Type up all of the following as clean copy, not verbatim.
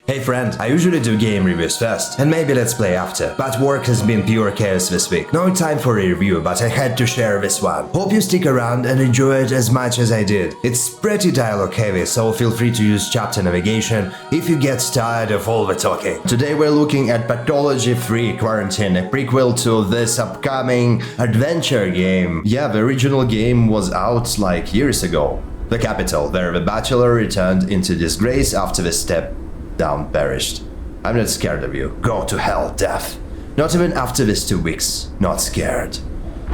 Hey friend, I usually do game reviews first, and maybe let's play after, but work has been pure chaos this week. No time for a review, but I had to share this one. Hope you stick around and enjoy it as much as I did. It's pretty dialogue heavy, so feel free to use chapter navigation if you get tired of all the talking. Today we're looking at Pathology 3 Quarantine, a prequel to this upcoming adventure game. Yeah, the original game was out like years ago. The capital, where the bachelor returned into disgrace after the step down perished. I'm not scared of you. Go to hell, death. Not even after this 2 weeks. Not scared.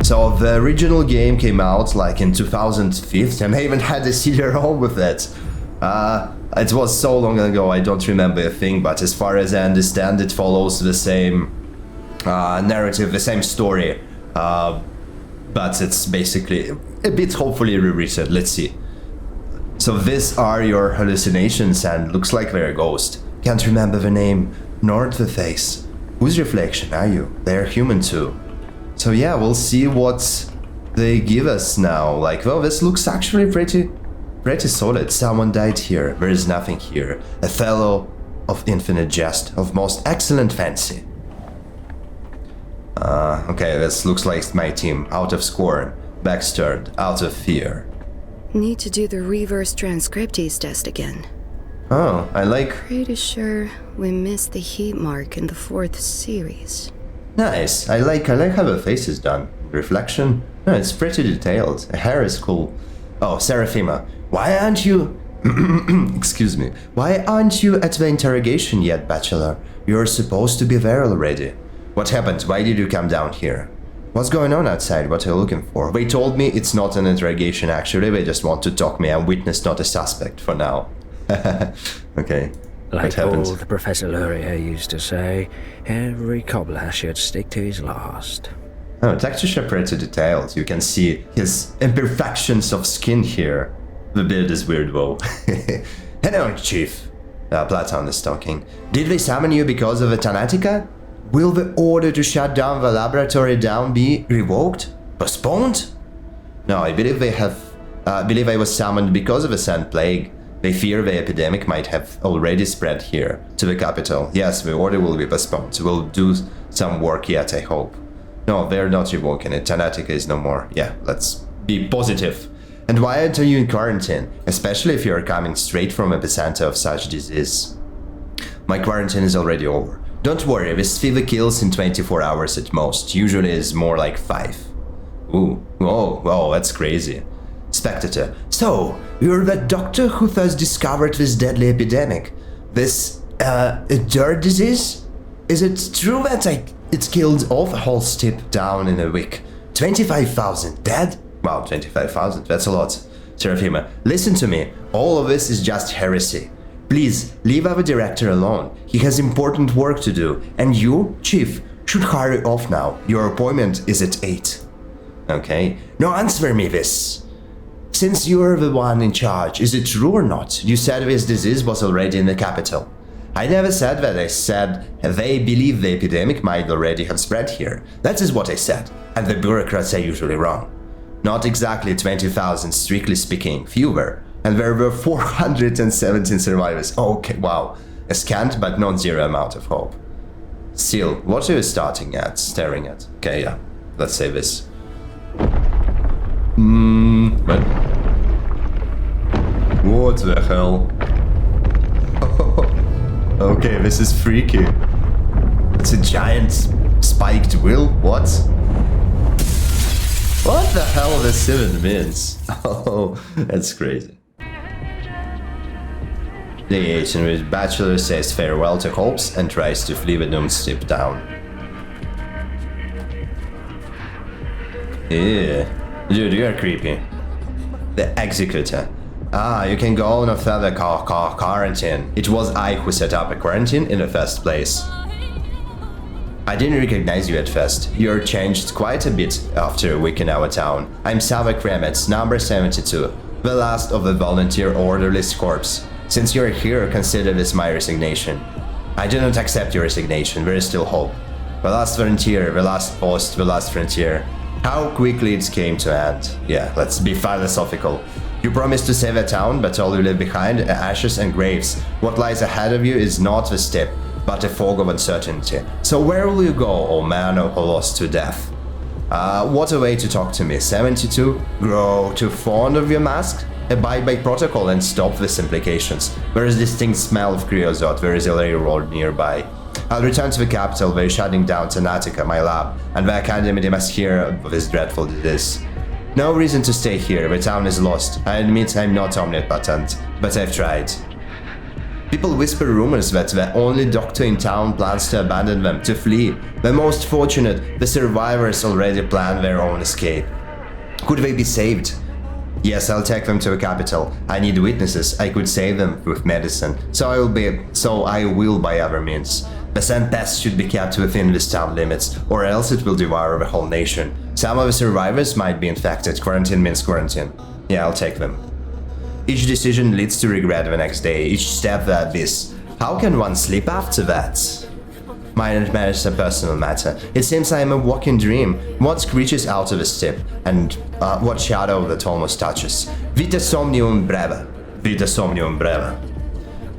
So the original game came out like in 2005 and I even had a CD-ROM with it. It was so long ago I don't remember a thing, but as far as I understand it follows the same narrative, the same story. But it's basically a bit hopefully rewritten. Let's see. So these are your hallucinations and looks like they're a ghost. Can't remember the name, nor the face. Whose reflection are you? They're human too. So yeah, we'll see what they give us now. Like, well, this looks actually pretty solid. Someone died here. There is nothing here. A fellow of infinite jest, of most excellent fancy. Okay, this looks like my team. Out of scorn, backstirred, out of fear. Need to do the reverse transcriptase test again. Oh, I like... Pretty sure we missed the heat mark in the 4th series. Nice. I like how the face is done. Reflection? No, it's pretty detailed. The hair is cool. Oh, Seraphima, why aren't you... Excuse me. Why aren't you at the interrogation yet, Bachelor? You're supposed to be there already. What happened? Why did you come down here? What's going on outside? What are you looking for? They told me it's not an interrogation actually, they just want to talk me. I'm witness, not a suspect for now. Okay. Like old Professor Luria used to say, every cobbler should stick to his last. Oh, it's actually pretty detailed. You can see his imperfections of skin here. The beard is weird though. Hello, Chief. Platon is talking. Did they summon you because of the Tanatica? Will the order to shut down the laboratory be revoked? Postponed? No, I believe believe I was summoned because of a sand plague. They fear the epidemic might have already spread here, to the capital. Yes, the order will be postponed. We'll do some work yet, I hope. No, they're not revoking it. Tanatica is no more. Yeah, let's be positive. And why aren't you in quarantine? Especially if you're coming straight from a epicenter of such disease. My quarantine is already over. Don't worry, this fever kills in 24 hours at most. Usually is more like 5. Ooh, whoa, that's crazy. Spectator. So, you're the doctor who thus discovered this deadly epidemic. This, dirt disease? Is it true that it killed off a whole steppe down in a week? 25,000 dead? Wow, 25,000, that's a lot. Seraphima, listen to me. All of this is just heresy. Please, leave our director alone. He has important work to do. And you, Chief, should hurry off now. Your appointment is at 8. Okay. Now answer me this. Since you're the one in charge, is it true or not? You said this disease was already in the capital. I never said that. I said they believe the epidemic might already have spread here. That is what I said. And the bureaucrats are usually wrong. Not exactly 20,000, strictly speaking, fewer. And there were 417 survivors. Okay, wow. A scant but non-zero amount of hope. Still, what are you staring at? Okay, yeah. Let's say this. What the hell? Okay, this is freaky. It's a giant spiked wheel? What? What the hell this even means? Oh, that's crazy. Day 8 in which Bachelor says farewell to hopes and tries to flee the doomed steep down. Yeah. Dude, you are creepy. The Executor. You can go on a further quarantine. It was I who set up a quarantine in the first place. I didn't recognize you at first. You're changed quite a bit after a week in our town. I'm Sava Kremets, number 72, the last of the volunteer orderly's corps. Since you're here, consider this my resignation. I do not accept your resignation, there is still hope. The last frontier, the last post, the last frontier. How quickly it came to end. Yeah, let's be philosophical. You promised to save a town, but all you leave behind are ashes and graves. What lies ahead of you is not the steppe, but a fog of uncertainty. So where will you go, O man who lost to death? What a way to talk to me. 72? Grow too fond of your mask? Abide by protocol and stop these implications. There is a distinct smell of creosote, there is a railroad nearby. I'll return to the capital, where you're shutting down Tanatica, my lab, and the Academy must hear of this dreadful disease. No reason to stay here, the town is lost. I admit I'm not omnipotent, but I've tried. People whisper rumors that the only doctor in town plans to abandon them, to flee. The most fortunate, the survivors already plan their own escape. Could they be saved? Yes, I'll take them to the capital. I need witnesses. I could save them with medicine. So I will by other means. The sand pest should be kept within this town limits, or else it will devour the whole nation. Some of the survivors might be infected. Quarantine means quarantine. Yeah, I'll take them. Each decision leads to regret the next day. Each step that this. How can one sleep after that? My nightmares are a personal matter. It seems I am a walking dream. What screeches out of the steppe, and what shadow that almost touches. Vita somnium breve. Vita somnium breve.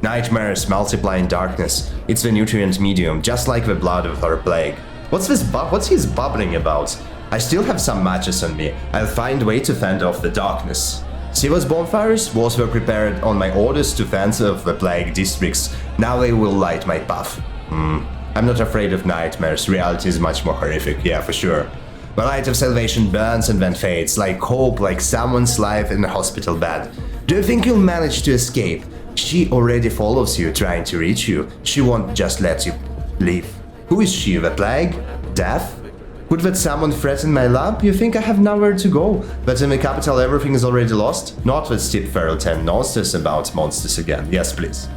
Nightmares multiply in darkness. It's the nutrient medium, just like the blood of our plague. What's he bubbling about? I still have some matches on me. I'll find a way to fend off the darkness. See those bonfires? Walls were prepared on my orders to fence off the plague districts. Now they will light my path. I'm not afraid of nightmares. Reality is much more horrific, yeah, for sure. The light of salvation burns and then fades, like hope, like someone's life in a hospital bed. Do you think you'll manage to escape? She already follows you, trying to reach you. She won't just let you leave. Who is she, the plague? Death? Could that someone threaten my lab? You think I have nowhere to go? But in the capital everything is already lost? Not with Steve Feral 10 nonsense about monsters again. Yes, please.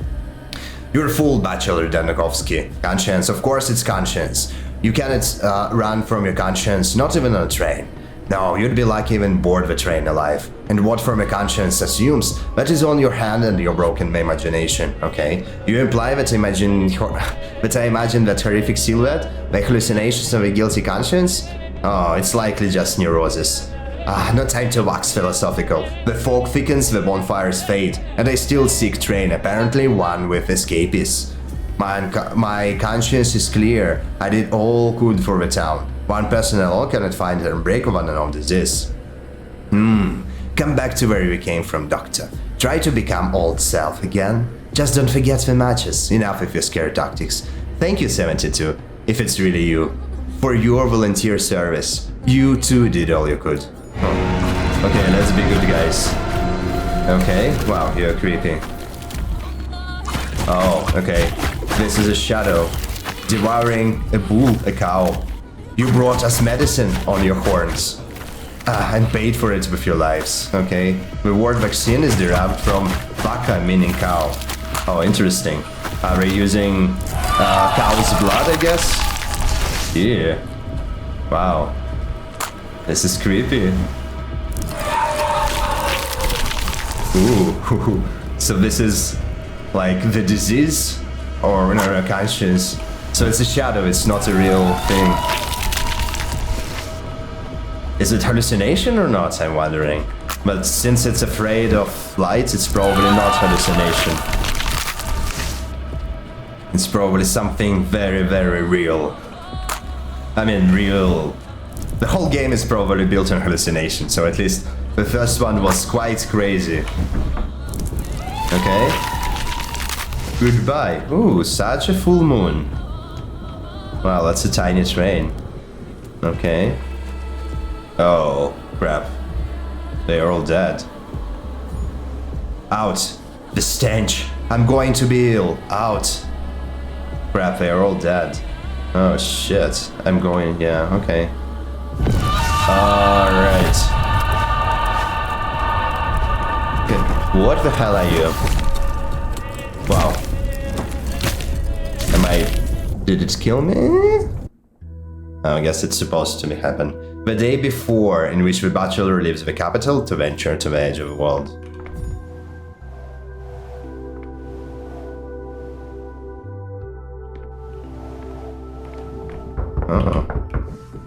You're a fool, Bachelor Danakovsky. Conscience, of course it's conscience. You cannot run from your conscience, not even on a train. No, you'd be lucky even board the train alive. And what from a conscience assumes, that is on your hand and your broken imagination, okay? You imply that I imagine that horrific silhouette, the hallucinations of a guilty conscience? Oh, it's likely just neurosis. No time to wax philosophical. The fog thickens, the bonfires fade, and I still seek train, apparently one with escapees. My conscience is clear. I did all good for the town. One person alone cannot find and break of an unknown disease. Come back to where we came from, Doctor. Try to become old self again. Just don't forget the matches. Enough of your scare tactics. Thank you, 72, if it's really you, for your volunteer service. You too did all you could. Oh. Okay, let's be good guys. Okay, wow, you're creepy. Oh, okay. This is a shadow. Devouring a bull, a cow. You brought us medicine on your horns. And paid for it with your lives, okay? The word vaccine is derived from baka, meaning cow. Oh, interesting. Are they using cow's blood, I guess? Yeah. Wow. This is creepy. Ooh. So this is like the disease? Or no, conscience. So it's a shadow, it's not a real thing. Is it hallucination or not, I'm wondering. But since it's afraid of light, it's probably not hallucination. It's probably something very, very real. I mean, real. The whole game is probably built on hallucination, so at least the first one was quite crazy. Okay. Goodbye. Ooh, such a full moon. Wow, that's a tiny train. Okay. Oh, crap. They are all dead. Out. The stench. I'm going to be ill. Out. Crap, they are all dead. Oh, shit. I'm going, yeah, okay. Alright. Okay, what the hell are you? Wow. Did it kill me? Oh, I guess it's supposed to happen. The day before, in which the bachelor leaves the capital to venture to the edge of the world.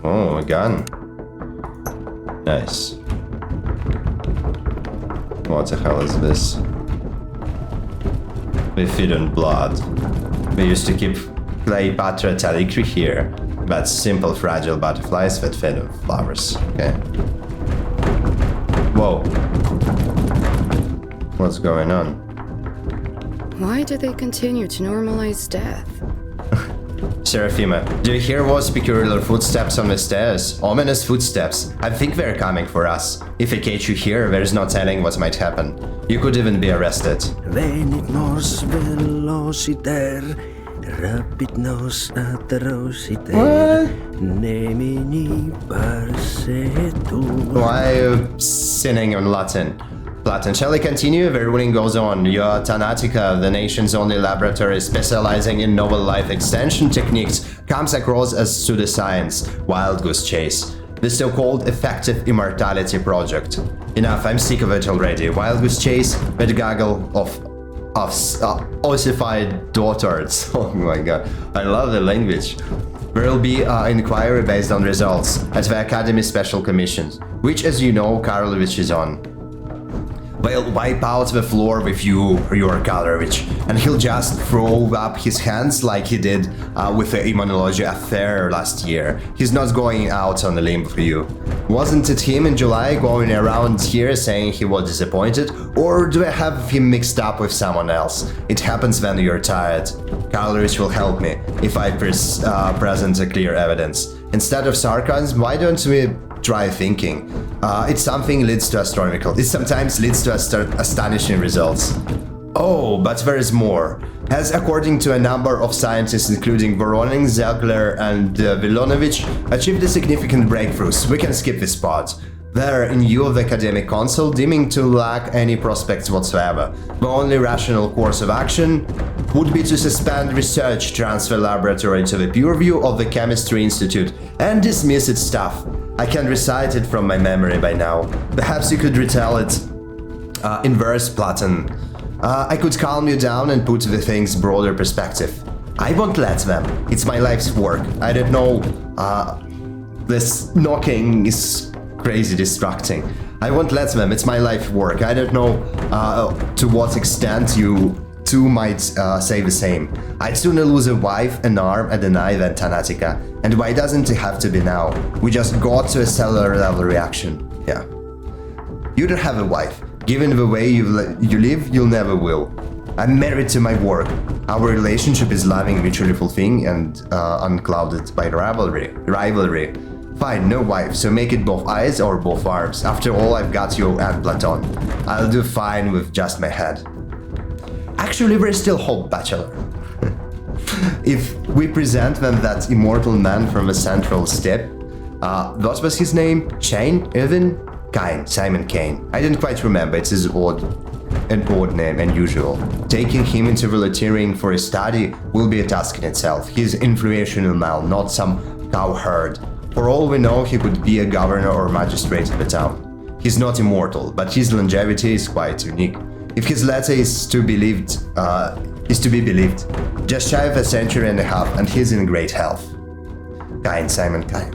Oh, a gun. Nice. What the hell is this? We feed on blood. We used to keep clay Pathologic here, but simple fragile butterflies that fed on flowers. Okay. Whoa. What's going on? Why do they continue to normalize death? Seraphima, do you hear those peculiar footsteps on the stairs? Ominous footsteps. I think they're coming for us. If I catch you here, there's no telling what might happen. You could even be arrested. Venit mors velociter, rapid nos atrociter, nemini parsetur. Why are you sinning in Latin? Platon, shall I continue? The ruling goes on. Your Thanatica, the nation's only laboratory specializing in novel life extension techniques, comes across as pseudoscience, Wild Goose Chase, the so-called Effective Immortality Project. Enough, I'm sick of it already. Wild Goose Chase, that gaggle of ossified daughters. Oh my god, I love the language. There will be an inquiry based on results at the Academy Special Commissions, which, as you know, Karlovich is on. They'll wipe out the floor with you, your Karlovich, and he'll just throw up his hands like he did with the immunology affair last year. He's not going out on a limb for you. Wasn't it him in July going around here saying he was disappointed? Or do I have him mixed up with someone else? It happens when you're tired. Karlovich will help me if I present a clear evidence. Instead of sarcasm, why don't we try thinking? It sometimes leads to astonishing results. Oh, but there is more. As according to a number of scientists including Voronin, Zegler and Vilonovich achieved a significant breakthroughs, we can skip this part. There, in view of the academic council deeming to lack any prospects whatsoever, the only rational course of action would be to suspend research, transfer laboratory to the Pureview of the Chemistry Institute, and dismiss its staff. I can recite it from my memory by now. Perhaps you could retell it in verse, Platon. I could calm you down and put the thing's broader perspective. I won't let them. It's my life's work. I don't know. This knocking is crazy distracting. I won't let them. It's my life work. I don't know to what extent you two might say the same. I'd sooner lose a wife, an arm, and an eye than Thanatica. And why doesn't it have to be now? We just got to a cellular level reaction. Yeah. You don't have a wife. Given the way you live, you'll never will. I'm married to my work. Our relationship is loving, mutually fulfilling, and unclouded by rivalry. Fine, no wife, so make it both eyes or both arms. After all, I've got you and Platon. I'll do fine with just my head. Actually, there's still hope, Bachelor. If we present them that immortal man from the central step, what was his name? Shane? Irvin? Kane, Simon Kane. I didn't quite remember, it's an odd name, unusual. Taking him into the latrine for a study will be a task in itself. He's influential man, not some cowherd. For all we know, he could be a governor or magistrate in the town. He's not immortal, but his longevity is quite unique. If his letter is to be believed, just shy of a century and a half, and he's in great health. Kine, Simon Kine.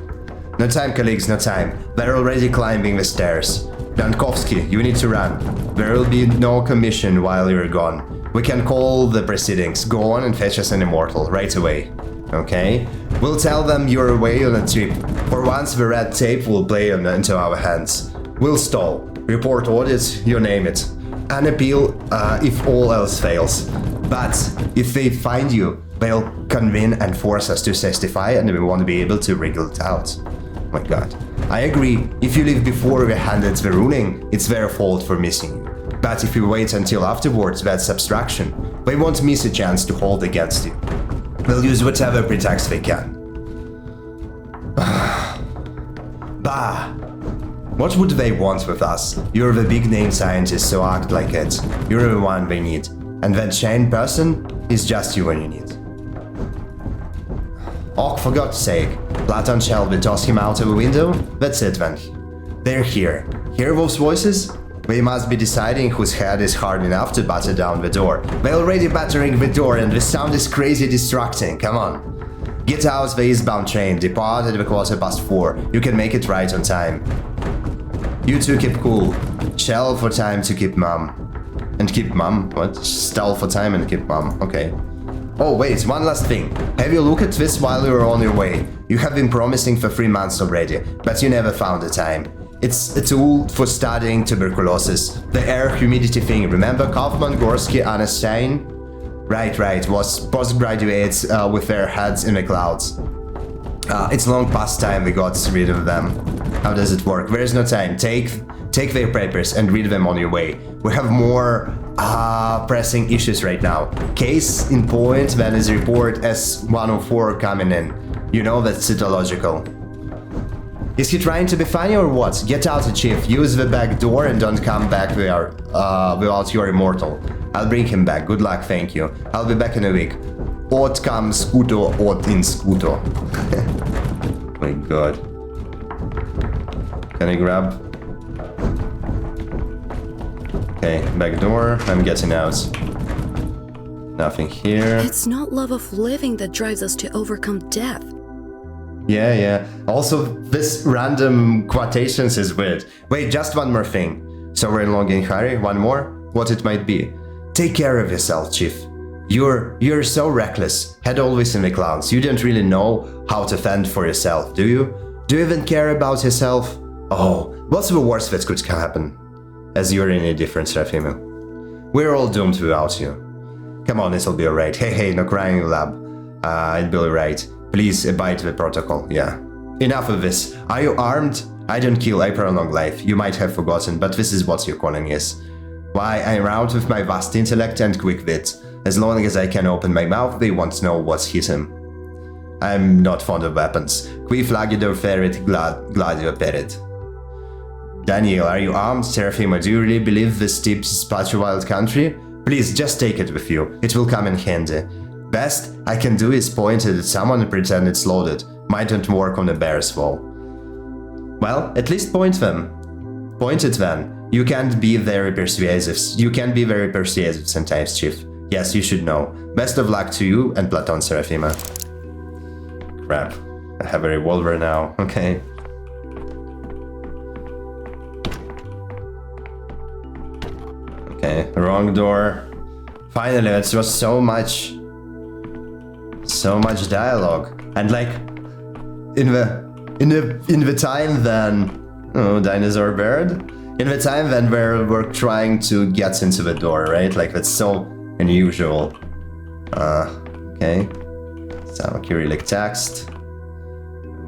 No time, colleagues, no time. They're already climbing the stairs. Dankovsky, you need to run. There will be no commission while you're gone. We can call the proceedings. Go on and fetch us an immortal, right away. Okay? We'll tell them you're away on a trip. For once, the red tape will play into our hands. We'll stall. Report audit, you name it. An appeal if all else fails. But if they find you, they'll convene and force us to testify, and we won't be able to wriggle it out. Oh my god. I agree, if you leave before we handed the ruling, it's their fault for missing you. But if you wait until afterwards, that's abstraction. They won't miss a chance to hold against you. They'll use whatever pretext they can. Bah! What would they want with us? You're the big-name scientist, so act like it. You're the one they need. And that Shane person is just you when you need. Oh, for God's sake. Platon shall we toss him out of a window? That's it then. They're here. Hear those voices? They must be deciding whose head is hard enough to batter down the door. They're already battering the door and the sound is crazy distracting. Come on. Get out the eastbound train. Depart at 4:15. You can make it right on time. You two keep cool. Shell for time to keep mum. And keep mum? What? Stall for time and keep mum. Okay. Oh wait, one last thing. Have you looked at this while you were on your way? You have been promising for 3 months already, but you never found the time. It's a tool for studying tuberculosis. The air humidity thing. Remember Kaufman, Gorski, Anna Stein? Right. Was postgraduates with their heads in the clouds. It's long past time we got rid of them. How does it work? There is no time. Take their papers and read them on your way. We have more pressing issues right now. Case in point, then is report S104 coming in. You know that's cytological. Is he trying to be funny or what? Get out, Chief. Use the back door and don't come back there without you're immortal. I'll bring him back. Good luck, thank you. I'll be back in a week. Ot kam scuto, ot in scuto. My god. Can I grab? Okay, back door. I'm getting out. Nothing here. It's not love of living that drives us to overcome death. Yeah. Also, this random quotations is weird. Wait, just one more thing. So we're in long in hurry. One more? What it might be. Take care of yourself, Chief. You're so reckless. Head always in the clouds. You don't really know how to fend for yourself, do you? Do you even care about yourself? Oh, what's the worst that could happen? As you're in a different Serafima. We're all doomed without you. Come on, this'll be alright. Hey, no crying in the lab. It'll be alright. Please abide the protocol, yeah. Enough of this. Are you armed? I don't kill, I prolong life. You might have forgotten, but this is what your calling is. Why, I'm around with my vast intellect and quick wit. As long as I can open my mouth, they won't know what's hit him. I'm not fond of weapons. Qui flagido ferit gladio perit. Daniel, are you armed? Serafima, do you really believe this tip is such a wild country? Please, just take it with you. It will come in handy. Best I can do is point it at someone and pretend it's loaded. Mightn't work on the bear's wall. Well, at least point them. Point it then. You can be very persuasive sometimes, Chief. Yes, you should know. Best of luck to you and Platon Serafima. Crap. I have a revolver now. Okay. Okay, wrong door. Finally, it was so much dialogue, and like in the time then, oh, dinosaur bird. In the time then we're trying to get into the door, right? Like that's so unusual. Okay. Some Cyrillic text.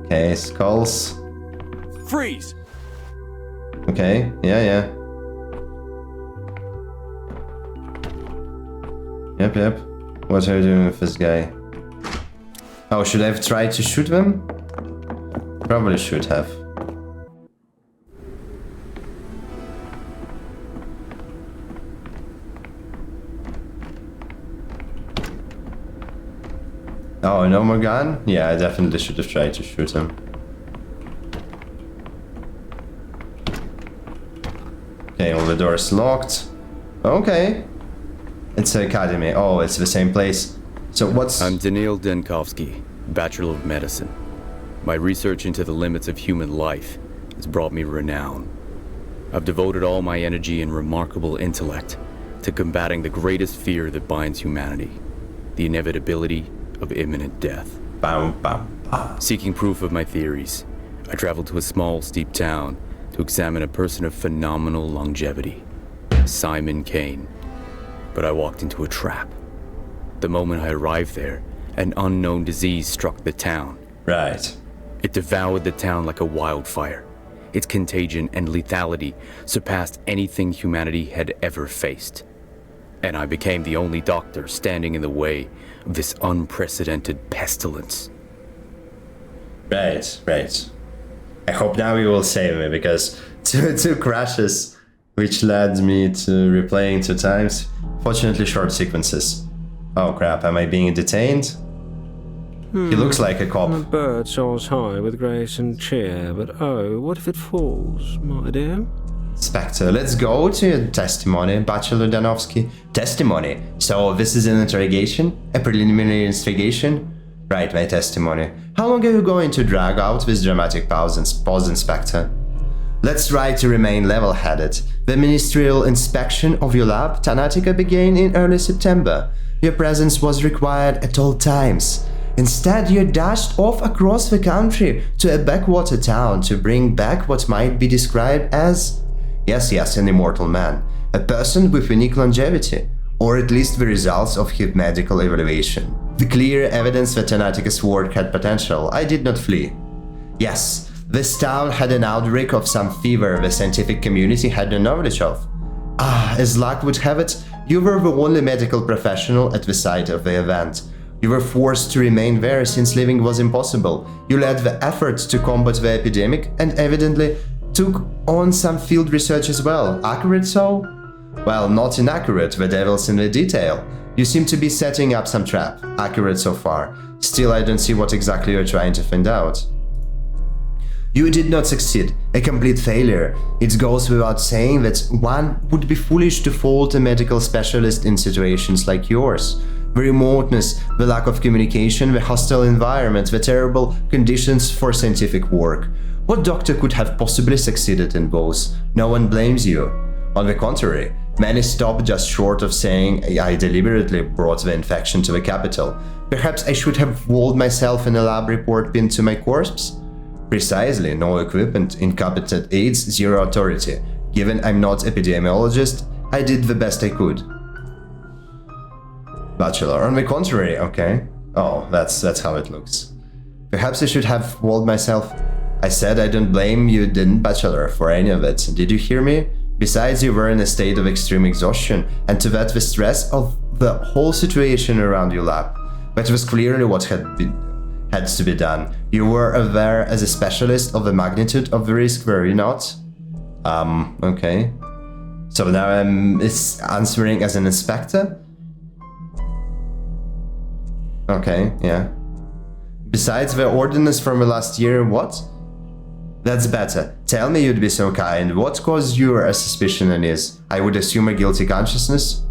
Okay, skulls. Freeze. Okay, yeah. Yep. What are you doing with this guy? Oh, should I have tried to shoot them? Probably should have. Oh, no more gun? Yeah, I definitely should have tried to shoot him. Okay, all the doors locked. Okay. It's the academy. Oh, it's the same place. So what's... I'm Daniil Denkovsky, Bachelor of Medicine. My research into the limits of human life has brought me renown. I've devoted all my energy and remarkable intellect to combating the greatest fear that binds humanity, the inevitability of imminent death. Seeking proof of my theories, I traveled to a small, steep town to examine a person of phenomenal longevity, Simon Kane. But I walked into a trap. The moment I arrived there, an unknown disease struck the town. Right. It devoured the town like a wildfire. Its contagion and lethality surpassed anything humanity had ever faced. And I became the only doctor standing in the way of this unprecedented pestilence. Right. I hope now you will save me, because two crashes, which led me to replaying 2 times. Fortunately, short sequences. Oh crap, am I being detained? He looks like a cop. A bird soars high with grace and cheer, but oh, what if it falls, my dear? Spectre, let's go to your testimony, Bachelor Danovsky. Testimony? So this is an interrogation? A preliminary investigation? Right, my testimony. How long are you going to drag out this dramatic pause, Inspector? Let's try to remain level-headed. The ministerial inspection of your lab, Tanatica, began in early September. Your presence was required at all times. Instead, you dashed off across the country to a backwater town to bring back what might be described as... Yes, an immortal man. A person with unique longevity. Or at least the results of his medical evaluation. The clear evidence that Tanatica's work had potential. I did not flee. Yes. This town had an outbreak of some fever the scientific community had no knowledge of. As luck would have it, you were the only medical professional at the site of the event. You were forced to remain there since leaving was impossible. You led the effort to combat the epidemic and evidently took on some field research as well. Accurate so? Well, not inaccurate, the devil's in the detail. You seem to be setting up some trap. Accurate so far. Still, I don't see what exactly you're trying to find out. You did not succeed, a complete failure. It goes without saying that one would be foolish to fault a medical specialist in situations like yours. The remoteness, the lack of communication, the hostile environment, the terrible conditions for scientific work. What doctor could have possibly succeeded in those? No one blames you. On the contrary, many stopped just short of saying I deliberately brought the infection to the capital. Perhaps I should have walled myself in a lab report pinned to my corpse? Precisely, no equipment, incompetent aides, zero authority. Given I'm not epidemiologist, I did the best I could. Bachelor, on the contrary, okay. Oh, that's how it looks. Perhaps I should have walled myself. I said I don't blame you, didn't, Bachelor, for any of it. Did you hear me? Besides, you were in a state of extreme exhaustion, and to that the stress of the whole situation around your lab. That was clearly what had to be done. You were aware as a specialist of the magnitude of the risk, were you not? Okay. So now I'm answering as an inspector? Okay, yeah. Besides the ordinance from the last year, what? That's better. Tell me, you'd be so kind. What caused your suspicion, Anis? I would assume a guilty consciousness?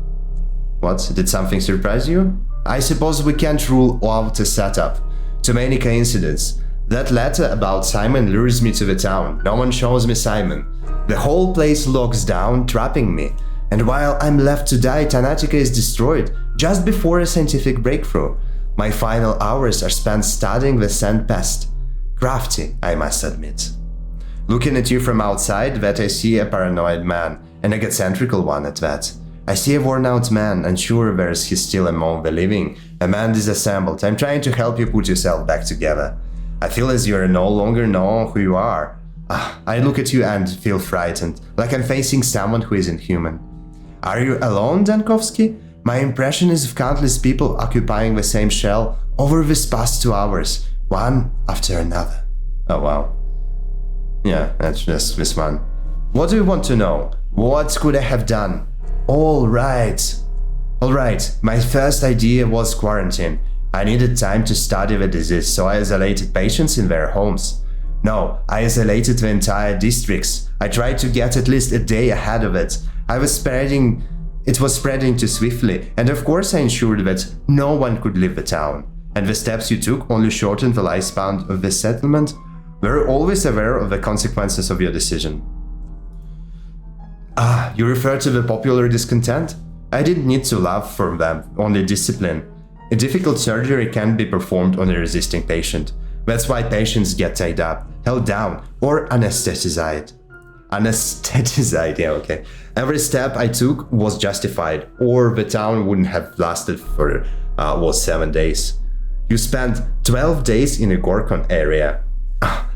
What? Did something surprise you? I suppose we can't rule out a setup. Too many coincidences. That letter about Simon lures me to the town. No one shows me Simon. The whole place locks down, trapping me. And while I'm left to die, Tanatica is destroyed, just before a scientific breakthrough. My final hours are spent studying the sand pest. Crafty, I must admit. Looking at you from outside, that I see a paranoid man, an egocentrical one at that. I see a worn-out man, unsure where he's still among the living, a man disassembled. I'm trying to help you put yourself back together. I feel as you no longer know who you are. I look at you and feel frightened, like I'm facing someone who isn't human. Are you alone, Dankovsky? My impression is of countless people occupying the same shell over this past 2 hours, one after another. Oh wow. Yeah, that's just this one. What do you want to know? What could I have done? Alright, my first idea was quarantine. I needed time to study the disease, so I isolated patients in their homes. No, I isolated the entire districts. I tried to get at least a day ahead of it. It was spreading too swiftly, and of course I ensured that no one could leave the town. And the steps you took only shortened the lifespan of this settlement. Were you always aware of the consequences of your decision? You refer to the popular discontent? I didn't need to laugh from them, only discipline. A difficult surgery can be performed on a resisting patient. That's why patients get tied up, held down, or anesthetized. Yeah, okay. Every step I took was justified, or the town wouldn't have lasted for 7 days. You spent 12 days in the Gorkon area.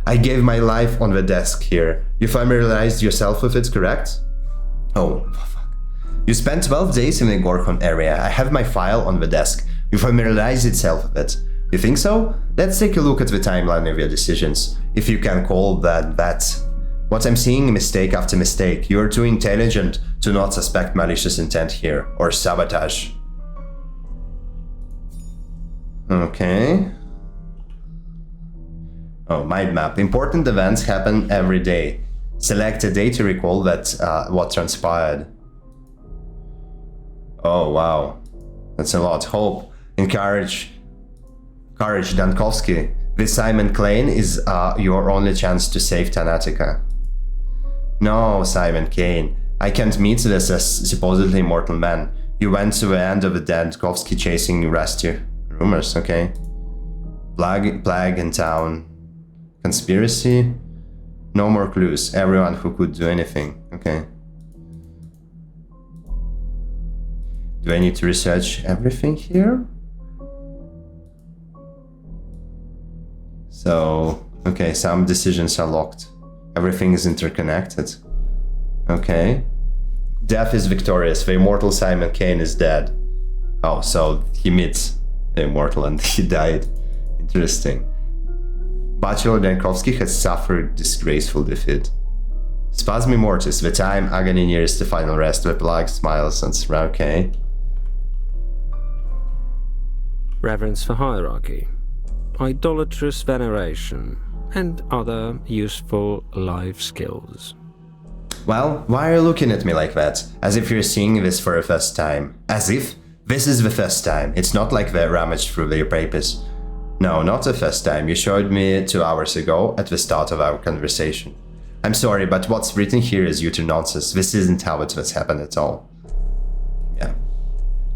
I gave my life on the desk here. You familiarized yourself with it, correct? Oh, fuck. You spent 12 days in the Gorkon area. I have my file on the desk. You familiarized yourself with it. You think so? Let's take a look at the timeline of your decisions, if you can call that. What I'm seeing, mistake after mistake. You're too intelligent to not suspect malicious intent here, or sabotage. Okay. Oh, mind map. Important events happen every day. Select a day to recall what transpired. Oh, wow. That's a lot. Hope. Encourage. Courage, Dankovsky. This Simon Klein is your only chance to save Tanatica. No, Simon Kane. I can't meet this supposedly immortal man. You went to the end of the dead, Kovsky chasing rescue. Rumors, okay. Plague in town. Conspiracy? No more clues. Everyone who could do anything. Okay. Do I need to research everything here? So, okay, some decisions are locked. Everything is interconnected. Okay. Death is victorious. The immortal Simon Kane is dead. Oh, so he meets the immortal and he died. Interesting. Bachelor Dankovsky has suffered disgraceful defeat. Spasmi mortis, the time agony nears the final rest. The plague smiles and okay. Reverence for hierarchy, idolatrous veneration, and other useful life skills. Well, why are you looking at me like that? As if you're seeing this for the first time. As if this is the first time. It's not like they rummaged through their papers. No, not the first time. You showed me 2 hours ago at the start of our conversation. I'm sorry, but what's written here is utter nonsense. This isn't how it was happened at all. Yeah.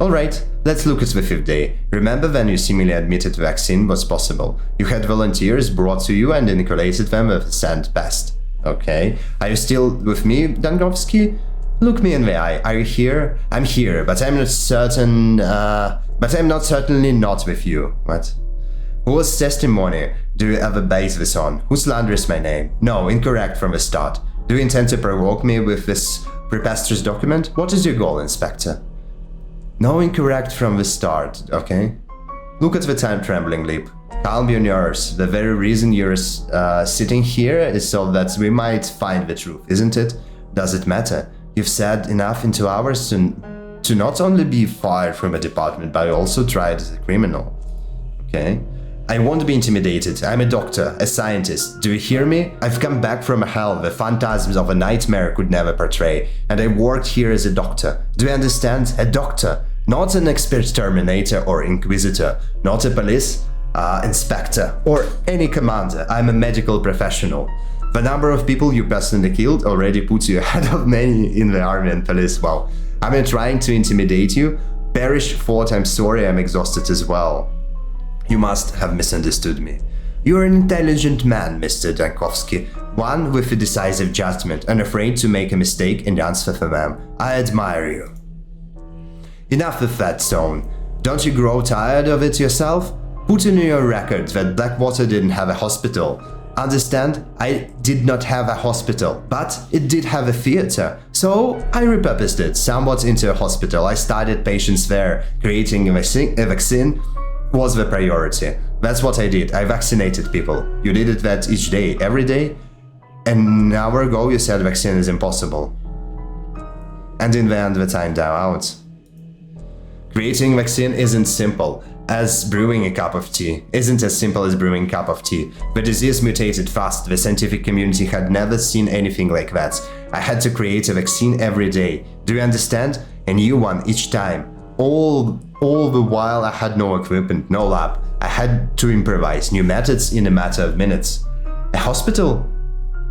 Alright, let's look at the 5th day. Remember when you seemingly admitted the vaccine was possible? You had volunteers brought to you and inoculated them with sand pest. Okay. Are you still with me, Dankovsky? Look me in the eye. Are you here? I'm here, but I'm not certain, certainly not with you. What? Whose testimony do you ever base this on? Who slanders my name? No, incorrect from the start. Do you intend to provoke me with this preposterous document? What is your goal, Inspector? No, incorrect from the start, okay? Look at the time-trembling leap. Calm your nerves. The very reason you're sitting here is so that we might find the truth, isn't it? Does it matter? You've said enough in 2 hours to not only be fired from a department, but also tried as a criminal. Okay? I won't be intimidated. I'm a doctor, a scientist. Do you hear me? I've come back from hell the phantasms of a nightmare could never portray, and I worked here as a doctor. Do you understand? A doctor. Not an expert terminator or inquisitor. Not a police inspector or any commander. I'm a medical professional. The number of people you personally killed already puts you ahead of many in the army and police. Well, I'm not trying to intimidate you. Perish thought I'm sorry, I'm exhausted as well. You must have misunderstood me. You're an intelligent man, Mr. Dankovsky, one with a decisive judgment, unafraid to make a mistake and answer for them. I admire you. Enough with that tone. Don't you grow tired of it yourself? Put in your record that Blackwater didn't have a hospital. Understand? I did not have a hospital, but it did have a theater. So I repurposed it somewhat into a hospital. I started patients there. Creating a vaccine was the priority. That's what I did. I vaccinated people. You did it that each day, every day? An hour ago you said vaccine is impossible. And in the end the time died out. Creating vaccine isn't simple as brewing a cup of tea. Isn't as simple as brewing a cup of tea. The disease mutated fast. The scientific community had never seen anything like that. I had to create a vaccine every day. Do you understand? A new one each time. All the while I had no equipment, no lab. I had to improvise new methods in a matter of minutes. A hospital?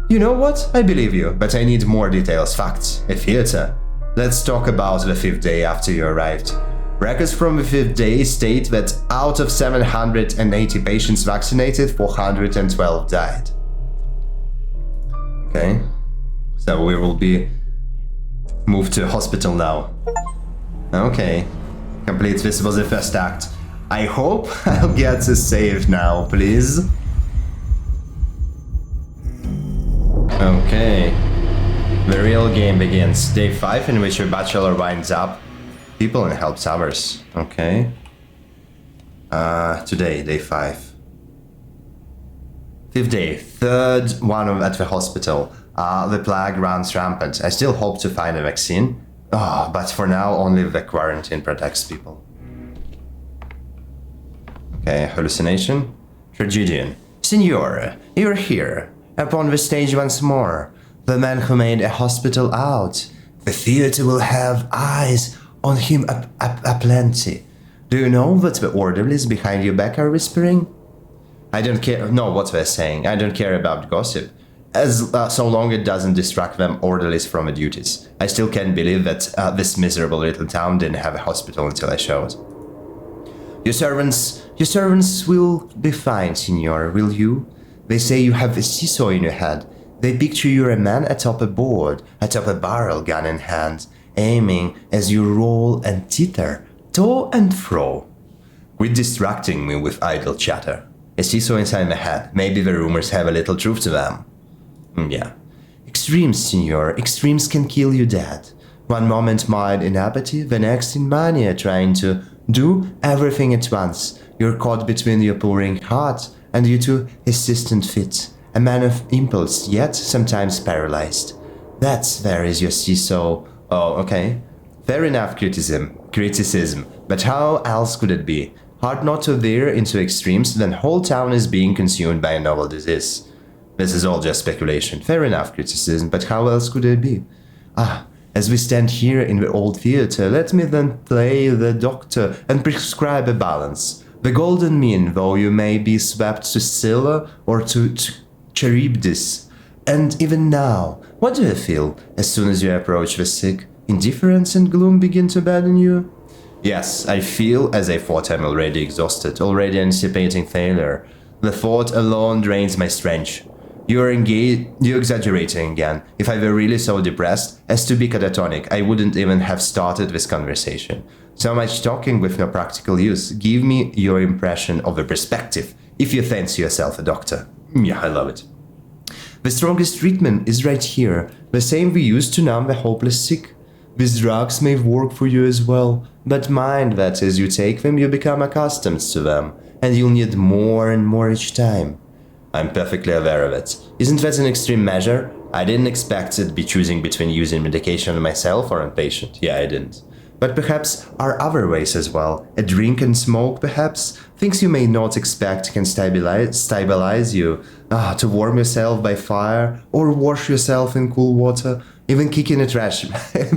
You know what? I believe you, but I need more details, facts. A theater? Let's talk about the 5th day after you arrived. Records from the 5th day state that out of 780 patients vaccinated, 412 died. Okay, so we will be moved to a hospital now. Okay, complete. This was the first act. I hope I'll get to save now, please. Okay, the real game begins. Day 5 in which your bachelor winds up people and helps others. Okay. Today, day 5. 5th day, 3rd one at the hospital. The plague runs rampant. I still hope to find a vaccine. But for now, only the quarantine protects people. Okay, hallucination. Tragedian. Signor, you're here. Upon the stage once more. The man who made a hospital out. The theater will have eyes on him aplenty. Do you know what the orderlies behind your back are whispering? I don't care. No, what they're saying. I don't care about gossip. as so long it doesn't distract them orderlies from the duties. I still can't believe that this miserable little town didn't have a hospital until I showed. Your servants will be fine, Signor, will you? They say you have a seesaw in your head. They picture you're a man atop a board, atop a barrel, gun in hand, aiming as you roll and teeter, to and fro. Quit distracting me with idle chatter. A seesaw inside my head. Maybe the rumors have a little truth to them. Yeah. Extremes, Signor. Extremes can kill you dead. One moment mild in apathy, the next in mania, trying to do everything at once. You're caught between your pouring heart and your two assistant feet. A man of impulse, yet sometimes paralyzed. There is your seesaw. Oh, okay. Fair enough, criticism. But how else could it be? Hard not to veer into extremes, then whole town is being consumed by a novel disease. This is all just speculation. Fair enough, criticism, but how else could it be? As we stand here in the old theater, let me then play the doctor and prescribe a balance. The golden mean, though you may be swept to Scylla or to Charybdis. And even now, what do you feel as soon as you approach the sick? Indifference and gloom begin to burden you? Yes, I feel as I thought I'm already exhausted, already anticipating failure. The thought alone drains my strength. You're exaggerating again. If I were really so depressed as to be catatonic, I wouldn't even have started this conversation. So much talking with no practical use. Give me your impression of the perspective, if you fancy yourself a doctor. Yeah, I love it. The strongest treatment is right here, the same we use to numb the hopeless sick. These drugs may work for you as well, but mind that as you take them, you become accustomed to them, and you'll need more and more each time. I'm perfectly aware of it. Isn't that an extreme measure? I didn't expect to be choosing between using medication on myself or on patient. Yeah, I didn't. But perhaps are other ways as well. A drink and smoke, perhaps? Things you may not expect can stabilize you. To warm yourself by fire, or wash yourself in cool water. Even kicking a trash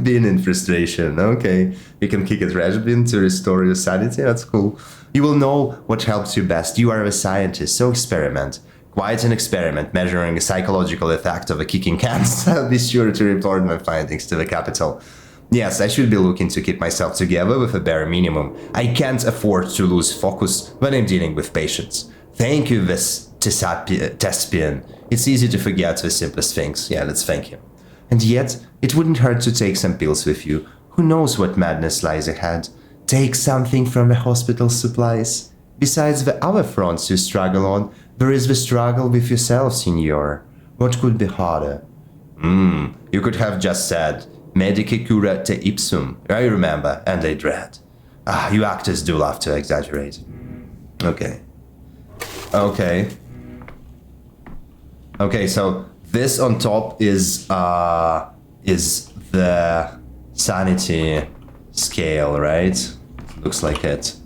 bin in frustration. Okay, you can kick a trash bin to restore your sanity. That's cool. You will know what helps you best. You are a scientist, so experiment. Quite an experiment measuring the psychological effect of a kicking cans. I'll be sure to report my findings to the capital. Yes, I should be looking to keep myself together with a bare minimum. I can't afford to lose focus when I'm dealing with patients. Thank you, this Thespian. It's easy to forget the simplest things. Yeah, let's thank him. And yet, it wouldn't hurt to take some pills with you. Who knows what madness lies ahead? Take something from the hospital supplies. Besides the other fronts you struggle on, there is the struggle with yourself, Signor. What could be harder? You could have just said, Medici cura te ipsum. I remember, and I dread. You actors do love to exaggerate. Okay. Okay, so this on top is the sanity scale, right? Looks like it.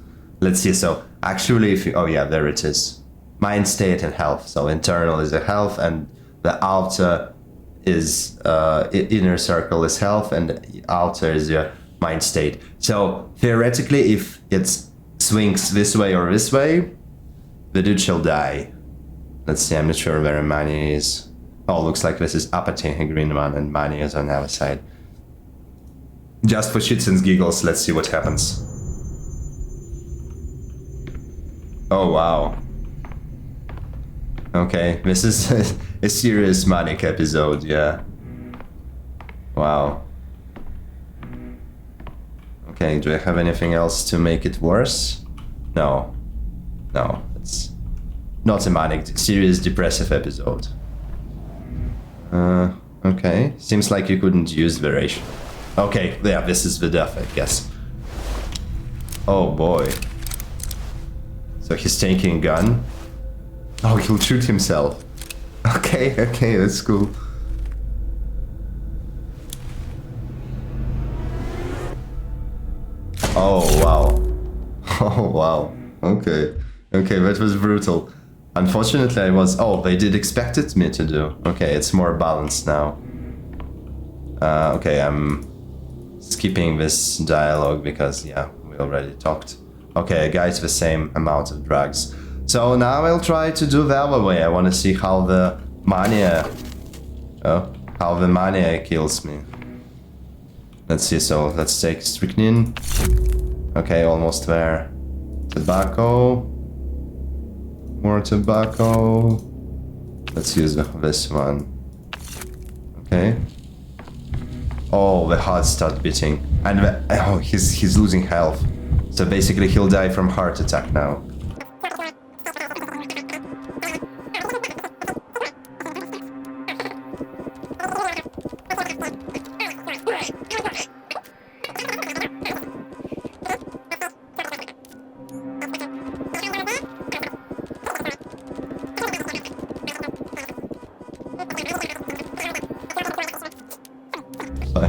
Let's see, so actually if you, oh yeah, there it is. Mind state and health. So internal is a health, and the outer is inner circle is health, and the outer is your mind state. So theoretically, if it swings this way or this way, the dude shall die. Let's see, I'm not sure where money is. Oh, looks like this is apathy, a green one, and money is on the other side. Just for shits and giggles, let's see what happens. Oh, wow. Okay, this is a serious manic episode, yeah. Wow. Okay, do I have anything else to make it worse? No. No, it's not a manic, serious depressive episode. Okay, seems like you couldn't use the ration. Okay, yeah, this is the death, I guess. Oh boy. So he's taking a gun. Oh, he'll shoot himself. Okay, that's cool. Oh, wow. Oh, wow. Okay, that was brutal. Unfortunately, they did expect it me to do. Okay, it's more balanced now. Okay, I'm skipping this dialogue because, yeah, we already talked. Okay, I got the same amount of drugs. So now I'll try to do the other way. I want to see how the mania Oh, how the mania kills me. Let's see, so let's take strychnine. Okay, almost there. Tobacco. More tobacco. Let's use this one. Okay. Oh, the heart starts beating. And oh, he's losing health. So basically he'll die from heart attack now.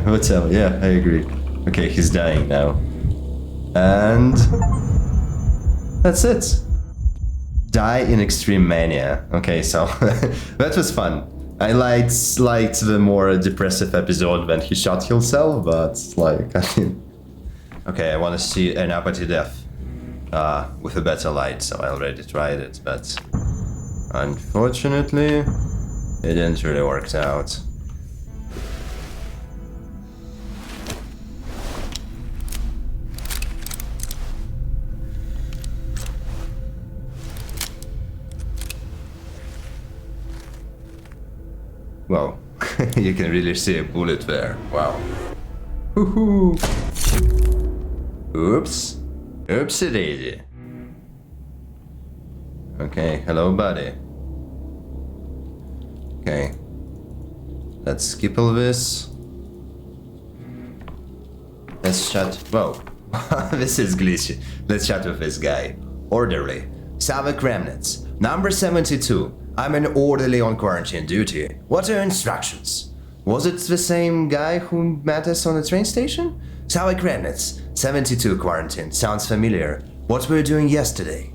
Whatever, yeah, I agree. Okay, he's dying now. And that's it. Die in extreme mania. Okay, so that was fun. I liked the more depressive episode when he shot himself, but like, I mean... Okay, I want to see an apathy death with a better light, so I already tried it, but unfortunately, it didn't really work out. Wow, you can really see a bullet there. Wow. Woohoo! Oops. Oopsie daisy. Okay, hello buddy. Okay. Let's skip all this. Let's chat. Whoa. This is glitchy. Let's chat with this guy. Orderly. Savak Remnants. Number 72. I'm an orderly on quarantine duty. What are your instructions? Was it the same guy who met us on the train station? Savak Remnants. 72 quarantine. Sounds familiar. What were you doing yesterday?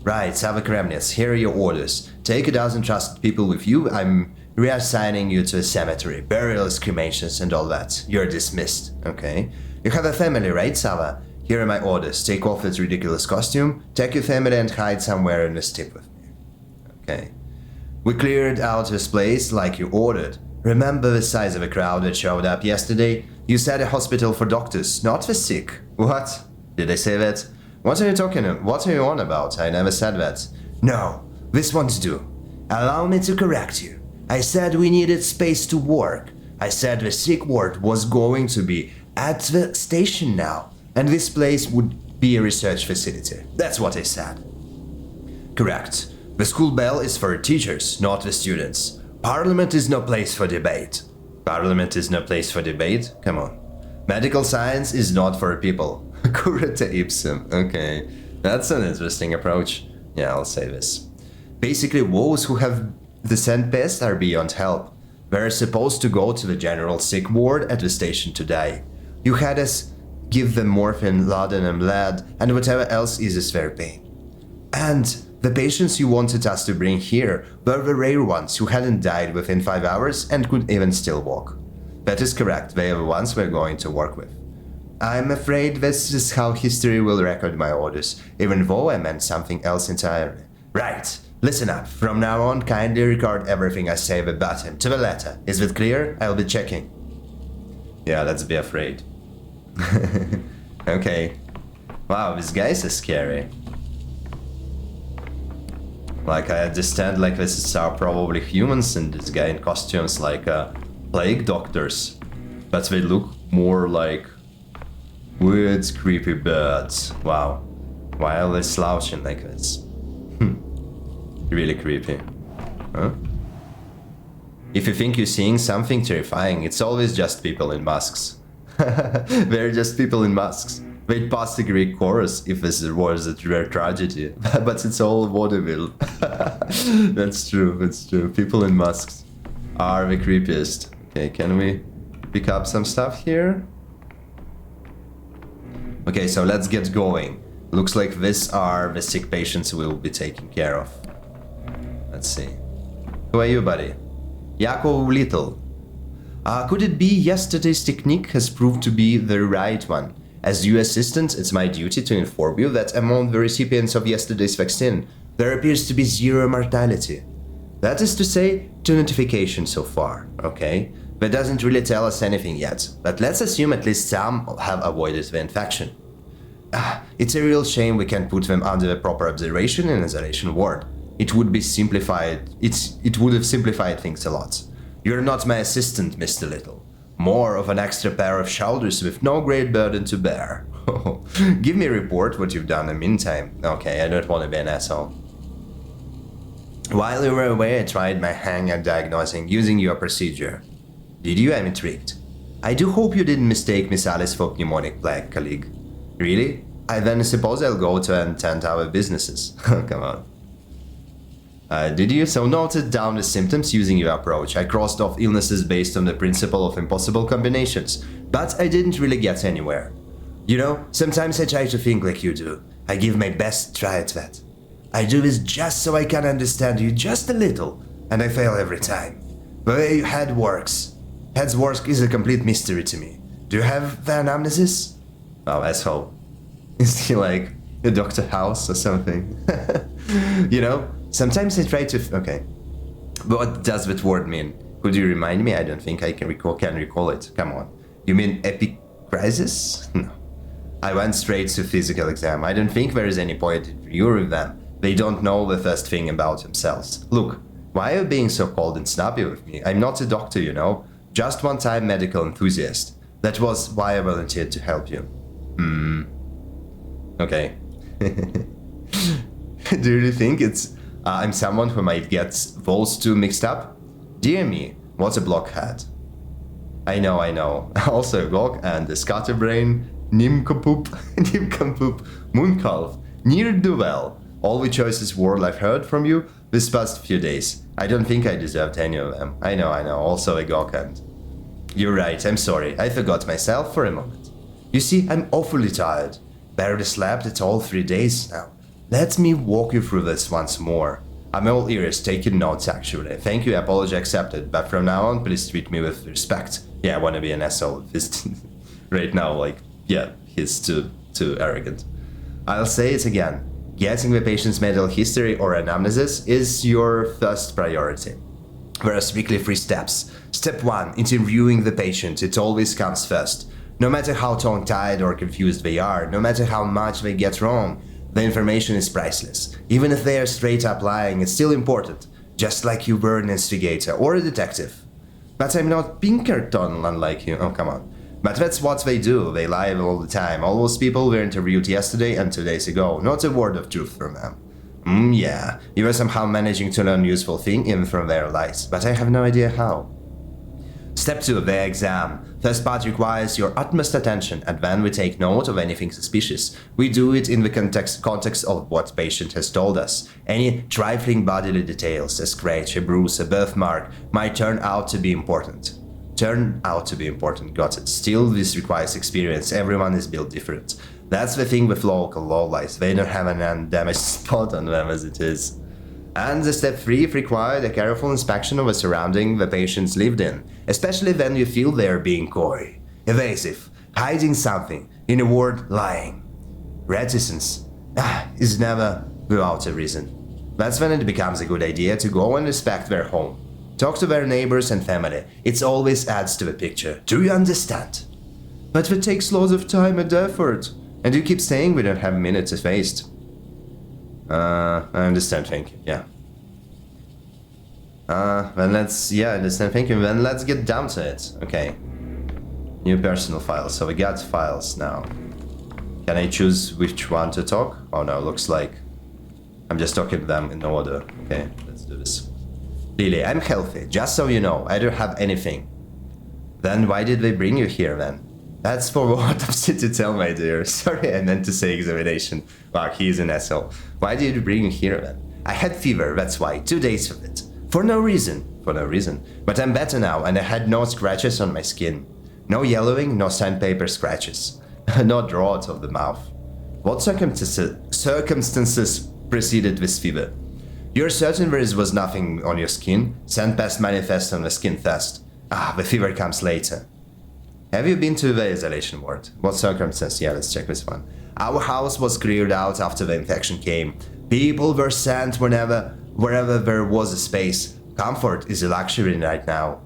Right, Savak Remnants. Here are your orders. Take a dozen trusted people with you. I'm reassigning you to a cemetery. Burials, cremations, and all that. You're dismissed. Okay. You have a family, right, Sava? Here are my orders. Take off that ridiculous costume. Take your family and hide somewhere in a steep with me. Okay. We cleared out this place like you ordered. Remember the size of the crowd that showed up yesterday? You said a hospital for doctors, not for sick. What? Did I say that? What are you on about? I never said that. No, this one's do. Allow me to correct you. I said we needed space to work. I said the sick ward was going to be at the station now, and this place would be a research facility. That's what I said. Correct. The school bell is for teachers, not the students. Parliament is no place for debate. Parliament is no place for debate? Come on. Medical science is not for people. Curate ipsum. Okay. That's an interesting approach. Yeah, I'll say this. Basically, those who have the scent pest are beyond help. We're supposed to go to the general sick ward at the station today. You had us give them morphine, laudanum, lead, and whatever else eases their pain. And the patients you wanted us to bring here were the rare ones who hadn't died within 5 hours and could even still walk. That is correct, they are the ones we're going to work with. I'm afraid this is how history will record my orders, even though I meant something else entirely. Right, listen up. From now on, kindly record everything I say verbatim, to the letter. Is it clear? I'll be checking. Yeah, let's be afraid. Okay. Wow, this guy is so scary. Like, I understand, like, this are probably humans and this guy in costumes like plague doctors. But they look more like weird, creepy birds. Wow. Why are they slouching like this? Really creepy. Huh? If you think you're seeing something terrifying, it's always just people in masks. They're just people in masks. They'd pass the Greek chorus if this was a rare tragedy, but it's all vaudeville. That's true, that's true. People in masks are the creepiest. Okay, can we pick up some stuff here? Okay, so let's get going. Looks like these are the sick patients we will be taking care of. Let's see. Who are you, buddy? Yakov Little. Could it be yesterday's technique has proved to be the right one? As your assistant, it's my duty to inform you that among the recipients of yesterday's vaccine, there appears to be zero mortality. That is to say, 2 notifications so far, okay? That doesn't really tell us anything yet, but let's assume at least some have avoided the infection. It's a real shame we can't put them under the proper observation in isolation ward. It would be simplified. It would have simplified things a lot. You're not my assistant, Mr. Little. More of an extra pair of shoulders with no great burden to bear. Give me a report what you've done in the meantime. Okay, I don't want to be an asshole. While you were away, I tried my hand at diagnosing using your procedure. Did you? I'm intrigued. I do hope you didn't mistake Miss Alice for pneumonic plague, colleague. Really? I then suppose I'll go to and tend our businesses. Come on. Did you? So noted down the symptoms using your approach. I crossed off illnesses based on the principle of impossible combinations, but I didn't really get anywhere. You know, sometimes I try to think like you do. I give my best try at that. I do this just so I can understand you just a little, and I fail every time. The way your head works. Head's work is a complete mystery to me. Do you have the anamnesis? Oh, asshole. Is he like a Dr. House or something? You know? Sometimes I try to... Okay. But what does that word mean? Could you remind me? I don't think I can recall it. Come on. You mean epicrisis? No. I went straight to physical exam. I don't think there is any point in reviewing them. They don't know the first thing about themselves. Look, why are you being so cold and snappy with me? I'm not a doctor, you know. Just one-time medical enthusiast. That was why I volunteered to help you. Okay. Do you really think it's... I'm someone who might get those two mixed up? Dear me, what a blockhead. I know. Also a block and a scatterbrain, nincompoop, mooncalf, ne'er-do-well. All the choicest word I've heard from you this past few days. I don't think I deserved any of them. I know. Also a gawk and... You're right, I'm sorry. I forgot myself for a moment. You see, I'm awfully tired. Barely slept at all 3 days now. Let me walk you through this once more. I'm all ears, taking notes actually. Thank you, apology accepted, but from now on, please treat me with respect. Yeah, I wanna be an asshole right now, like, yeah, he's too arrogant. I'll say it again. Getting the patient's medical history or anamnesis is your first priority. There are strictly 3 steps. Step 1, interviewing the patient. It always comes first. No matter how tongue-tied or confused they are, no matter how much they get wrong, the information is priceless. Even if they are straight up lying, it's still important. Just like you were an investigator or a detective. But I'm not Pinkerton, unlike you. Oh, come on. But that's what they do. They lie all the time. All those people were interviewed yesterday and 2 days ago. Not a word of truth from them. Yeah. You were somehow managing to learn useful thing even from their lies. But I have no idea how. Step 2, the exam. First part requires your utmost attention, and when we take note of anything suspicious, we do it in the context of what patient has told us. Any trifling bodily details, a scratch, a bruise, a birthmark, might turn out to be important. Got it. Still, this requires experience. Everyone is built different. That's the thing with local law lies. They don't have an undamaged spot on them as it is. And the step 3 required a careful inspection of the surrounding the patients lived in, especially when you feel they are being coy, evasive, hiding something, in a word, lying. Reticence is never without a reason. That's when it becomes a good idea to go and inspect their home. Talk to their neighbors and family. It always adds to the picture. Do you understand? But it takes lots of time and effort. And you keep saying we don't have minutes to waste. I understand, thank you, yeah. Then let's, yeah, I understand, thank you. Then let's get down to it. Okay. New personal files. So we got files now. Can I choose which one to talk? Oh no, looks like I'm just talking them in order. Okay, let's do this. Lily, I'm healthy, just so you know. I don't have anything. Then why did they bring you here then? That's for what I've said to tell, my dear. Sorry, I meant to say examination. Wow, he's an asshole. Why did you bring me here then? I had fever, that's why. 2 days of it. For no reason. But I'm better now, and I had no scratches on my skin. No yellowing, no sandpaper scratches. No drought of the mouth. What circumstances preceded this fever? You're certain there was nothing on your skin? Sandpaper manifest on the skin first. The fever comes later. Have you been to the isolation ward? What circumstance? Yeah, let's check this one. Our house was cleared out after the infection came. People were sent whenever wherever there was a space. Comfort is a luxury right now.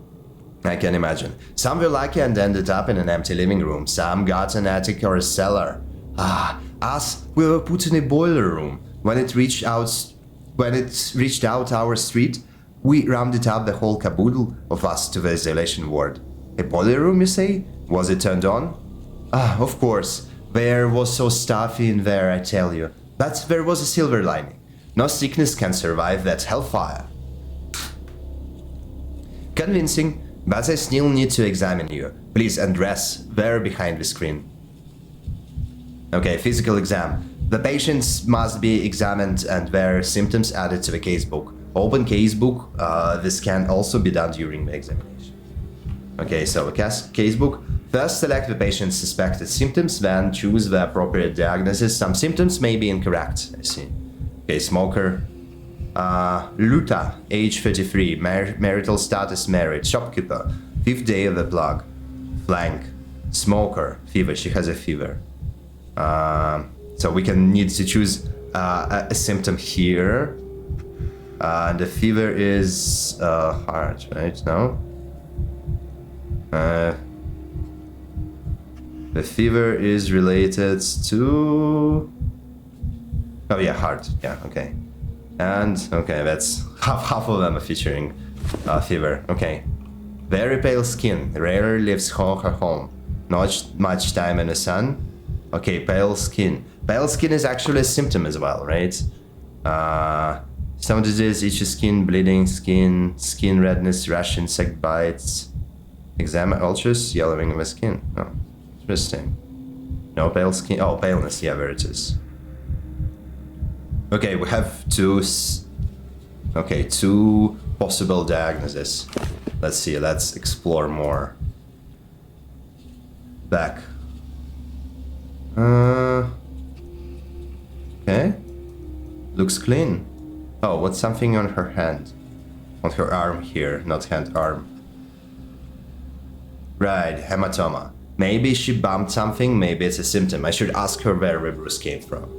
I can imagine. Some were lucky and ended up in an empty living room. Some got an attic or a cellar. Us, we were put in a boiler room. When it reached out our street, we rounded up the whole caboodle of us to the isolation ward. A boiler room, you say? Was it turned on? Of course. There was so stuffy in there, I tell you. But there was a silver lining. No sickness can survive that hellfire. Convincing, but I still need to examine you. Please undress there behind the screen. Okay, physical exam. The patients must be examined and their symptoms added to the casebook. Open casebook. This can also be done during the examination. Okay, so a casebook. First, select the patient's suspected symptoms, then choose the appropriate diagnosis. Some symptoms may be incorrect. I see. Okay, smoker. Luta, age 33, marital status married, shopkeeper, 5th day of the plague, flank, smoker, fever, she has a fever. So we can need to choose a symptom here. And the fever is heart, right? No? The fever is related to... Oh yeah, heart, yeah, okay. And, okay, that's half of them are featuring fever. Okay. Very pale skin. Rarely leaves her home. Not much time in the sun. Okay, pale skin. Pale skin is actually a symptom as well, right? Some disease, itchy skin, bleeding skin, skin redness, rash, insect bites. Eczema, ulcers, yellowing of the skin. Oh, interesting. No pale skin. Oh, paleness. Yeah, there it is. Okay, we have two possible diagnoses. Let's see, let's explore more. Back. Okay. Looks clean. Oh, what's something on her hand? On her arm here, not hand, arm. Right, hematoma. Maybe she bumped something, maybe it's a symptom. I should ask her where the bruise came from.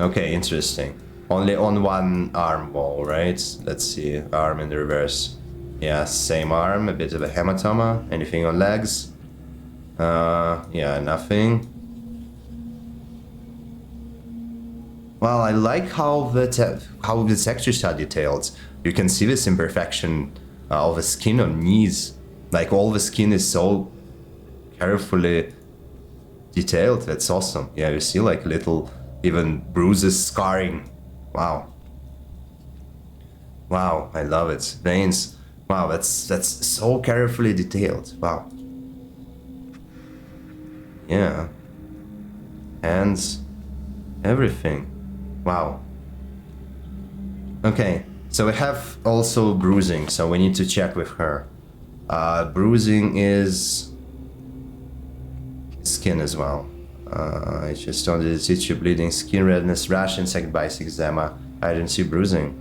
Okay, interesting. Only on one arm wall, right? Let's see, arm in the reverse. Yeah, same arm, a bit of a hematoma. Anything on legs? Yeah, nothing. Well, I like how the textures are detailed. You can see this imperfection of the skin on knees. Like all the skin is so carefully detailed. That's awesome. Yeah, you see like little even bruises, scarring. Wow. Wow, I love it. Veins. Wow, that's so carefully detailed. Wow. Yeah. Hands. Everything. Wow. Okay, so we have also bruising, so we need to check with her. Bruising is skin as well. I just don't itchy, bleeding, skin redness, rash, insect bites, eczema. I didn't see bruising.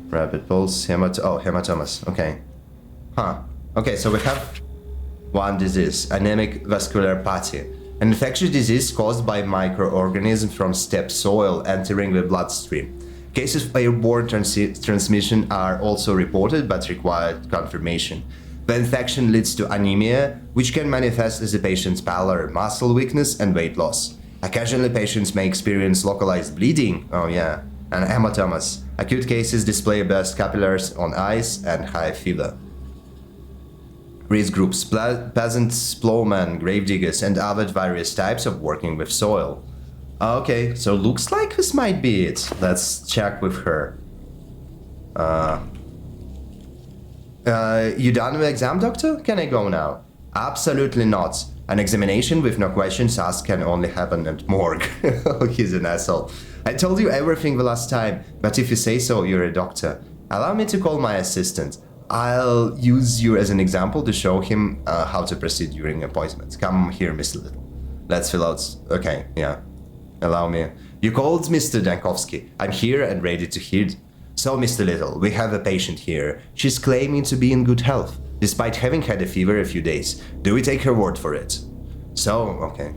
Rapid pulse, hematomas. Okay. Okay, so we have one disease, anemic vasculopathy. An infectious disease caused by microorganisms from steppe soil entering the bloodstream. Cases of airborne transmission are also reported but require confirmation. The infection leads to anemia, which can manifest as a patient's pallor, muscle weakness, and weight loss. Occasionally, patients may experience localized bleeding, and hematomas. Acute cases display burst capillaries on eyes and high fever. Risk groups: peasants, plowmen, gravediggers, and other various types of working with soil. Okay, so looks like this might be it. Let's check with her. You done with the exam, doctor? Can I go now? Absolutely not. An examination with no questions asked can only happen at morgue. He's an asshole. I told you everything the last time, but if you say so, you're a doctor. Allow me to call my assistant. I'll use you as an example to show him how to proceed during appointments. Come here, Mr. Little. Let's fill out. Okay, yeah. Allow me. You called Mr. Dankovsky. I'm here and ready to hear. So, Mr. Little, we have a patient here. She's claiming to be in good health, despite having had a fever a few days. Do we take her word for it? So, okay.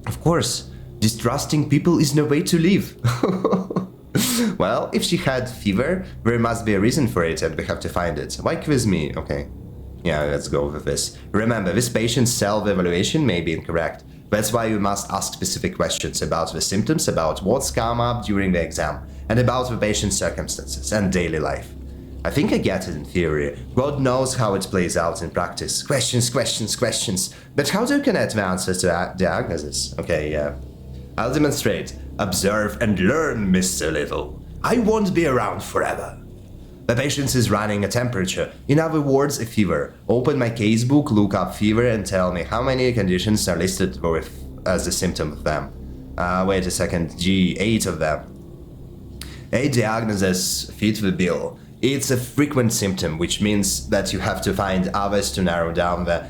Of course, distrusting people is no way to live. Well, if she had fever, there must be a reason for it and we have to find it. Why quiz me? Okay. Yeah, let's go with this. Remember, this patient's self-evaluation may be incorrect. That's why you must ask specific questions about the symptoms, about what's come up during the exam, and about the patient's circumstances and daily life. I think I get it in theory. God knows how it plays out in practice. Questions, questions, questions. But how do you connect the answers to diagnoses? Okay, yeah. I'll demonstrate. Observe and learn, Mr. Little. I won't be around forever. The patient is running a temperature, in other words, a fever. Open my casebook, look up fever, and tell me how many conditions are listed with as a symptom of them. Wait a second, 8 of them. 8 diagnoses fit the bill. It's a frequent symptom, which means that you have to find others to narrow down the...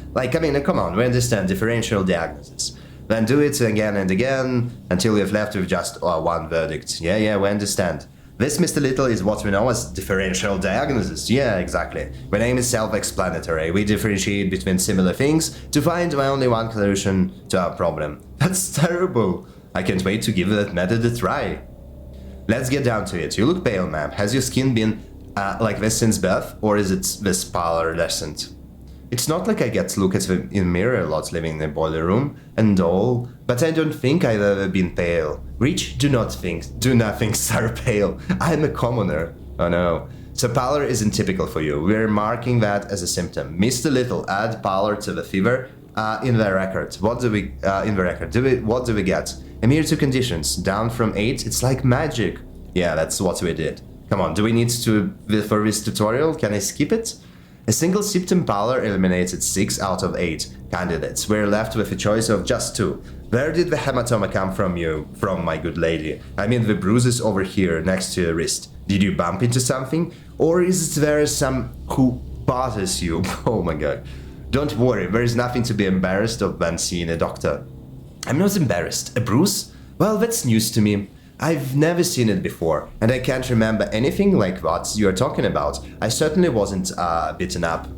come on, we understand differential diagnosis. Then do it again and again, until you've left with just one verdict. Yeah, we understand. This, Mr. Little, is what we know as differential diagnosis. Yeah, exactly. The name is self-explanatory. We differentiate between similar things to find only one solution to our problem. That's terrible. I can't wait to give that method a try. Let's get down to it. You look pale, ma'am. Has your skin been like this since birth, or is it this pallor recent? It's not like I get to look at in the mirror a lot living in the boiler room and all, but I don't think I've ever been pale. Rich do not think are pale. I'm a commoner. Oh no. So pallor isn't typical for you. We're marking that as a symptom. Mr. Little, add pallor to the fever in the record. What do we what do we get? A mere 2 conditions, down from 8. It's like magic. Yeah, that's what we did. Come on, do we need to for this tutorial? Can I skip it? A single symptom pallor eliminated 6 out of 8 candidates. We're left with a choice of just 2. Where did the hematoma come from, my good lady? I mean the bruises over here next to your wrist. Did you bump into something? Or is there some who bothers you? Oh my god. Don't worry, there is nothing to be embarrassed of when seeing a doctor. I'm not embarrassed. A bruise? Well, that's news to me. I've never seen it before, and I can't remember anything like what you're talking about. I certainly wasn't bitten up.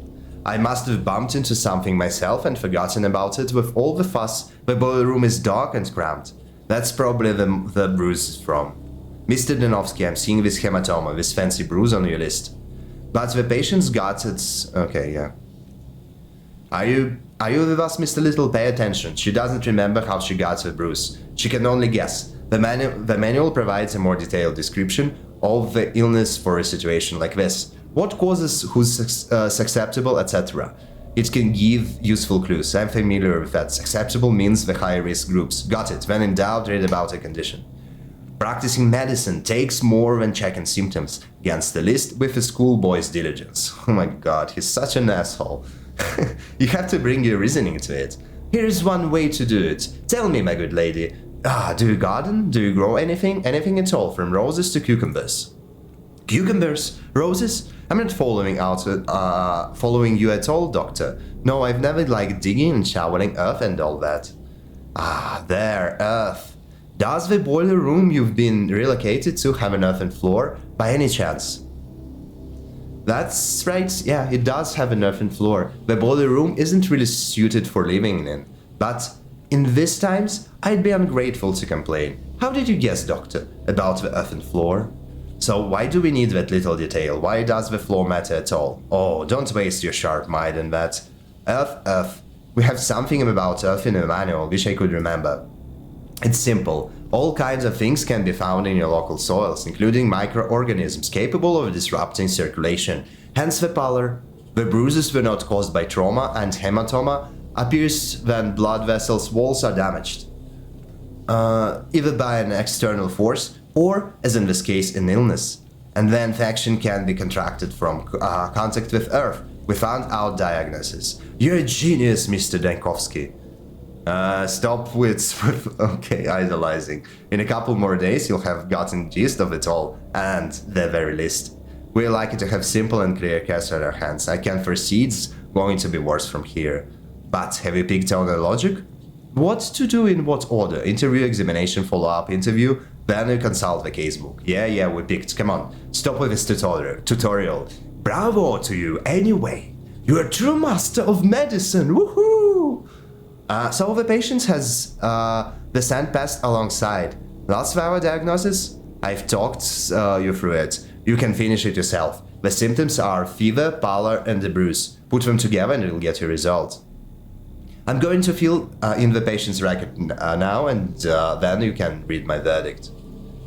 I must have bumped into something myself and forgotten about it with all the fuss. The boiler room is dark and cramped. That's probably the bruise is from. Mr. Danovsky, I'm seeing this hematoma, this fancy bruise on your list. But the patient's got its... Okay, yeah. Are you with us, Mr. Little? Pay attention. She doesn't remember how she got the bruise. She can only guess. The manual provides a more detailed description of the illness for a situation like this. What causes, who's susceptible, etc. It can give useful clues. I'm familiar with that. Susceptible means the high-risk groups. Got it. When in doubt, read about a condition. Practicing medicine takes more than checking symptoms. Against the list with a schoolboy's diligence. Oh my god, he's such an asshole. You have to bring your reasoning to it. Here's one way to do it. Tell me, my good lady. Do you garden? Do you grow anything? Anything at all, from roses to cucumbers? Cucumbers? Roses? I'm not following you at all, doctor. No, I've never liked digging and showering earth and all that. There, earth. Does the boiler room you've been relocated to have an earthen floor, by any chance? That's right, yeah, it does have an earthen floor. The boiler room isn't really suited for living in, but in these times, I'd be ungrateful to complain. How did you guess, doctor, about the earthen floor? So why do we need that little detail? Why does the floor matter at all? Oh, don't waste your sharp mind on that. Earth. We have something about earth in the manual, wish I could remember. It's simple. All kinds of things can be found in your local soils, including microorganisms capable of disrupting circulation. Hence the pallor. The bruises were not caused by trauma, and hematoma appears when blood vessels' walls are damaged. Either by an external force, or, as in this case, an illness. And the infection can be contracted from contact with earth. We found out diagnosis. You're a genius, Mr. Dankovsky. Stop with idolizing. In a couple more days, you'll have gotten gist of it all, and the very least. We're lucky to have simple and clear cases on our hands. I can foresee it's going to be worse from here. But have you picked on the logic? What to do in what order? Interview, examination, follow-up interview, then you consult the casebook. Yeah, we picked. Come on, stop with this tutorial. Bravo to you, anyway. You're a true master of medicine, woohoo! So the patient has the sand passed alongside. Last our diagnosis? I've talked you through it. You can finish it yourself. The symptoms are fever, pallor, and a bruise. Put them together and it'll get your result. I'm going to fill in the patient's record now, and then you can read my verdict.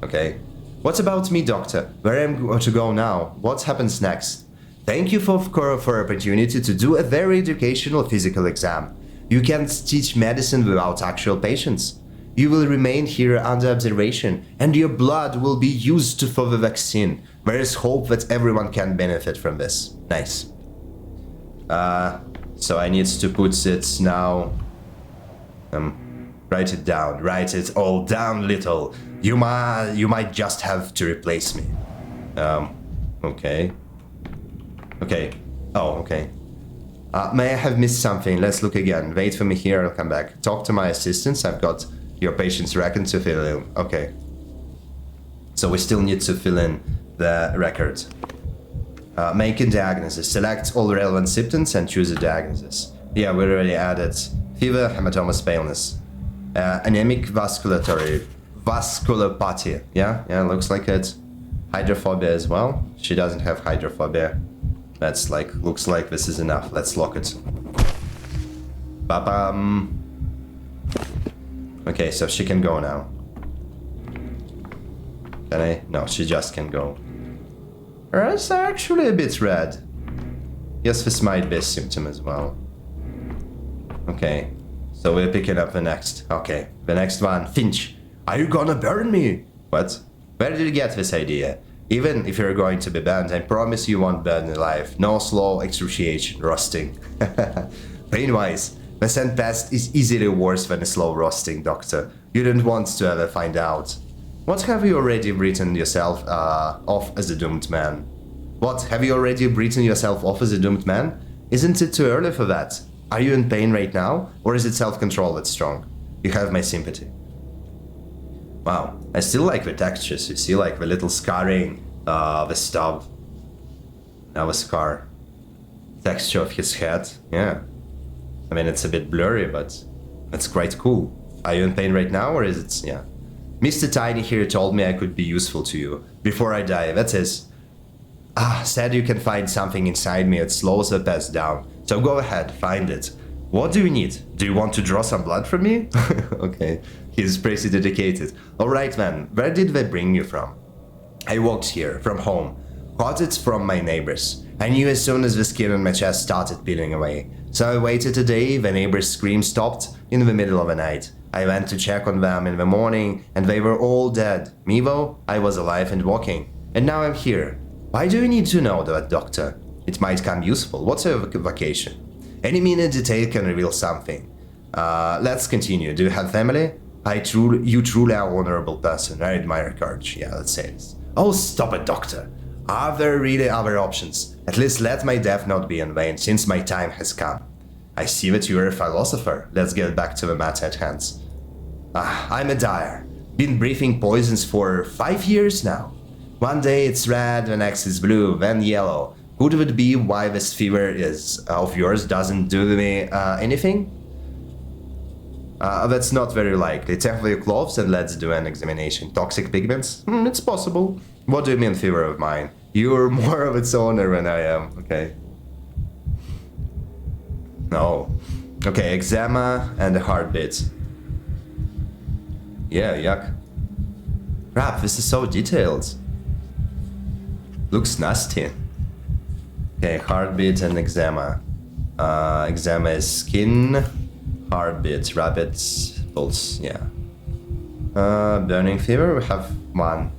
Okay. What about me, doctor? Where am I going to go now? What happens next? Thank you for opportunity to do a very educational physical exam. You can't teach medicine without actual patients. You will remain here under observation, and your blood will be used for the vaccine. There is hope that everyone can benefit from this. Nice. So I need to put it now. Write it down. Write it all down, little. You might just have to replace me. Okay. Okay. Oh, okay. May I have missed something? Let's look again. Wait for me here, I'll come back. Talk to my assistants. I've got your patient's record to fill in. Okay. So we still need to fill in the record. Make a diagnosis. Select all relevant symptoms and choose a diagnosis. Yeah, we already added fever, hematomas, paleness. Anemic vasculopathy. Yeah, looks like it. Hydrophobia as well. She doesn't have hydrophobia. That's like, looks like this is enough. Let's lock it. Ba-bam. Okay, so she can go now. Can I? No, she just can go. It's actually a bit red. Yes, this might be a symptom as well. Okay, so we're picking up the next. Okay, the next one. Finch, are you gonna burn me? What? Where did you get this idea? Even if you're going to be burned, I promise you won't burn alive. No slow excruciation, roasting. Pain-wise, the scent pest is easily worse than a slow roasting, doctor. You don't want to ever find out. What have you already written yourself off as a doomed man? What, have you already written yourself off as a doomed man? Isn't it too early for that? Are you in pain right now, or is it self-control that's strong? You have my sympathy. Wow, I still like the textures, you see, like the little scarring, the stub. Now a scar. Texture of his head, yeah. I mean, it's a bit blurry, but it's quite cool. Are you in pain right now, or is it, yeah. Mr. Tiny here told me I could be useful to you before I die, that is. Said you can find something inside me that slows the pest down. So go ahead, find it. What do you need? Do you want to draw some blood from me? Okay, he's pretty dedicated. Alright man, where did they bring you from? I walked here, from home. Caught it from my neighbors. I knew as soon as the skin on my chest started peeling away. So I waited a day, the neighbors' scream stopped in the middle of the night. I went to check on them in the morning, and they were all dead. Me though, I was alive and walking. And now I'm here. Why do you need to know that, doctor? It might come useful. What's a vacation? Any minute detail can reveal something. Let's continue. Do you have family? You truly are an honorable person. I admire your courage. Yeah, let's say this. Oh, stop it, doctor. Are there really other options? At least let my death not be in vain, since my time has come. I see that you are a philosopher. Let's get back to the matter at hand. I'm a dyer. Been breathing poisons for 5 years now. One day it's red, the next is blue, then yellow. Could it be why this fever of yours doesn't do me anything? That's not very likely. Take your clothes and let's do an examination. Toxic pigments? It's possible. What do you mean fever of mine? You're more of its owner than I am. Okay. No. Okay, eczema and a heartbeat. Yeah, yuck. Crap, this is so detailed. Looks nasty. Okay, heartbeat and eczema. Eczema is skin. Heartbeat, rapid pulse, yeah. Burning fever, we have one.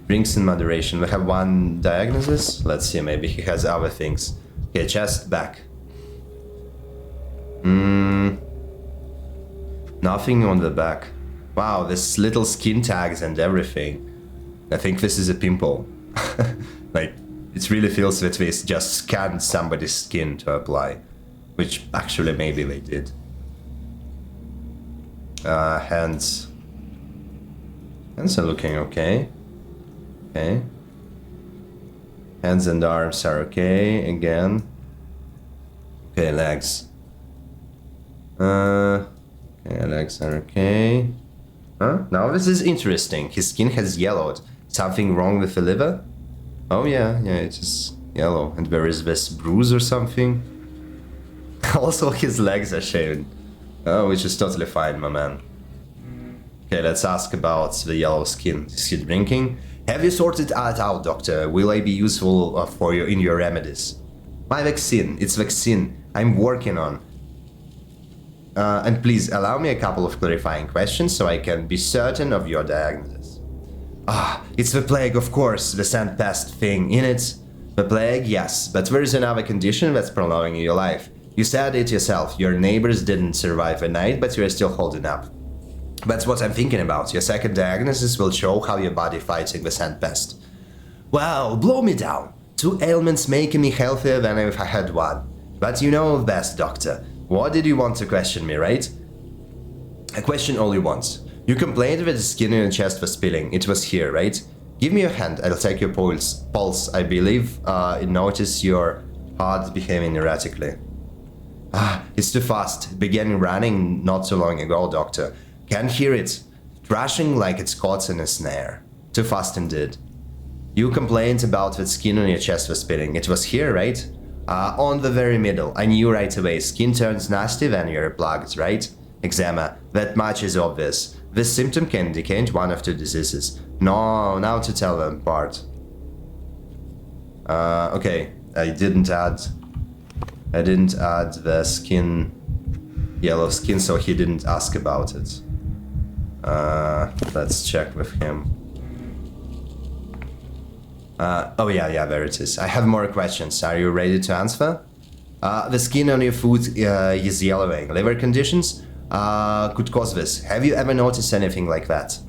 Drinks in moderation, we have one diagnosis. Let's see, maybe he has other things. Okay, chest, back. Nothing on the back. Wow, this little skin tags and everything. I think this is a pimple. Like, it really feels that they just scanned somebody's skin to apply. Which actually maybe they did. Hands. Hands are looking okay. Okay. Hands and arms are okay again. Okay, legs. Okay, legs are okay. Huh? Now this is interesting. His skin has yellowed. Something wrong with the liver? Oh yeah, it is yellow. And there is this bruise or something. Also his legs are shaven. Oh, which is totally fine, my man. Okay, let's ask about the yellow skin. Is he drinking? Have you sorted it out, doctor? Will I be useful for you in your remedies? My vaccine. It's vaccine I'm working on. And please allow me a couple of clarifying questions so I can be certain of your diagnosis. It's the plague, of course, the sand pest thing in it. The plague, yes, but there is another condition that's prolonging your life. You said it yourself, your neighbors didn't survive the night, but you are still holding up. That's what I'm thinking about. Your second diagnosis will show how your body fighting the sand pest. Well, blow me down. 2 ailments making me healthier than if I had one. But you know best, doctor. What did you want to question me, right? A question all you want. You complained that the skin in your chest was spilling. It was here, right? Give me your hand. I'll take your pulse. I believe it noticed your heart behaving erratically. It's too fast. It began running not so long ago, doctor. Can't hear it. Thrashing like it's caught in a snare. Too fast indeed. You complained about that skin on your chest was spilling. It was here, right? On the very middle. I knew right away. Skin turns nasty when you're plugged, right? Eczema. That much is obvious. This symptom can indicate one of 2 diseases. No, now to tell them apart. Okay. I didn't add the skin, yellow skin, so he didn't ask about it. Let's check with him. Oh yeah, there it is. I have more questions. Are you ready to answer? The skin on your foot is yellowing. Liver conditions could cause this. Have you ever noticed anything like that?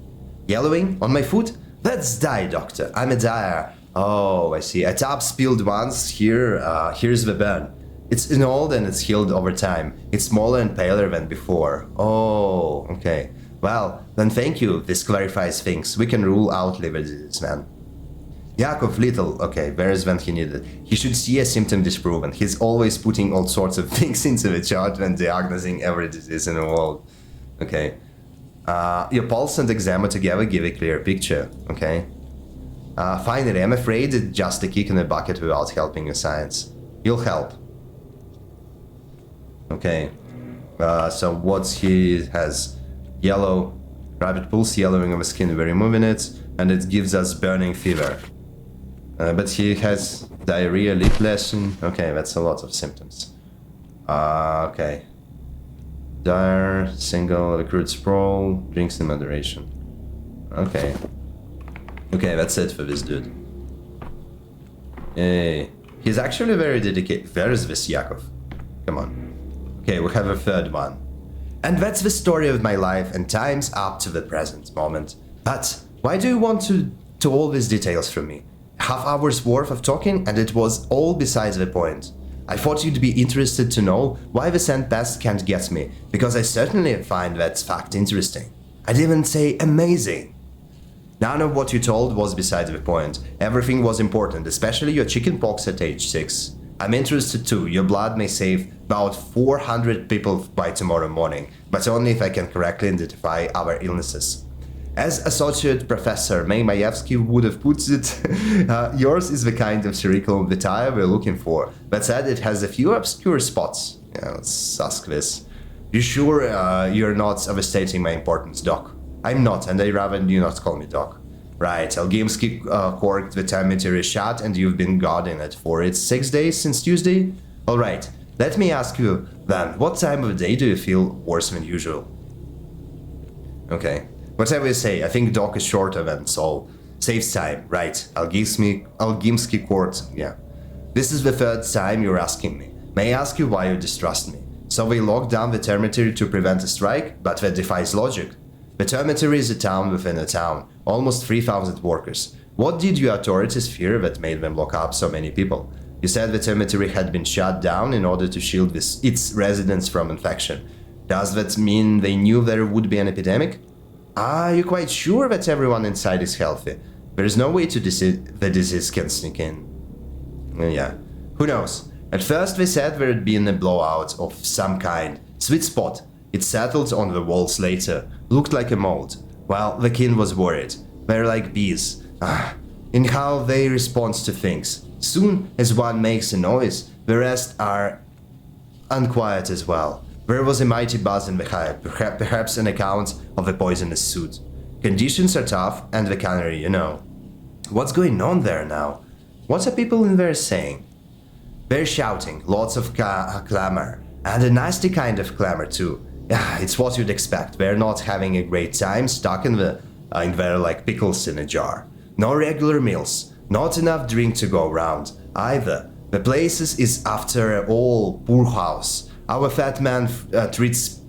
Yellowing on my foot? That's dye, doctor. I'm a dyer. Oh, I see. A tub spilled once. Here's the burn. It's old and it's healed over time. It's smaller and paler than before. Oh, okay. Well, then thank you. This clarifies things. We can rule out liver disease, man. Yakov Little, okay, where's when he needed. He should see a symptom disproven. He's always putting all sorts of things into the chart when diagnosing every disease in the world. Okay. Your pulse and eczema together give a clear picture, okay? Finally, I'm afraid it's just a kick in the bucket without helping your science. You'll help. Okay. So what he has? Yellow, rapid pulse, yellowing of the skin, we're removing it, and it gives us burning fever. But he has diarrhea, lip lesion. Okay, that's a lot of symptoms. Okay. Dire, single, recruit sprawl, drinks in moderation. Okay. Okay, that's it for this dude. Hey, he's actually very dedicated. Where is this Yakov? Come on. Okay, we have a third one. And that's the story of my life and times up to the present moment. But why do you want to all these details from me? Half hour's worth of talking and it was all besides the point. I thought you'd be interested to know why the sand pest can't get me, because I certainly find that fact interesting. I'd even say amazing. None of what you told was beside the point. Everything was important, especially your chickenpox at age 6. I'm interested too. Your blood may save about 400 people by tomorrow morning, but only if I can correctly identify other illnesses. As Associate Professor Mayevsky would have put it, yours is the kind of curriculum vitae we're looking for. That said, it has a few obscure spots. Yeah, let's ask this. You sure you're not overstating my importance, Doc? I'm not, and I rather you not call me Doc. Right, Algimsky corked the thermometer is shut and you've been guarding it for its 6 days since Tuesday? Alright, let me ask you then, what time of the day do you feel worse than usual? Okay. Whatever you say, I think Doc is shorter than Sol. Saves time, right. Algimsky court, yeah. This is the third time you're asking me. May I ask you why you distrust me? So we locked down the Termitory to prevent a strike, but that defies logic. The Termitory is a town within a town, almost 3,000 workers. What did your authorities fear that made them lock up so many people? You said the Termitory had been shut down in order to shield its residents from infection. Does that mean they knew there would be an epidemic? Are you quite sure that everyone inside is healthy? There is no way the disease can sneak in. Yeah, who knows? At first they said there had been a blowout of some kind. Sweet spot. It settled on the walls later. Looked like a mold. Well, the king was worried. They're like bees, in how they respond to things. Soon as one makes a noise, the rest are unquiet as well. There was a mighty buzz in the hive, perhaps an account of the poisonous suit. Conditions are tough, and the cannery, you know. What's going on there now? What are people in there saying? They're shouting, lots of clamor, and a nasty kind of clamor too. Yeah, it's what you'd expect. They're not having a great time, stuck in there like pickles in a jar. No regular meals, not enough drink to go around either. The place is after all poorhouse. Our fat man treats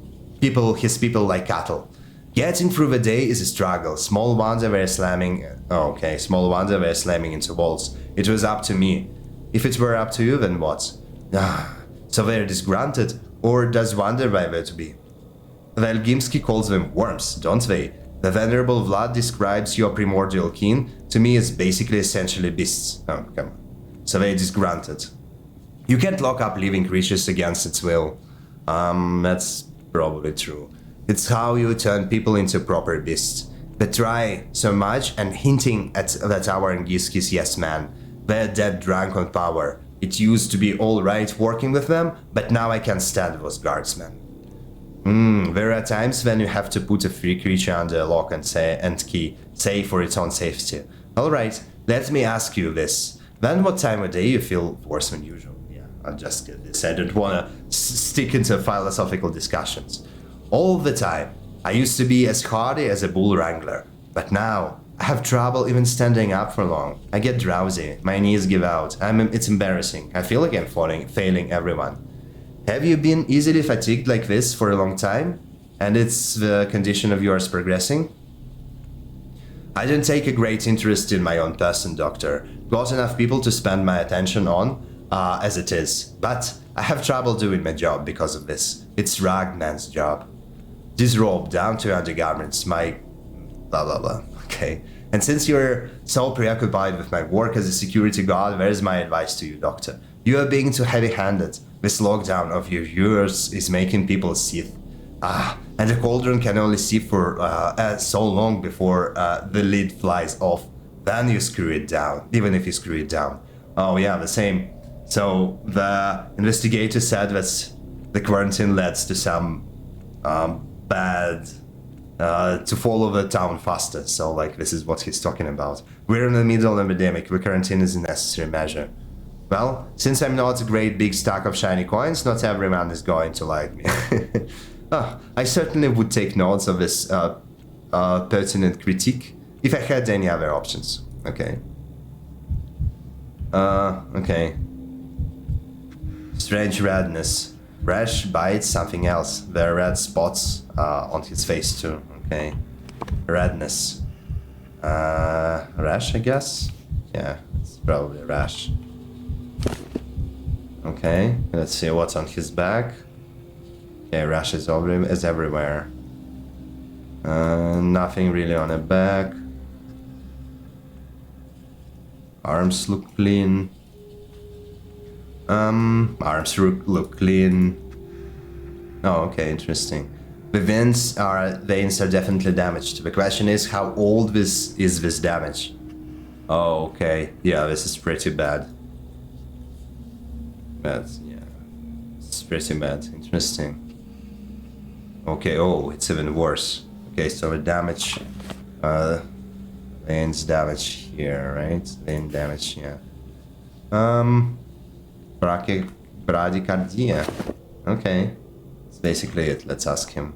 his people like cattle. Getting through the day is a struggle. Small wonder they're slamming into walls. It was up to me. If it were up to you, then what? So they're disgruntled, or does wonder why they're to be? Velgimsky calls them worms, don't they? The venerable Vlad describes your primordial kin to me as basically essentially beasts. Oh, come on. So they're disgruntled. You can't lock up living creatures against its will. That's probably true. It's how you turn people into proper beasts. They try so much and hinting at that our Ngiski's yes man. They're dead drunk on power. It used to be alright working with them, but now I can't stand those guardsmen. There are times when you have to put a free creature under a lock and key, say for its own safety. Alright, let me ask you this. Then what time of day you feel worse than usual? Yeah, I'll just get this. I don't want to stick into philosophical discussions. All the time. I used to be as hardy as a bull wrangler, but now I have trouble even standing up for long. I get drowsy, my knees give out, it's embarrassing. I feel like I'm failing everyone. Have you been easily fatigued like this for a long time? And it's the condition of yours progressing? I don't take a great interest in my own person, doctor. Got enough people to spend my attention on, as it is. But I have trouble doing my job because of this. It's ragman's job. Disrobe down to undergarments, my blah blah blah. Okay. And since you're so preoccupied with my work as a security guard, there's my advice to you, doctor. You are being too heavy-handed. This lockdown of yours is making people seethe. And the cauldron can only seethe for so long before the lid flies off. Then you screw it down, even if you screw it down. Oh yeah, the same. So the investigator said that the quarantine led to some bad to follow the town faster. So like this is what he's talking about. We're in the middle of an epidemic. The quarantine is a necessary measure. Well, since I'm not a great big stack of shiny coins, not everyone is going to like me. I certainly would take notes of this pertinent critique if I had any other options. Okay. Okay. Strange redness. Rash bites something else. There are red spots on his face too. Okay. Redness. Rash, I guess? Yeah, it's probably a rash. Okay, let's see what's on his back. Okay, rash is everywhere. Nothing really on the back. Arms look clean. Arms look clean. Oh, okay, interesting. The veins are definitely damaged. The question is, how old is this damage? Oh, okay. Yeah, this is pretty bad. Yeah, it's pretty bad. Interesting. Okay, oh, it's even worse. Okay, so the damage, veins damage here, right? Vein damage, yeah. Bradycardia. Okay, that's basically it. Let's ask him.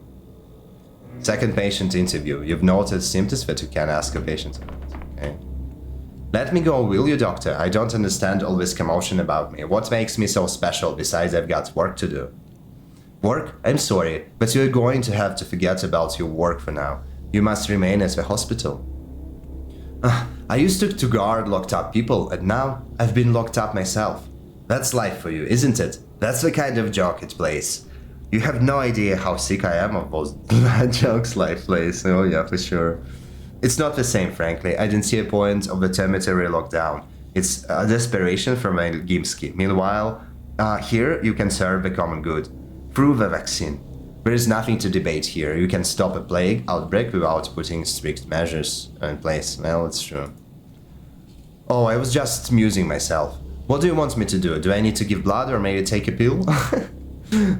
Second patient interview. You've noticed symptoms that you can ask a patient about. Okay. Let me go, will you, doctor? I don't understand all this commotion about me. What makes me so special besides I've got work to do? Work? I'm sorry, but you're going to have to forget about your work for now. You must remain at the hospital. I used to guard locked up people, and now I've been locked up myself. That's life for you, isn't it? That's the kind of joke it plays. You have no idea how sick I am of those bad jokes life plays. Oh yeah, for sure. It's not the same, frankly. I didn't see a point of the temporary lockdown. It's a desperation from Gimsky. Meanwhile, here you can serve the common good through the vaccine. There is nothing to debate here. You can stop a plague outbreak without putting strict measures in place. Well, it's true. Oh, I was just amusing myself. What do you want me to do? Do I need to give blood or maybe take a pill?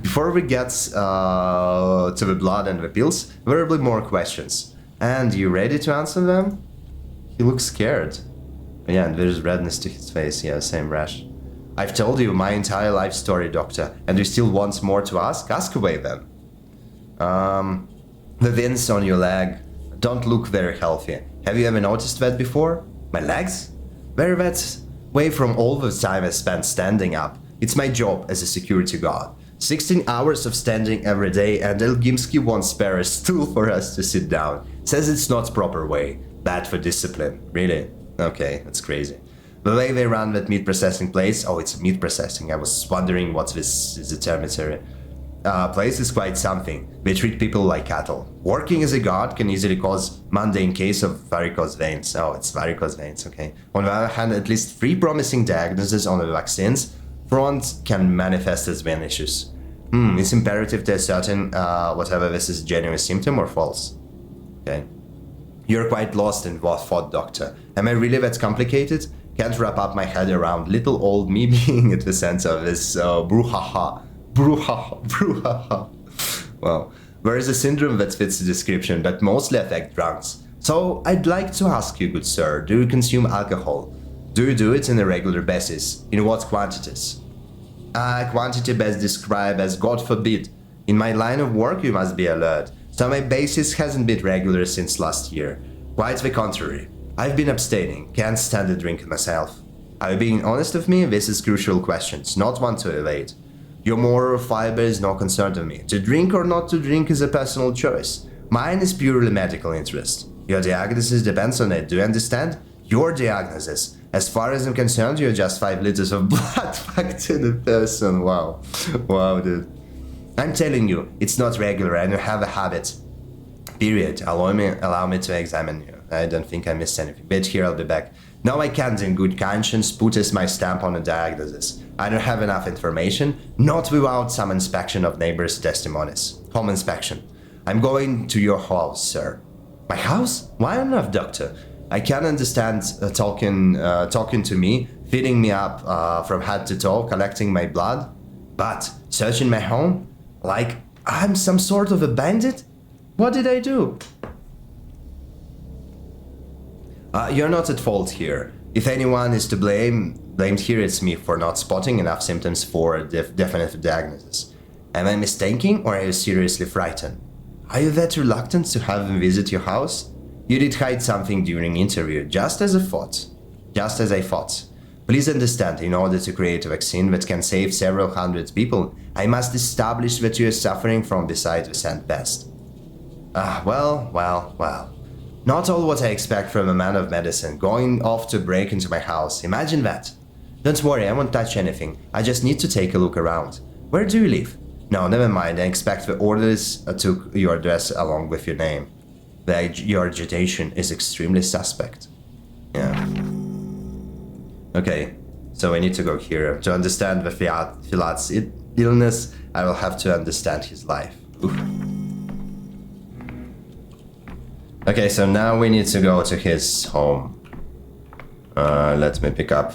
Before we get to the blood and the pills, there will be more questions. And you ready to answer them? He looks scared. Yeah, and there's redness to his face. Yeah, same rash. I've told you my entire life story, Doctor, and you still want more to ask? Ask away then. The veins on your leg don't look very healthy. Have you ever noticed that before? My legs? Very that way from all the time I spent standing up. It's my job as a security guard. 16 hours of standing every day, and Elgimsky won't spare a stool for us to sit down. Says it's not proper way. Bad for discipline. Really? Okay, that's crazy. The way they run that meat processing place, oh, it's meat processing. I was wondering what this is a termitory. Place is quite something. They treat people like cattle. Working as a guard can easily cause mundane case of varicose veins. Oh, it's varicose veins, okay. On the other hand, at least 3 promising diagnoses on the vaccines front can manifest as vein issues. It's imperative to ascertain whatever this is a genuine symptom or false. Okay. You're quite lost in what thought, Doctor. Am I really that complicated? Can't wrap up my head around little old me being at the center of this brouhaha. Well, there is a syndrome that fits the description but mostly affects drunks. So I'd like to ask you, good sir, do you consume alcohol? Do you do it on a regular basis? In what quantities? Quantity best described as God forbid. In my line of work you must be alert. So my basis hasn't been regular since last year. Quite the contrary. I've been abstaining, can't stand a drink myself. Are you being honest with me? This is crucial questions, not one to evade. Your moral fiber is no concern to me. To drink or not to drink is a personal choice. Mine is purely medical interest. Your diagnosis depends on it, do you understand? Your diagnosis. As far as I'm concerned, you're just 5 liters of blood packed in a person. Wow. Wow, dude. I'm telling you, it's not regular and you have a habit. Period. Allow me to examine you. I don't think I missed anything. But here I'll be back. No, I can't in good conscience put as my stamp on a diagnosis. I don't have enough information, not without some inspection of neighbors' testimonies. Home inspection. I'm going to your house, sir. My house? Why on earth, Doctor? I can't understand talking to me, feeding me up from head to toe, collecting my blood. But searching my home? Like I'm some sort of a bandit? What did I do? You're not at fault here. If anyone is to blamed here, it's me for not spotting enough symptoms for a definite diagnosis. Am I mistaken or are you seriously frightened? Are you that reluctant to have them visit your house? You did hide something during interview, just as I thought. Please understand, in order to create a vaccine that can save several hundred people, I must establish that you are suffering from beside the scent pest. Well. Not all what I expect from a man of medicine, going off to break into my house. Imagine that. Don't worry, I won't touch anything. I just need to take a look around. Where do you live? No, never mind. I expect the orders took your address along with your name. Your agitation is extremely suspect. Yeah. Okay, so I need to go here. To understand the Filat's illness, I will have to understand his life. Oof. Okay, so now we need to go to his home. Let me pick up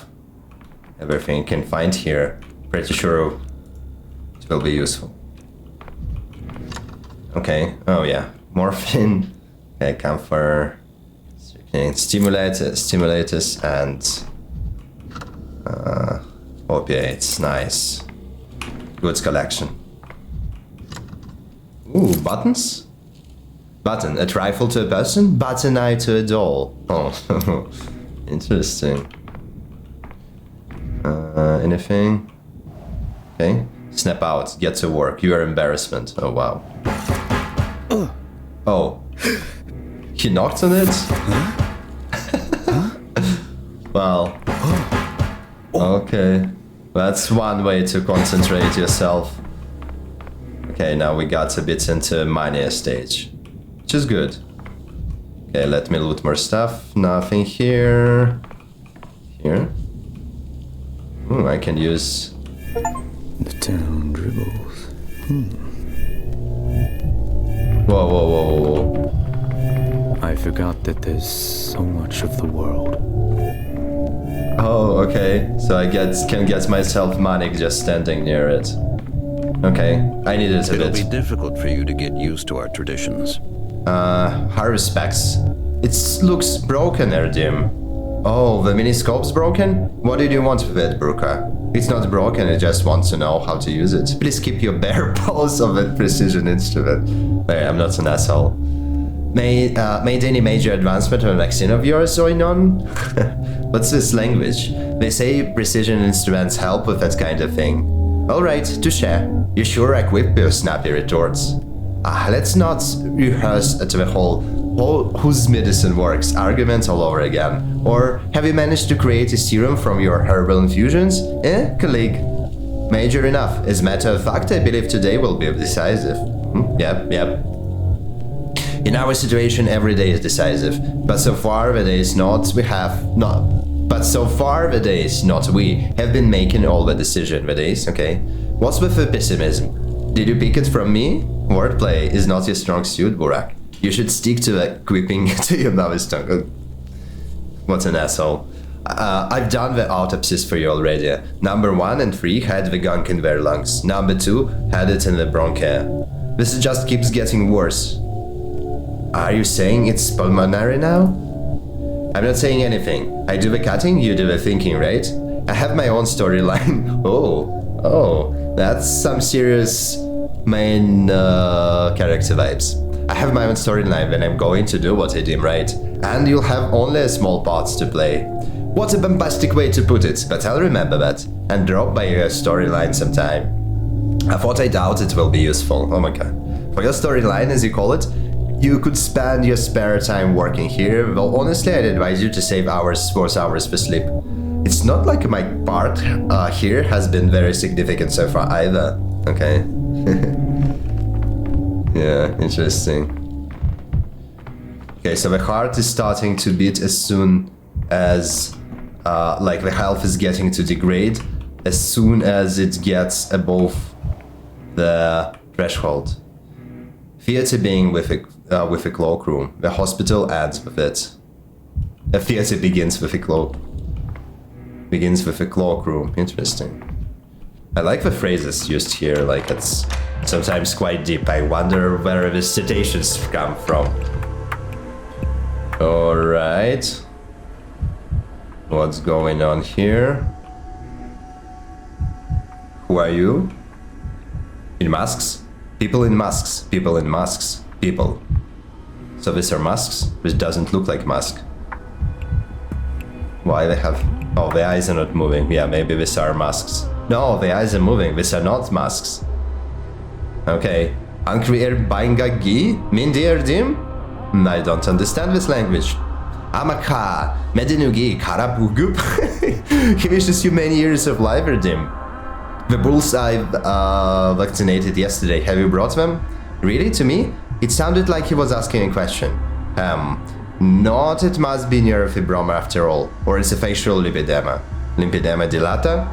everything I can find here. Pretty sure it will be useful. Okay, oh yeah, morphine, okay, camphor, stimulators, and opiates. Nice, goods collection. Ooh, buttons. Button, a trifle to a person, button eye to a doll. Oh, interesting. Anything? Okay. Snap out, get to work. You are embarrassment. Oh, wow. Oh. He knocked on it? Well. Okay. That's one way to concentrate yourself. Okay, now we got a bit into mania stage. Which is good. Okay, let me loot more stuff. Nothing here. Here. Ooh, I can use... The town dribbles. Whoa, whoa, whoa, whoa. I forgot that there's so much of the world. Oh, okay. So I can get myself manic just standing near it. Okay, I need it a It'll bit. be difficult for you to get used to our traditions. High respects. It looks broken, Erdim. Oh, the miniscope's broken? What did you want with it, Bruka? It's not broken, I just want to know how to use it. Please keep your bare paws of that precision instrument. Hey, I'm not an asshole. Made any major advancement on a vaccine of yours, Oinon? What's this language? They say precision instruments help with that kind of thing. Alright, touche. You sure equip your snappy retorts. Let's not rehearse the whole whose medicine works argument all over again. Or have you managed to create a serum from your herbal infusions? Colleague? Major enough. As a matter of fact, I believe today will be decisive. Yep. In our situation, every day is decisive. But so far, the days we have been making all the decision. The days, okay? What's with the pessimism? Did you pick it from me? Wordplay is not your strong suit, Burak. You should stick to equipping to your novice tongue. What an asshole. I've done the autopsies for you already. Number 1 and 3 had the gunk in their lungs. Number 2 had it in the bronchi. This just keeps getting worse. Are you saying it's pulmonary now? I'm not saying anything. I do the cutting, you do the thinking, right? I have my own storyline. Oh, that's some serious main character vibes. I have my own storyline when I'm going to do what I deem right, and you'll have only a small part to play. What a bombastic way to put it, but I'll remember that, and drop by your storyline sometime. I thought I doubt it will be useful, oh my god. For your storyline, as you call it, you could spend your spare time working here. Well, honestly, I'd advise you to save 4 hours for sleep. It's not like my part here has been very significant so far either, okay? Yeah, interesting. Okay, so the heart is starting to beat as soon as like the health is getting to degrade, as soon as it gets above the threshold. Theater being with a cloakroom. The hospital ends with it. A theater begins with a cloakroom. Interesting. I like the phrases used here, like it's sometimes quite deep. I wonder where the citations come from. Alright. What's going on here? Who are you? In masks? People in masks. People in masks. People. So these are masks? This doesn't look like mask. Why they have... Oh, the eyes are not moving. Yeah, maybe these are masks. No, the eyes are moving. These are not masks. Okay. Ankrier Baingagi? Mindirdim? I don't understand this language. Amaka, Medinugi, Karabugup. He wishes you many years of life, Erdim. The bulls I've vaccinated yesterday, have you brought them? Really? To me? It sounded like he was asking a question. Not it must be neurofibroma after all, or it's a facial lipedema. Lipedema dilata?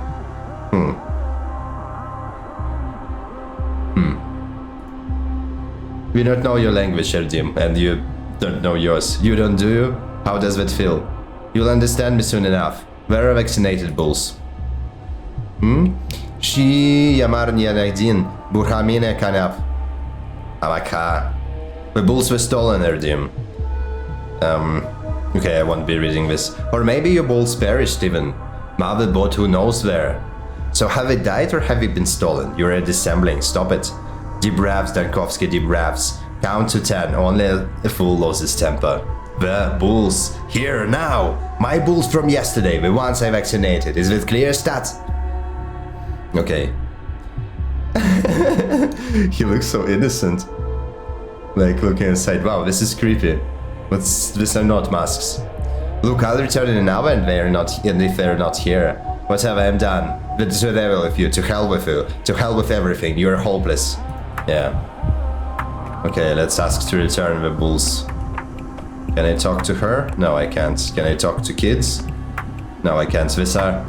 We don't know your language, Erdim, and you don't know yours. You don't, do you? How does that feel? You'll understand me soon enough. Where are vaccinated bulls? She Yamarnia Nagdin, Burhamine Kanap. Amaka. The bulls were stolen, Erdim. Okay, I won't be reading this. Or maybe your bulls perished even. Motherboard, who knows where. So have they died or have they been stolen? You're disassembling, stop it. Deep breaths, Darkovsky, deep breaths. Count to 10, only a fool loses temper. The bulls, here, now! My bulls from yesterday, the ones I vaccinated. Is it clear, stat? Okay. He looks so innocent. Like looking inside. Wow, this is creepy. But these are not masks. Look, I'll return in an hour and if they're not here. Whatever, I'm done. The devil with you, to hell with you. To hell with everything, you're hopeless. Yeah. Okay, let's ask to return the bulls. Can I talk to her? No, I can't. Can I talk to kids? No, I can't. These are...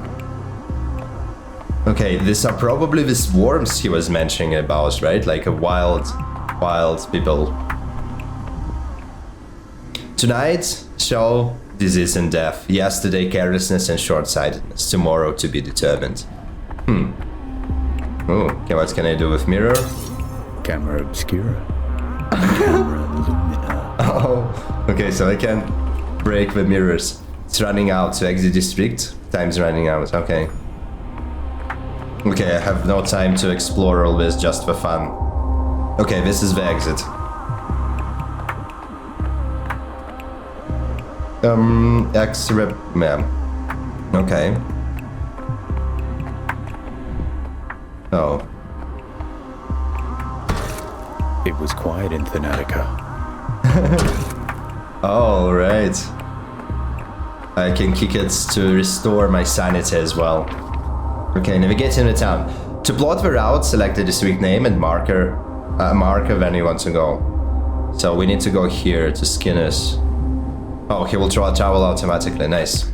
Okay, these are probably the swarms he was mentioning about, right? Like a wild people. Tonight, show disease and death. Yesterday, carelessness and short-sightedness. Tomorrow, to be determined. Oh, okay, what can I do with mirror? Camera obscura. Camera lumina. Oh, okay, so I can break the mirrors. It's running out, so exit district. Time's running out, okay. Okay, I have no time to explore all this just for fun. Okay, this is the exit. X-rep, ma'am. Okay. Oh. It was quiet in Thanatica. All right. I can kick it to restore my sanity as well. Okay, navigate in the town. To plot the route, select the district name and marker when you want to go. So we need to go here to Skinner's. Oh, he will travel automatically. Nice.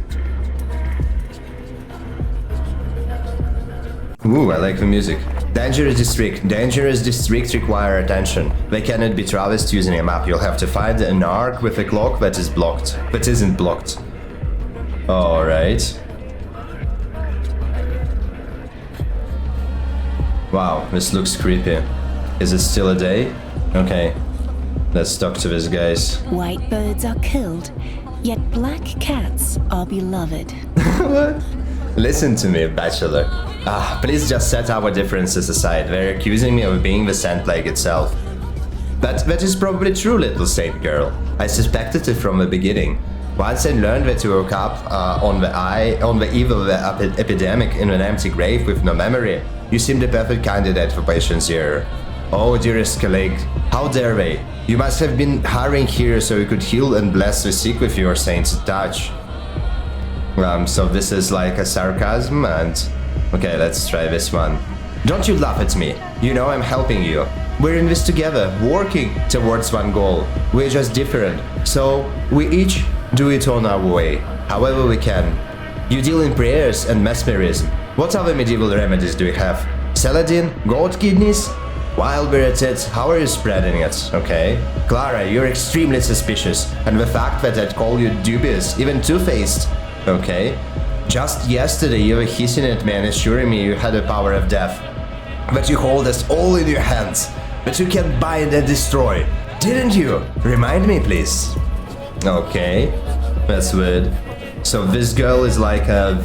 Ooh, I like the music. Dangerous district. Dangerous district require attention. They cannot be traversed using a map. You'll have to find an arc with a clock that is blocked. That isn't blocked. Alright. Wow, this looks creepy. Is it still a day? Okay. Let's talk to these guys. White birds are killed, yet black cats are beloved. What? Listen to me, Bachelor. Please just set our differences aside. They're accusing me of being the Sand Plague itself. But that is probably true, little saint girl. I suspected it from the beginning. Once I learned that you woke up on the eve of the epidemic in an empty grave with no memory, you seemed a perfect candidate for patient's zero. Oh, dearest colleague, how dare they? You must have been hurrying here so you could heal and bless the sick with your saint's touch. So this is like a sarcasm and... Okay, let's try this one. Don't you laugh at me. You know I'm helping you. We're in this together, working towards one goal. We're just different, so we each do it on our way, however we can. You deal in prayers and mesmerism. What other medieval remedies do you have? Saladin? Goat kidneys? While we're at it, how are you spreading it? Okay. Clara, you're extremely suspicious, and the fact that I'd call you dubious, even two-faced. Okay. Just yesterday you were hissing at me and assuring me you had the power of death. But you hold us all in your hands, but you can bind and destroy. Didn't you? Remind me, please. Okay. That's weird. So this girl is like a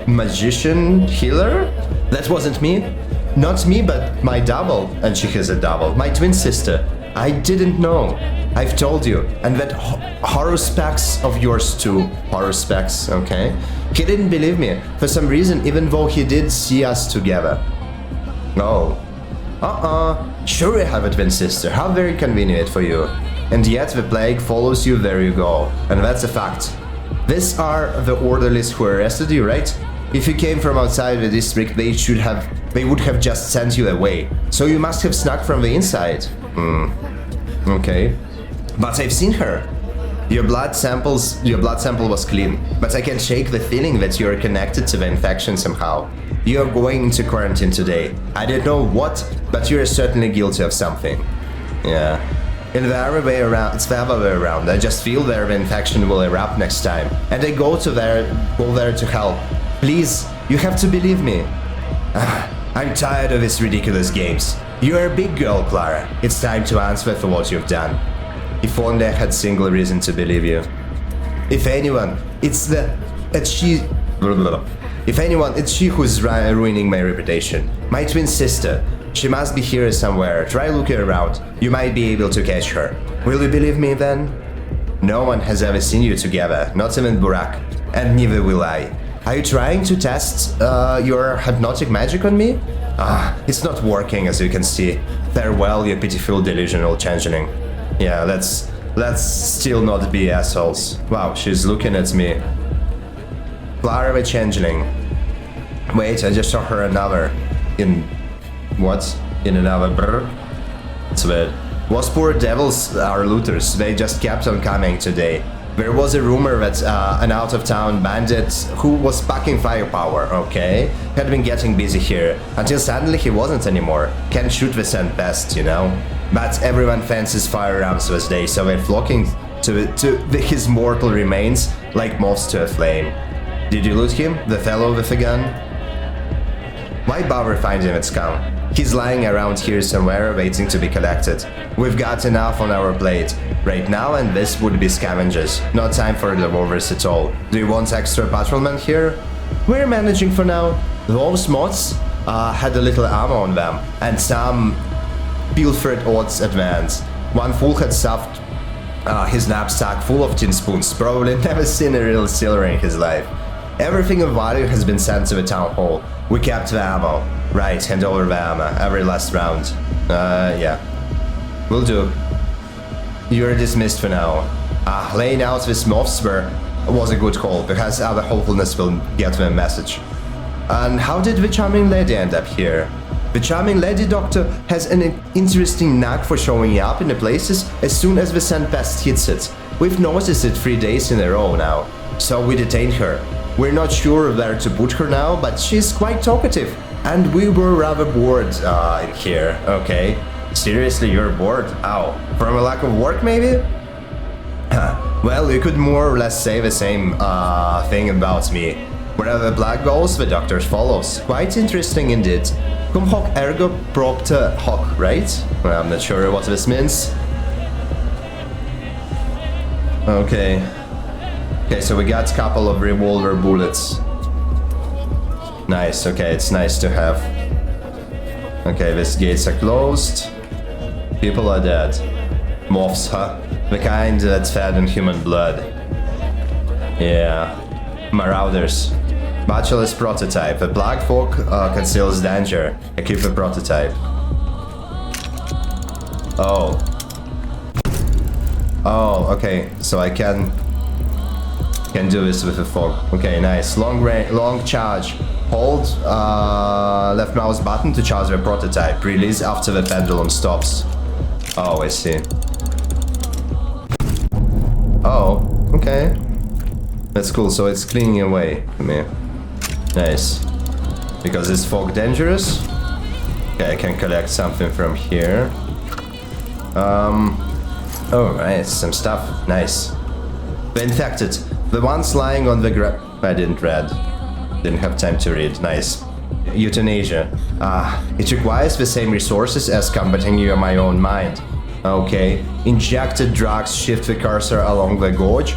magician healer? That wasn't me. Not me, but my double. And she has a double. My twin sister. I didn't know. I've told you. And that horror specs of yours too. Horror specs, okay? He didn't believe me. For some reason, even though he did see us together. Oh. Sure you have a twin sister. How very convenient for you. And yet the plague follows you, there you go. And that's a fact. These are the orderlies who arrested you, right? If you came from outside the district, they would have just sent you away. So you must have snuck from the inside. Okay. But I've seen her. Your blood sample was clean, but I can shake the feeling that you are connected to the infection somehow. You are going into quarantine today. I don't know what, but you are certainly guilty of something. Yeah. It's the other way around. I just feel that the infection will erupt next time, and I go there to help. Please, you have to believe me. I'm tired of these ridiculous games. You're a big girl, Clara. It's time to answer for what you've done. If only I had single reason to believe you. If anyone, it's she who's ruining my reputation. My twin sister. She must be here somewhere. Try looking around. You might be able to catch her. Will you believe me then? No one has ever seen you together, not even Burak. And neither will I. Are you trying to test your hypnotic magic on me? It's not working, as you can see. Farewell, you pitiful delusional changeling. Yeah, let's still not be assholes. Wow, she's looking at me. Clara the changeling. Wait, I just saw her another. What? In another brr? It's weird. Those poor devils are looters. They just kept on coming today. There was a rumor that an out-of-town bandit who was packing firepower, okay, had been getting busy here, until suddenly he wasn't anymore. Can't shoot the scent best, you know? But everyone fancies firearms these days, so they're flocking his mortal remains like moths to a flame. Did you loot him, the fellow with a gun? Why bother finding its scum? He's lying around here somewhere waiting to be collected. We've got enough on our plate right now, and this would be scavengers. No time for revolvers at all. Do you want extra patrolmen here? We're managing for now. Those mods had a little ammo on them, and some pilfered odds advance. One fool had stuffed his knapsack full of tin spoons, probably never seen a real silver in his life. Everything of value has been sent to the town hall. We kept the ammo. Right, hand over the ammo, every last round. Yeah. Will do. You're dismissed for now. Laying out with moths was a good call, because other hopefulness will get the message. And how did the charming lady end up here? The charming lady doctor has an interesting knack for showing up in the places as soon as the scent pest hits it. We've noticed it 3 days in a row now, so we detained her. We're not sure where to put her now, but she's quite talkative, and we were rather bored in here. Okay, seriously, you're bored? How? From a lack of work, maybe? Well, you could more or less say the same thing about me. Wherever black goes, the doctor follows. Quite interesting indeed. Cum hoc ergo propter hoc, right? Well, I'm not sure what this means. Okay. Okay, so we got a couple of revolver bullets. Nice, okay, it's nice to have. Okay, these gates are closed. People are dead. Moths, huh? The kind that's fed on human blood. Yeah. Marauders. Bachelor's prototype. A black folk conceals danger. Equip a prototype. Oh. Oh, okay. So I can do this with a fog. Okay, nice. Long charge. Hold left mouse button to charge the prototype. Release after the pendulum stops. Oh, I see. Oh, okay. That's cool. So it's cleaning away for me. Nice. Because is fog dangerous? Okay, I can collect something from here. Oh, right, some stuff. Nice. The infected. The ones lying on the ground. I didn't read. Didn't have time to read. Nice. Euthanasia. It requires the same resources as combating my own mind. Okay. Injected drugs shift the cursor along the gorge.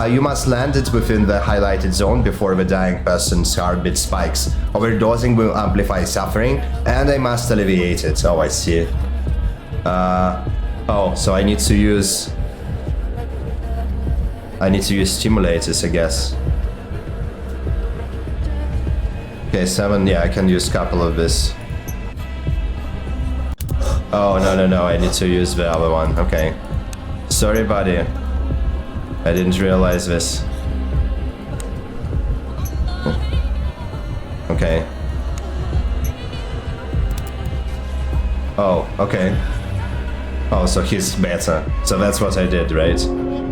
You must land it within the highlighted zone before the dying person's heartbeat spikes. Overdosing will amplify suffering, and I must alleviate it. Oh, I see. Oh, so I need to use stimulators, I guess. Okay, 7, yeah, I can use a couple of this. Oh, no, I need to use the other one. Okay. Sorry, buddy. I didn't realize this. Okay. Oh, okay. Oh, so he's better. So that's what I did, right?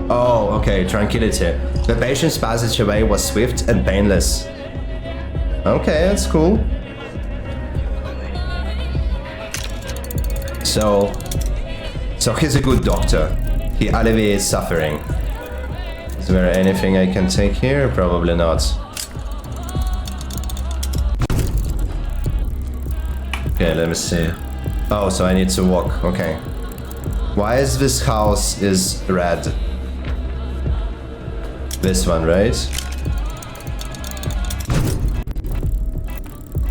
Oh, okay, tranquility. The patient's passage away was swift and painless. Okay, that's cool. So he's a good doctor. He alleviates suffering. Is there anything I can take here? Probably not. Okay, let me see. Oh, so I need to walk. Okay. Why is this house is red? This one, right?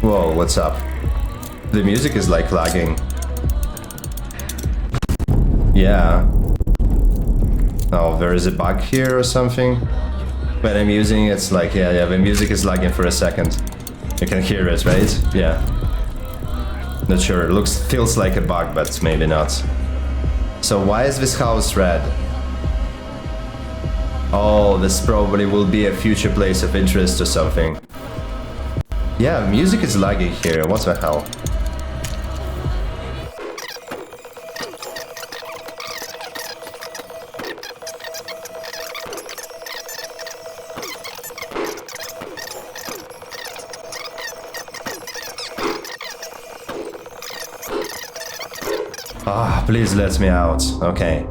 Whoa, what's up? The music is like lagging. Yeah. Oh, there is a bug here or something. When I'm using it, it's like, yeah, the music is lagging for a second. You can hear it, right? Yeah. Not sure, it feels like a bug, but maybe not. So why is this house red? Oh, this probably will be a future place of interest or something. Yeah, music is lagging here, what the hell? Please let me out. Okay.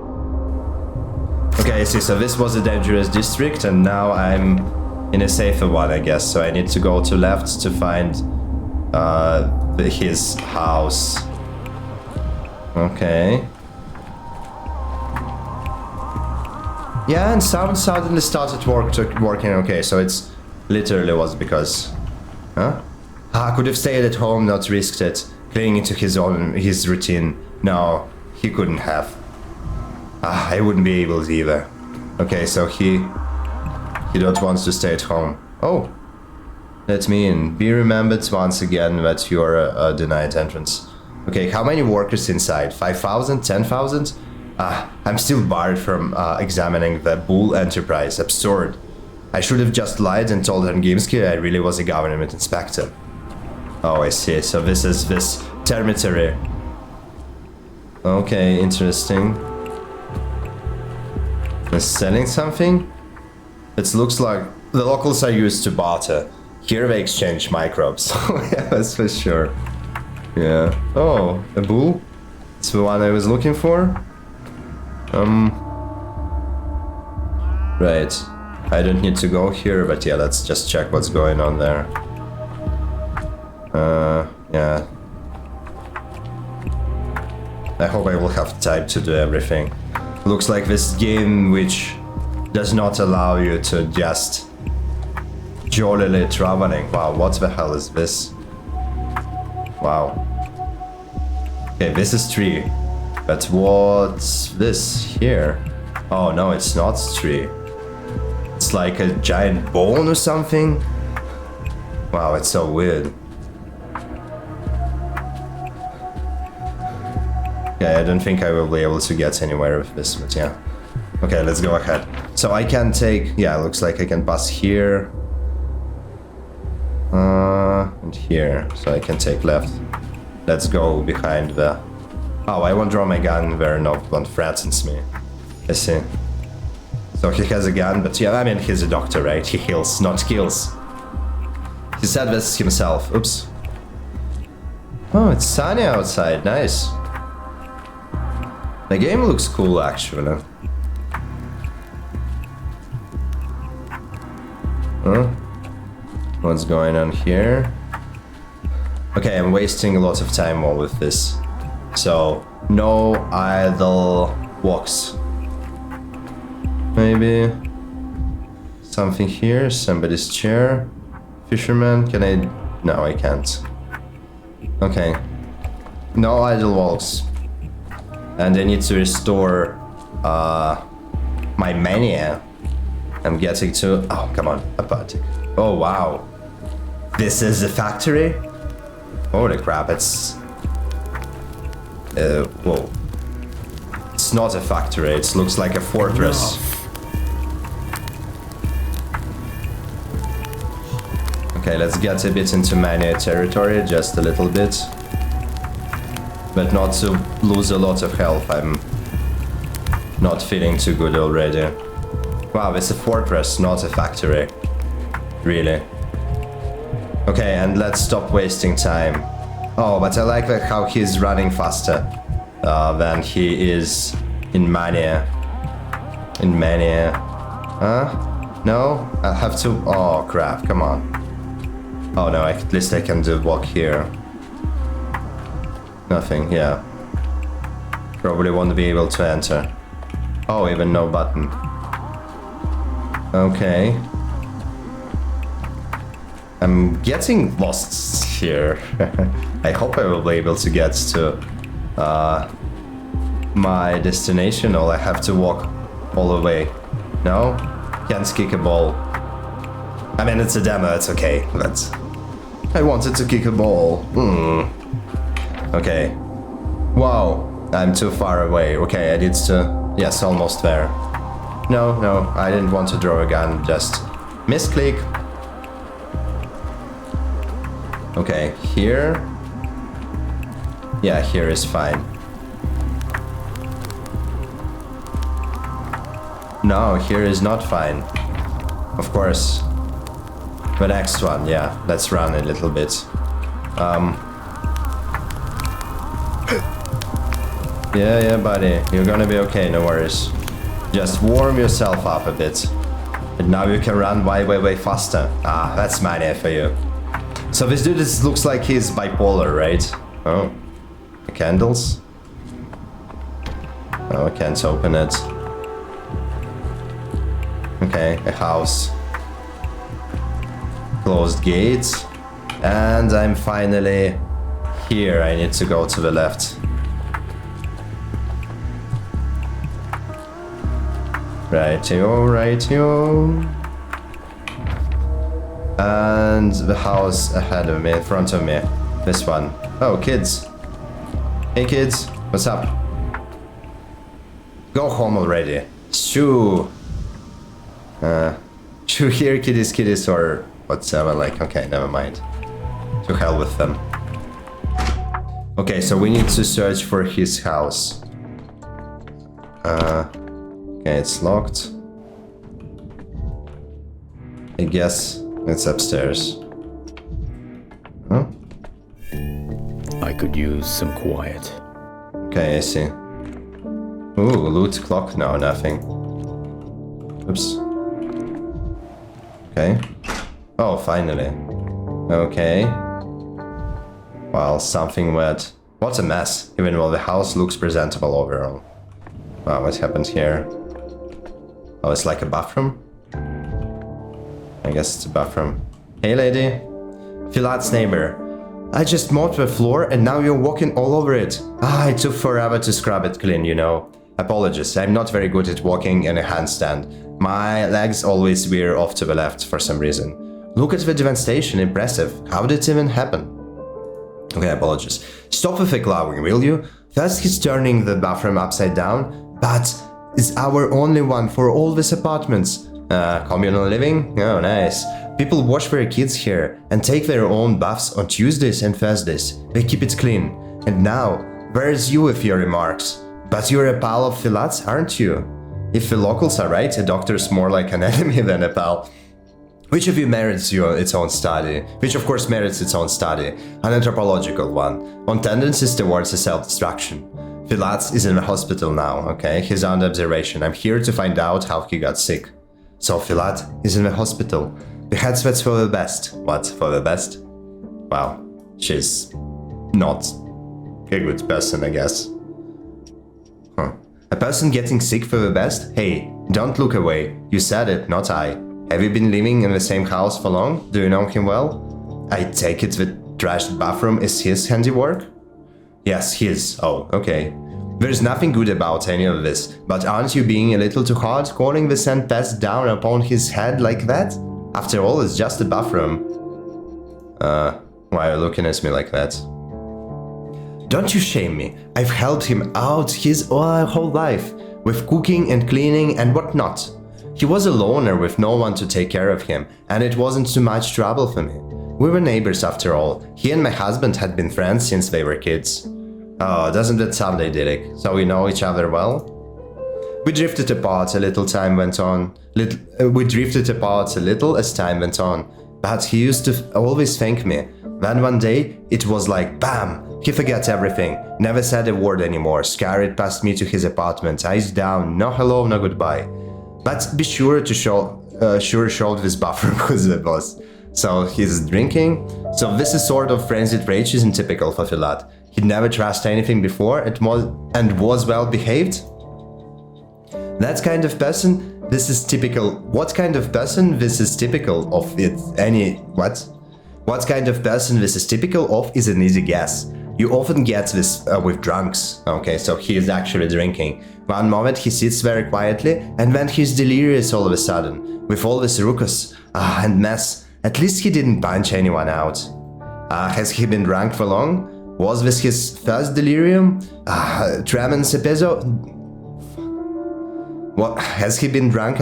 Okay, I see. So this was a dangerous district, and now I'm in a safer one, I guess. So I need to go to left to find his house. Okay. Yeah, and sound suddenly started working. Okay, so it's literally was because, huh? I could have stayed at home, not risked it, clinging to his routine. No, he couldn't have. I wouldn't be able to either. Okay, so he don't want to stay at home. Oh, let me in. Be remembered once again that you are denied entrance. Okay, how many workers inside? 5,000? 10,000? I'm still barred from examining the Bull Enterprise. Absurd. I should have just lied and told Rimsky I really was a government inspector. Oh, I see. So this is this territory. Okay, interesting. Is selling something? It looks like the locals are used to barter. Here they exchange microbes. Yeah, that's for sure. Yeah. Oh, a bull? It's the one I was looking for? Right. I don't need to go here, but yeah, let's just check what's going on there. Yeah. I hope I will have time to do everything. Looks like this game which does not allow you to just jollily traveling. Wow, what the hell is this? Wow. Okay, this is tree. But what's this here? Oh no, it's not tree. It's like a giant bone or something. Wow, it's so weird. Okay, I don't think I will be able to get anywhere with this, but yeah. Okay, let's go ahead. So I can take... Yeah, looks like I can pass here. And here. So I can take left. Let's go behind the... Oh, I won't draw my gun where no one threatens me. I see. So he has a gun, but yeah, I mean, he's a doctor, right? He heals, not kills. He said this himself. Oops. Oh, it's sunny outside. Nice. The game looks cool, actually. Huh? What's going on here? Okay, I'm wasting a lot of time all with this. So, no idle walks. Maybe something here, somebody's chair. Fisherman, can I? No, I can't. Okay. No idle walks. And I need to restore my mania. I'm getting to... Oh, come on, Pathologic. Oh, wow. This is a factory? Holy crap, it's... whoa. It's not a factory, it looks like a fortress. Okay, let's get a bit into mania territory, just a little bit. But not to lose a lot of health, I'm not feeling too good already. Wow, it's a fortress, not a factory. Really. Okay, and let's stop wasting time. Oh, but I like how he's running faster than he is in mania. In mania. Huh? No? I'll have to... Oh, crap, come on. Oh no, at least I can do walk here. Nothing, yeah. Probably won't be able to enter. Oh, even no button. Okay. I'm getting lost here. I hope I will be able to get to my destination, or I have to walk all the way. No? Can't kick a ball. I mean, it's a demo, it's okay, but... I wanted to kick a ball. Okay. Wow, I'm too far away. Okay, I need to... Yes, almost there. No, no, I didn't want to draw a gun, just misclick. Okay, here... Yeah, here is fine. No, here is not fine. Of course. The next one, yeah, let's run a little bit. Yeah, buddy, you're gonna be okay, no worries. Just warm yourself up a bit. And now you can run way faster. Ah, that's money for you. So this dude looks like he's bipolar, right? Oh. The candles. Oh, I can't open it. Okay, a house. Closed gates. And I'm finally here. I need to go to the left. Rightio. And the house ahead of me, in front of me. This one. Oh, kids. Hey kids, what's up? Go home already. Shoo. Shoo here, kiddies, or whatever, like, okay, never mind. To hell with them. Okay, so we need to search for his house. Okay, it's locked. I guess it's upstairs. Huh? I could use some quiet. Okay, I see. Ooh, loot clock? No, nothing. Oops. Okay. Oh, finally. Okay. Well, something wet. What a mess, even though the house looks presentable overall. Wow, what happened here? Oh, it's like a bathroom? I guess it's a bathroom. Hey, lady. Filat's neighbor. I just mopped the floor and now you're walking all over it. Ah, it took forever to scrub it clean, you know. Apologies, I'm not very good at walking in a handstand. My legs always veer off to the left for some reason. Look at the devastation, impressive. How did it even happen? Okay, apologies. Stop with the glowing, will you? First he's turning the bathroom upside down, but it's our only one for all these apartments. Communal living? Oh, nice. People wash their kids here and take their own baths on Tuesdays and Thursdays. They keep it clean. And now, where's you with your remarks? But you're a pal of Filat's, aren't you? If the locals are right, a doctor's more like an enemy than a pal. Which of you merits its own study? Which of course merits its own study, an anthropological one, on tendencies towards self-destruction. Filat is in the hospital now, okay? He's under observation. I'm here to find out how he got sick. So Filat is in the hospital. Perhaps that's for the best. What, for the best? Well, she's not a good person, I guess. Huh. A person getting sick for the best? Hey, don't look away. You said it, not I. Have you been living in the same house for long? Do you know him well? I take it the trashed bathroom is his handiwork? Yes, his. Oh, okay. There's nothing good about any of this, but aren't you being a little too hard, calling the sand passed down upon his head like that? After all, it's just a bathroom. Why are you looking at me like that? Don't you shame me. I've helped him out his whole life, with cooking and cleaning and whatnot. He was a loner with no one to take care of him, and it wasn't too much trouble for me. We were neighbors after all. He and my husband had been friends since they were kids. Oh, doesn't that sound idyllic? So we know each other well? We drifted apart a little time went on. We drifted apart a little as time went on, but he used to always thank me. Then one day, it was like BAM! He forgot everything, never said a word anymore, scurried past me to his apartment, eyes down, no hello, no goodbye. But be sure to show this bathroom who's the boss. So he's drinking. So this is sort of frenzied rage isn't typical for Filat. He'd never trusted anything before and was well behaved. That kind of person, this is typical. What kind of person this is typical of it? What kind of person this is typical of is an easy guess. You often get this with drunks. Okay, so he is actually drinking. One moment he sits very quietly, and then he's delirious all of a sudden, with all this ruckus and mess. At least he didn't punch anyone out. Has he been drunk for long? Was this his first delirium? Tremens episode? What has he been drunk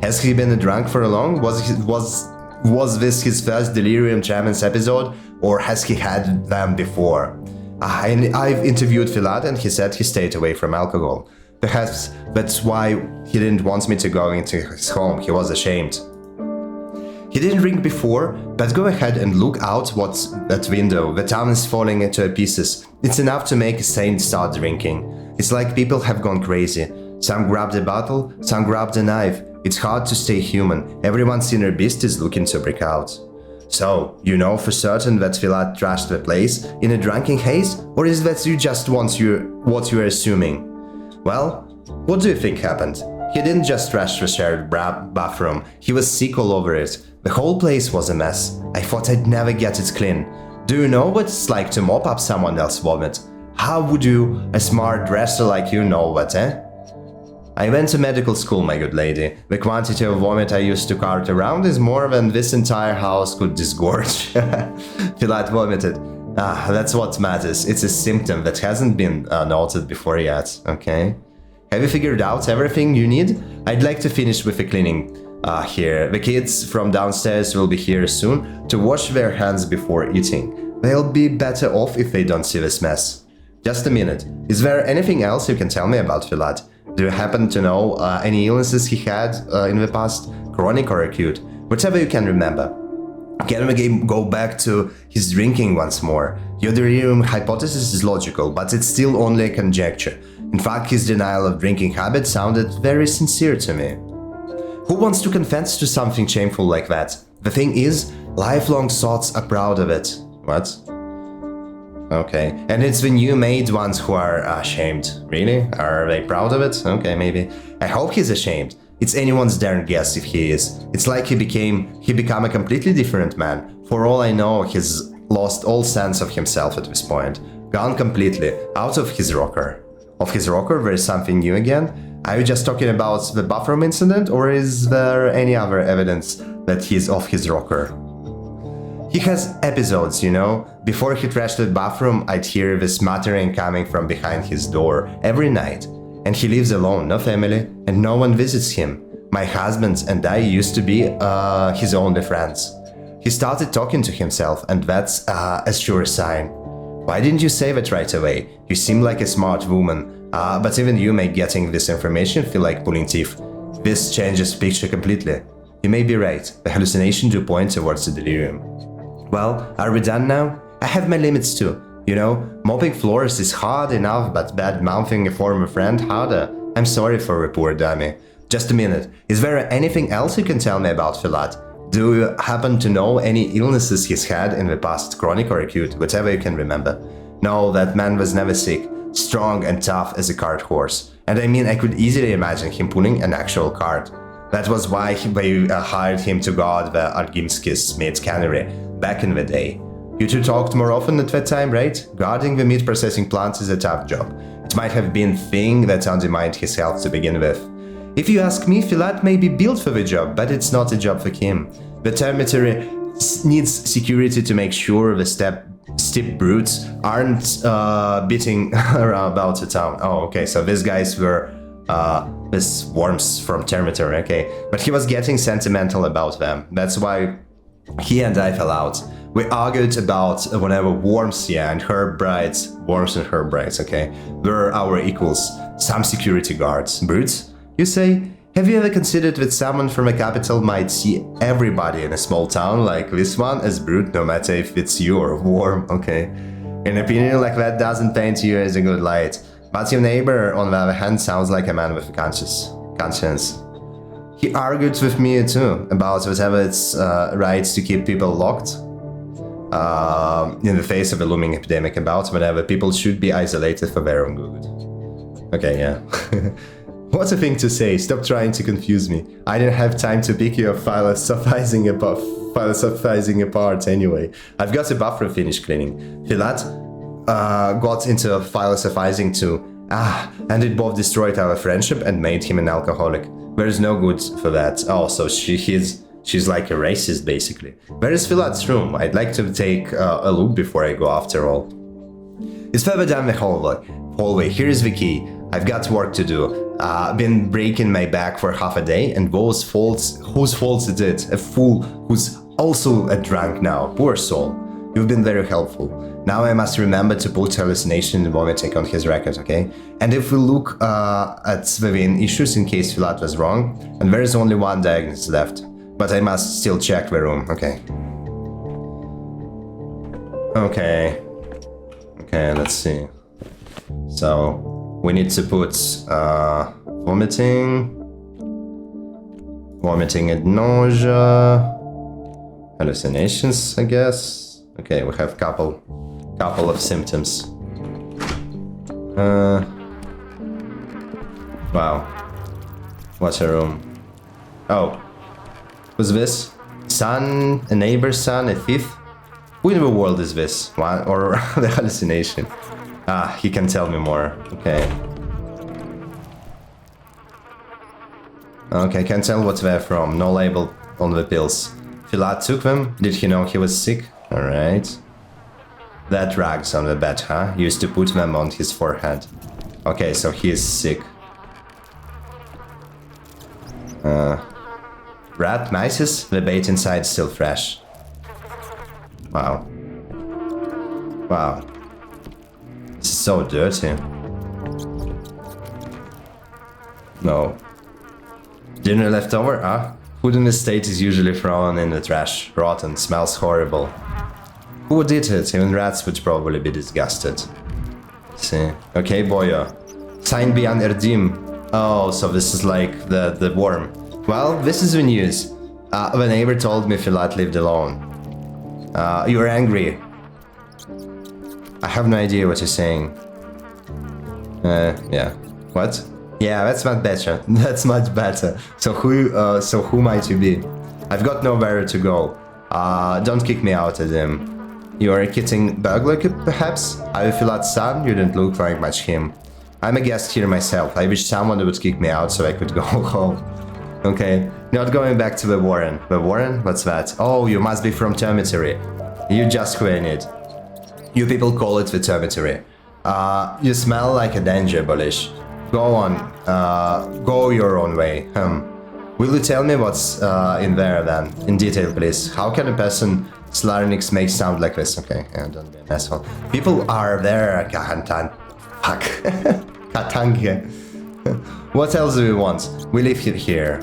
Has he been drunk for long? Was this his first delirium tremens episode, or has he had them before? I've interviewed Filat and he said he stayed away from alcohol. Perhaps that's why he didn't want me to go into his home. He was ashamed. He didn't drink before, but go ahead and look out what's that window. The town is falling into pieces. It's enough to make a saint start drinking. It's like people have gone crazy. Some grabbed a bottle, some grabbed a knife. It's hard to stay human. Everyone's inner beast is looking to break out. So, you know for certain that Filat trashed the place in a drunken haze, or is that you just what you're assuming? Well, what do you think happened? He didn't just trash the shared bathroom, he was sick all over it. The whole place was a mess. I thought I'd never get it clean. Do you know what it's like to mop up someone else's vomit? How would you, a smart dresser like you, know that, eh? I went to medical school, my good lady. The quantity of vomit I used to cart around is more than this entire house could disgorge. Filat vomited. That's what matters. It's a symptom that hasn't been noted before yet, okay? Have you figured out everything you need? I'd like to finish with the cleaning here. The kids from downstairs will be here soon to wash their hands before eating. They'll be better off if they don't see this mess. Just a minute. Is there anything else you can tell me about Filat? Do you happen to know any illnesses he had in the past? Chronic or acute? Whatever you can remember. Can we go back to his drinking once more? Your delirium hypothesis is logical, but it's still only a conjecture. In fact, his denial of drinking habit sounded very sincere to me. Who wants to confess to something shameful like that? The thing is, lifelong thoughts are proud of it. What? Okay, and it's the new made ones who are ashamed. Really? Are they proud of it? Okay, maybe. I hope he's ashamed. It's anyone's darn guess if he is. It's like he become a completely different man. For all I know, he's lost all sense of himself at this point. Gone completely, out of his rocker. Of his rocker, there is something new again? Are you just talking about the bathroom incident, or is there any other evidence that he's off his rocker? He has episodes, you know. Before he trashed the bathroom, I'd hear this muttering coming from behind his door every night. And he lives alone, no family, and no one visits him. My husband and I used to be his only friends. He started talking to himself, and that's a sure sign. Why didn't you say that right away? You seem like a smart woman, but even you make getting this information feel like pulling teeth. This changes the picture completely. You may be right, the hallucination do point towards the delirium. Well, are we done now? I have my limits too. You know, mopping floors is hard enough, but bad-mouthing a former friend harder. I'm sorry for a poor dummy. Just a minute, is there anything else you can tell me about Filat? Do you happen to know any illnesses he's had in the past, chronic or acute, whatever you can remember? No, that man was never sick, strong and tough as a cart horse. And I mean, I could easily imagine him pulling an actual cart. That was why they hired him to guard the Argimskis meat cannery back in the day. You two talked more often at that time, right? Guarding the meat processing plants is a tough job. It might have been the thing that undermined his health to begin with. If you ask me, Filat may be built for the job, but it's not a job for him. The territory needs security to make sure the steep brutes aren't beating around about the town. Oh, okay, so these guys were these worms from Terminator, okay. But he was getting sentimental about them. That's why he and I fell out. We argued about whenever worms, and her brides, worms and her brides, okay, were our equals. Some security guards. Brutes, you say? Have you ever considered that someone from a capital might see everybody in a small town like this one as brute, no matter if it's you or a worm, okay? An opinion like that doesn't paint you as a good light. But your neighbor, on the other hand, sounds like a man with a conscience. He argued with me too about whatever it's right to keep people locked in the face of a looming epidemic, about whenever people should be isolated for their own good. Okay, yeah. What a thing to say, stop trying to confuse me. I didn't have time to pick your philosophizing apart anyway. I've got a bathroom finished cleaning. Filat got into philosophizing too. And it both destroyed our friendship and made him an alcoholic. There is no good for that. Oh, so she's like a racist, basically. Where is Filat's room? I'd like to take a look before I go after all. It's further down the hallway. Here is the key. I've got work to do. Been breaking my back for half a day, and whose faults is it? A fool who's also a drunk now. Poor soul. You've been very helpful. Now I must remember to put hallucination and vomiting on his record, okay? And if we look at the vein issues in case Filat was wrong, and there is only one diagnosis left. But I must still check the room, okay? Okay, let's see. So, we need to put Vomiting. Vomiting and nausea. Hallucinations, I guess. Okay, we have couple of symptoms. Wow. What's a room? Oh. Who's this? Son, a neighbor's son, a thief? Who in the world is this? What? Or the hallucination? Ah, he can tell me more. Okay. Okay, can't tell what they're from. No label on the pills. Filat took them? Did he know he was sick? Alright. That rags on the bed, huh? Used to put them on his forehead. Okay, so he is sick. Rat mices? The bait inside still fresh. Wow. Wow. This is so dirty. No. Dinner left over? Ah? Food in the state is usually thrown in the trash. Rotten, smells horrible. Who did it? Even rats would probably be disgusted. See. Okay, boyo. Sign beyond Erdim. Oh, so this is like the worm. Well, this is the news. The neighbor told me Filat lived alone. You're angry. I have no idea what you're saying. Yeah. What? Yeah, that's much better. That's much better. So who might you be? I've got nowhere to go. Don't kick me out of him. You are a kidding burglar, perhaps? Are you Filat's son? You don't look like much him. I'm a guest here myself. I wish someone would kick me out so I could go home. Okay, not going back to the Warren. The Warren? What's that? Oh, you must be from Termitory. You just who I need. You people call it the Termitory. You smell like a danger, bullish. Go on, go your own way. Will you tell me what's in there then? In detail, please. How can a person Slarnix make sound like this? Okay, yeah, don't be an asshole. People are there, Kahantan. Fuck. Katange. What else do we want? We live here.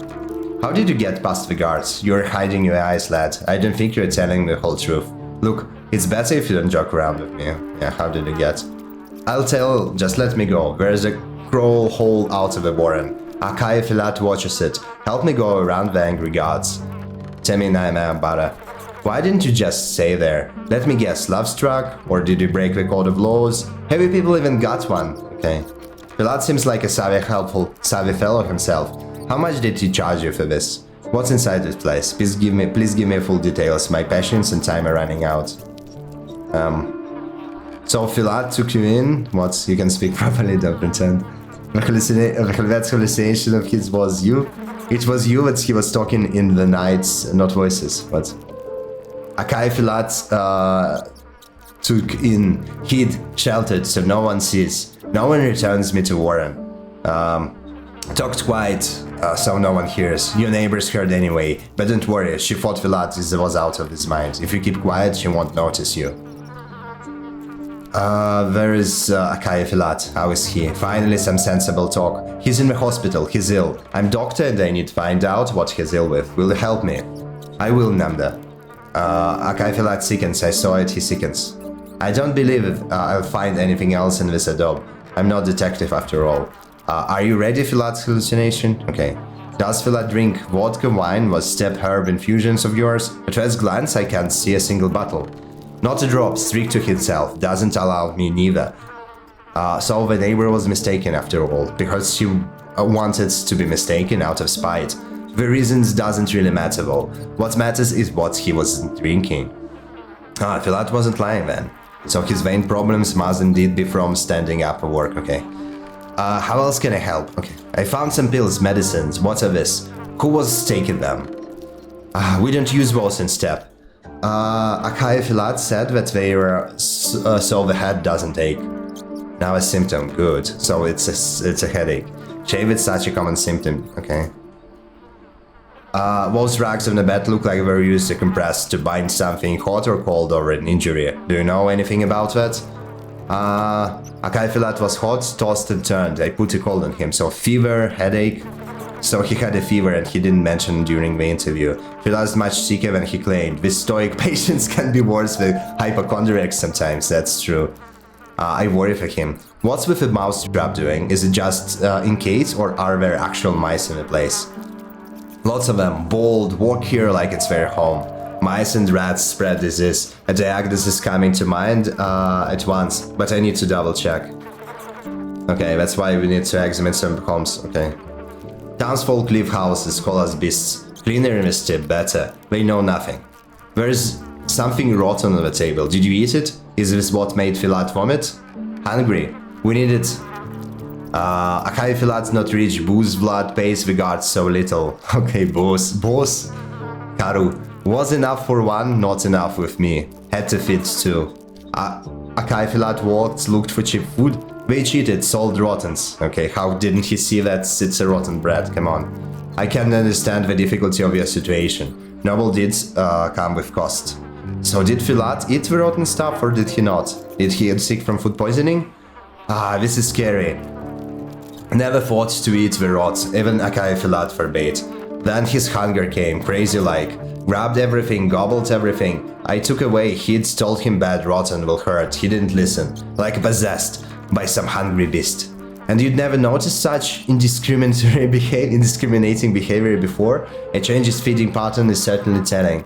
How did you get past the guards? You're hiding your eyes, lad. I don't think you're telling the whole truth. Look, it's better if you don't joke around with me. Yeah, how did you get? I'll tell, just let me go. There's a crawl hole out of the Warren. Akai Filat watches it. Help me go around the angry guards. Temi Naima Bara. Why didn't you just stay there? Let me guess, love struck? Or did you break the code of laws? Have you people even got one? Okay. Filat seems like a savvy fellow himself. How much did he charge you for this? What's inside this place? Please give me full details. My patience and time are running out. So Filat took you in? What? You can speak properly, don't pretend. The hallucination of his was you? It was you that he was talking in the nights, not voices. What? Akai Filat took in, hid, sheltered, so no one sees. No one returns me to Warren. Talked quiet, so no one hears. Your neighbors heard anyway, but don't worry, she thought Filat was out of his mind. If you keep quiet, she won't notice you. There is Akai Filat. How is he? Finally some sensible talk. He's in the hospital, he's ill. I'm doctor and I need to find out what he's ill with. Will you help me? I will, Namda. Akai Filat sickens, I saw it, he sickens. I don't believe I'll find anything else in this adobe. I'm not detective after all. Are you ready, Filat's hallucination? Okay. Does Filat drink vodka, wine, was step herb infusions of yours? At first glance, I can't see a single bottle. Not a drop, strict to himself, doesn't allow me neither. So the neighbor was mistaken after all, because she wanted to be mistaken out of spite. The reasons doesn't really matter though. What matters is what he was drinking. Filat wasn't lying then. So his vein problems must indeed be from standing up for work, okay. How else can I help? Okay, I found some pills, medicines, what are this? Who was taking them? We don't use those in step. Akai Filat said that they were so the head doesn't ache. Now a symptom, good. So it's a headache. Shave is such a common symptom, okay. Those rags on the bed look like they were used to compress to bind something hot or cold over an injury. Do you know anything about that? Akai Filat was hot, tossed and turned. I put a cold on him, so fever, headache. So he had a fever and he didn't mention during the interview. Filat's much sicker than he claimed. These stoic patients can be worse than hypochondriacs sometimes, that's true. I worry for him. What's with the mouse trap doing? Is it just in case, or are there actual mice in the place? Lots of them, bold, walk here like it's their home. Mice and rats spread disease. A diagnosis is coming to mind at once, but I need to double check. Okay, that's why we need to examine some homes, okay. Townsfolk leave houses, call us beasts. Cleaner in the step, better. They know nothing. There's something rotten on the table. Did you eat it? Is this what made Filat vomit? Hungry. We need it. Akai Filat not rich. Booze blood pays regards so little. Okay, boss. Karu. Was enough for one, not enough with me. Had to fit two. Akai Filat walked, looked for cheap food. They cheated, sold rottens. Okay, how didn't he see that it's a rotten bread? Come on. I can understand the difficulty of your situation. Noble deeds come with cost. So did Filat eat the rotten stuff or did he not? Did he get sick from food poisoning? This is scary. Never thought to eat the rot, even Akai Filat forbade. Then his hunger came, crazy like. Grabbed everything, gobbled everything. I took away, he'd told him bad rotten will hurt. He didn't listen, like possessed by some hungry beast. And you'd never noticed such indiscriminating behavior before? A change in feeding pattern is certainly telling.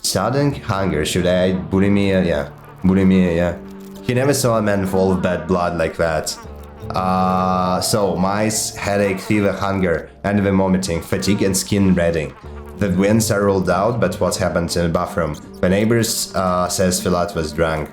Sudden hunger, should I add bulimia? Yeah, bulimia, yeah. He never saw a man full of bad blood like that. So, mice, headache, fever, hunger, and the vomiting, fatigue and skin reddening. The winds are ruled out, but what happened in the bathroom? The neighbors says Filat was drunk.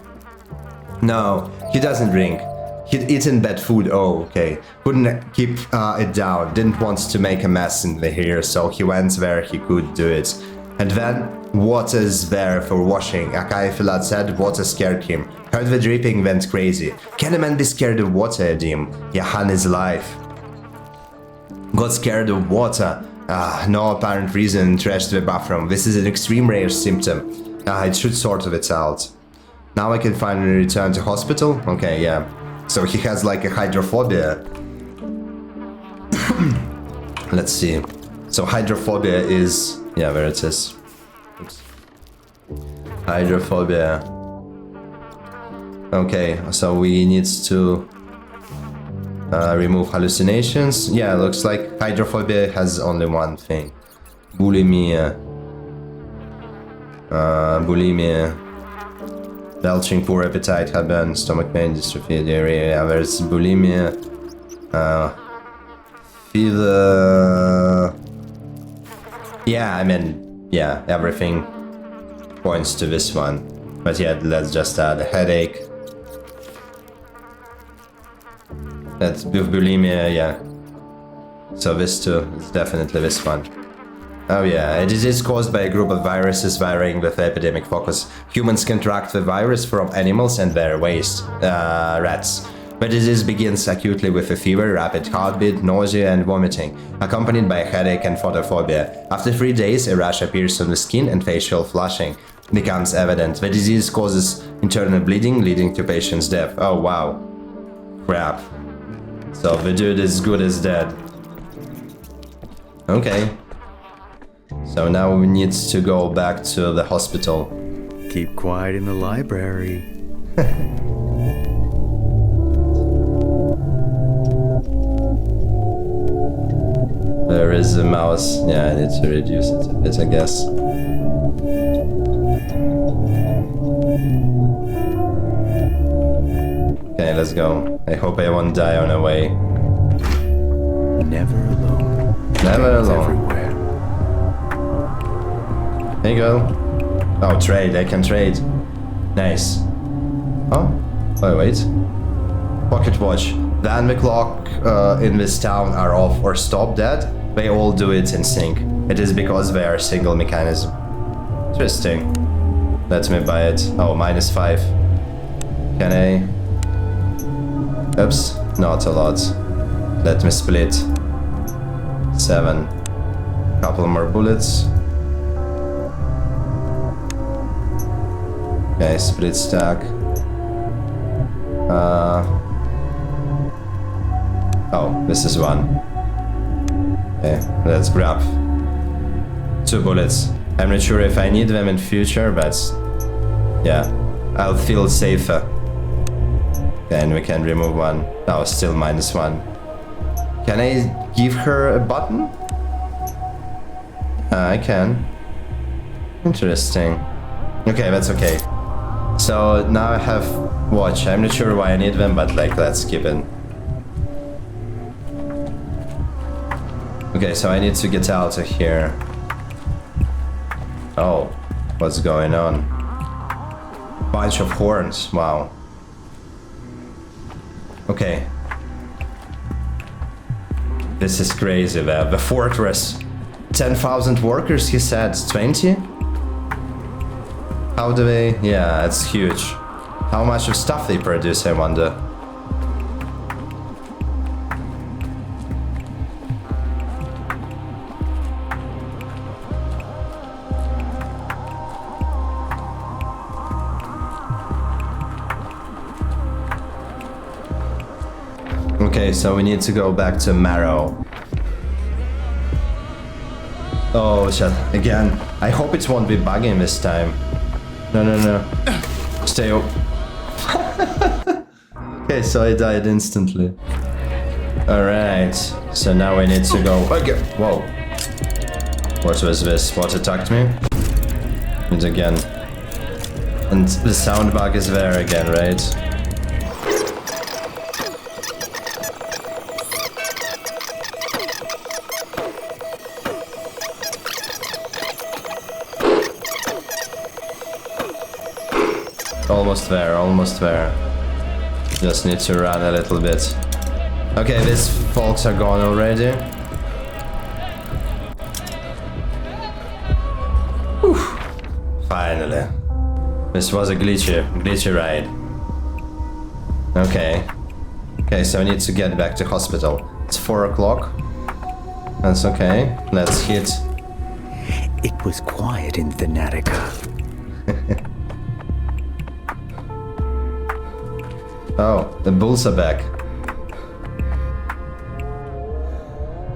No, he doesn't drink. He'd eaten bad food, oh, okay. Couldn't keep it down, didn't want to make a mess in the here, so he went where he could do it. And then, water's there for washing. Akai Filat said water scared him. Heard the dripping, went crazy. Can a man be scared of water, Adim? Yahan is alive. Got scared of water. No apparent reason, trashed the bathroom. This is an extreme rare symptom. It should sort of it out. Now I can finally return to hospital? Okay, yeah. So he has like a hydrophobia. Let's see. So hydrophobia is... Yeah, where it is. Oops. Hydrophobia. Okay, so we need to remove hallucinations. Yeah, looks like hydrophobia has only one thing. Bulimia. Bulimia. Belching, poor appetite, heartburn, stomach pain, dystrophy, diarrhea. There's bulimia. Fever. Yeah, I mean, yeah, everything points to this one. But yeah, let's just add a headache. That's with bulimia, yeah. So this too is definitely this one. Oh yeah, a disease caused by a group of viruses varying with epidemic focus. Humans contract the virus from animals and their waste, rats. The disease begins acutely with a fever, rapid heartbeat, nausea and vomiting, accompanied by a headache and photophobia. After 3 days, a rash appears on the skin and facial flushing becomes evident. The disease causes internal bleeding, leading to patient's death. Oh wow. Crap. So the dude is good as dead. Okay. So now we need to go back to the hospital. Keep quiet in the library. There is a mouse. Yeah, I need to reduce it a bit, I guess. Okay, let's go. I hope I won't die on the way. Never alone. Never It's alone. everywhere. There you go. Oh, trade. I can trade. Nice. Oh? Oh, wait. Pocket watch. When the clock in this town are off or stop dead, they all do it in sync. It is because they are a single mechanism. Interesting. Let me buy it. Oh, -5. Can I? Oops, not a lot. Let me split. 7. Couple more bullets. Okay, split stack. Oh, this is one. Okay, let's grab 2 bullets. I'm not sure if I need them in future, but yeah, I'll feel safer. Then we can remove one. Oh, still -1. Can I give her a button? I can. Interesting. Okay, that's okay. So now I have watch. I'm not sure why I need them, but like, let's skip it. Okay, so I need to get out of here. Oh, what's going on? Bunch of horns, wow. Okay. This is crazy, the fortress. 10,000 workers, he said. 20? How do they... Yeah, it's huge. How much of stuff they produce, I wonder. Okay, so we need to go back to Marrow. Oh shit, again. I hope it won't be bugging this time. No, no, no. Stay up. Okay, so I died instantly. Alright, so now we need to go... Okay, whoa. What was this? What attacked me? And again. And the sound bug is there again, right? Almost there, almost there. Just need to run a little bit. Okay, these folks are gone already. Whew. Finally. This was a glitchy ride. Okay. Okay, so I need to get back to hospital. It's 4 o'clock. That's okay. Let's hit. It was quiet in Thanatica. Oh, the bulls are back.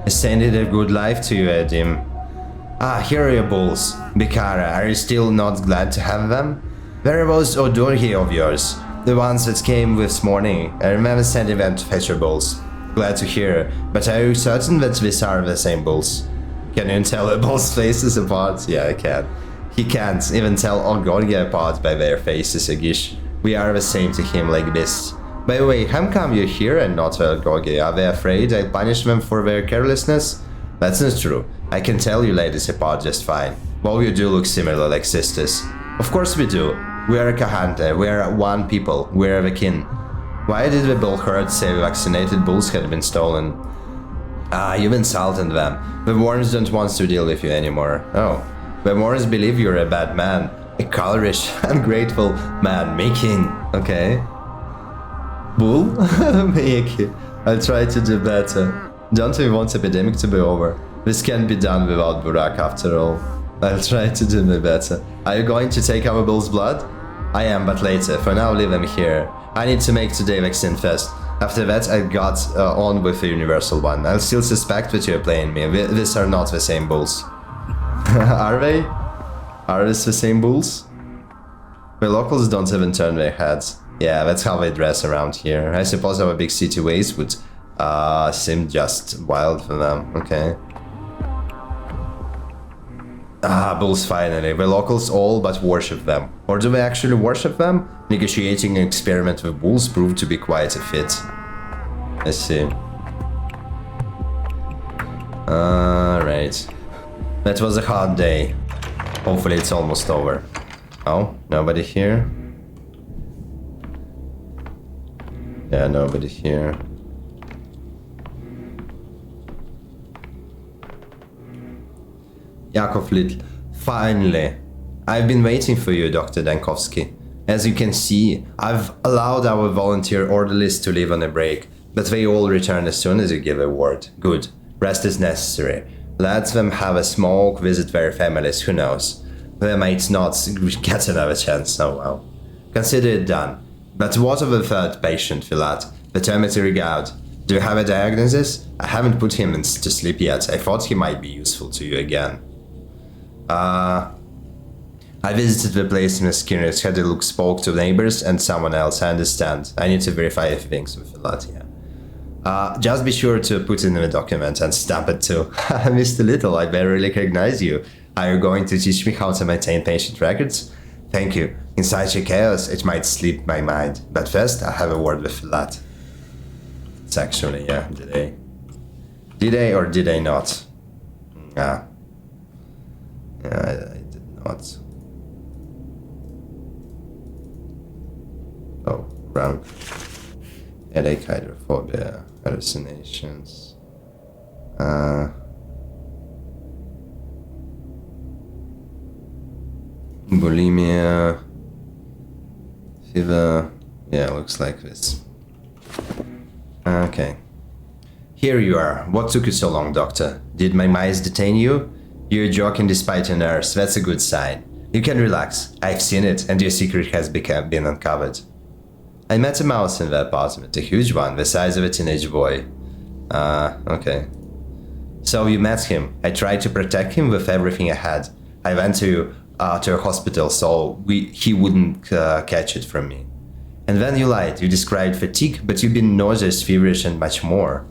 Extended a good life to you, Edim. Ah, here are your bulls. Bikara, are you still not glad to have them? Where was Odorhi of yours? The ones that came this morning. I remember sending them to fetch your bulls. Glad to hear, but are you certain that these are the same bulls? Can you tell a bull's faces apart? Yeah, I can. He can't even tell Ogorgi apart by their faces, Agish. We are the same to him like this. By the way, how come you're here and not Ogorgi? Are they afraid I punish them for their carelessness? That's not true. I can tell you ladies apart just fine. Well, you do look similar like sisters. Of course we do. We are a Kahante, we are one people, we are the kin. Why did the bull herd say vaccinated bulls had been stolen? Ah, you've insulted them. The Worms don't want to deal with you anymore. Oh, the Worms believe you're a bad man. A colorish, ungrateful man, making. Okay. Bull? Make. I'll try to do better. Don't we want epidemic to be over? This can't be done without Burak after all. I'll try to do my better. Are you going to take our bull's blood? I am, but later. For now, leave them here. I need to make today vaccine first. After that, I got on with the universal one. I'll still suspect that you're playing me. These are not the same bulls. Are they? Are these the same bulls? The locals don't even turn their heads. Yeah, that's how they dress around here. I suppose our big city ways would seem just wild for them. Okay. Ah, bulls finally. The locals all but worship them. Or do they actually worship them? Negotiating an experiment with bulls proved to be quite a fit. Let's see. Alright. That was a hard day. Hopefully it's almost over. Oh, nobody here? Yeah, nobody here. Yakov Little. Finally. I've been waiting for you, Dr. Dankovsky. As you can see, I've allowed our volunteer orderlies to leave on a break, but they all return as soon as you give a word. Good. Rest is necessary. Let them have a smoke, visit their families, who knows. They might not get another chance, oh well. Consider it done. But what of the third patient, Filat? The termitary gout. Do you have a diagnosis? I haven't put him to sleep yet. I thought he might be useful to you again. I visited the place in Skinner's, had a look, spoke to neighbors and someone else. I understand. I need to verify a few things with Filat, yeah. Just be sure to put it in the document and stamp it too. Mr. Little, I barely recognize you. Are you going to teach me how to maintain patient records? Thank you. In such a chaos, it might slip my mind. But first, I'll have a word with Filat. It's actually, yeah, did I or did I not? Yeah, I did not. Oh, wrong. Headache, hydrophobia, hallucinations. Bulimia. Fever. Yeah, looks like this. Okay. Here you are. What took you so long, Doctor? Did my mice detain you? You're joking despite your nerves. That's a good sign. You can relax. I've seen it, and your secret has been uncovered. I met a mouse in the apartment, a huge one, the size of a teenage boy. Okay. So you met him. I tried to protect him with everything I had. I went to a hospital so he wouldn't catch it from me. And then you lied. You described fatigue, but you've been nauseous, feverish, and much more.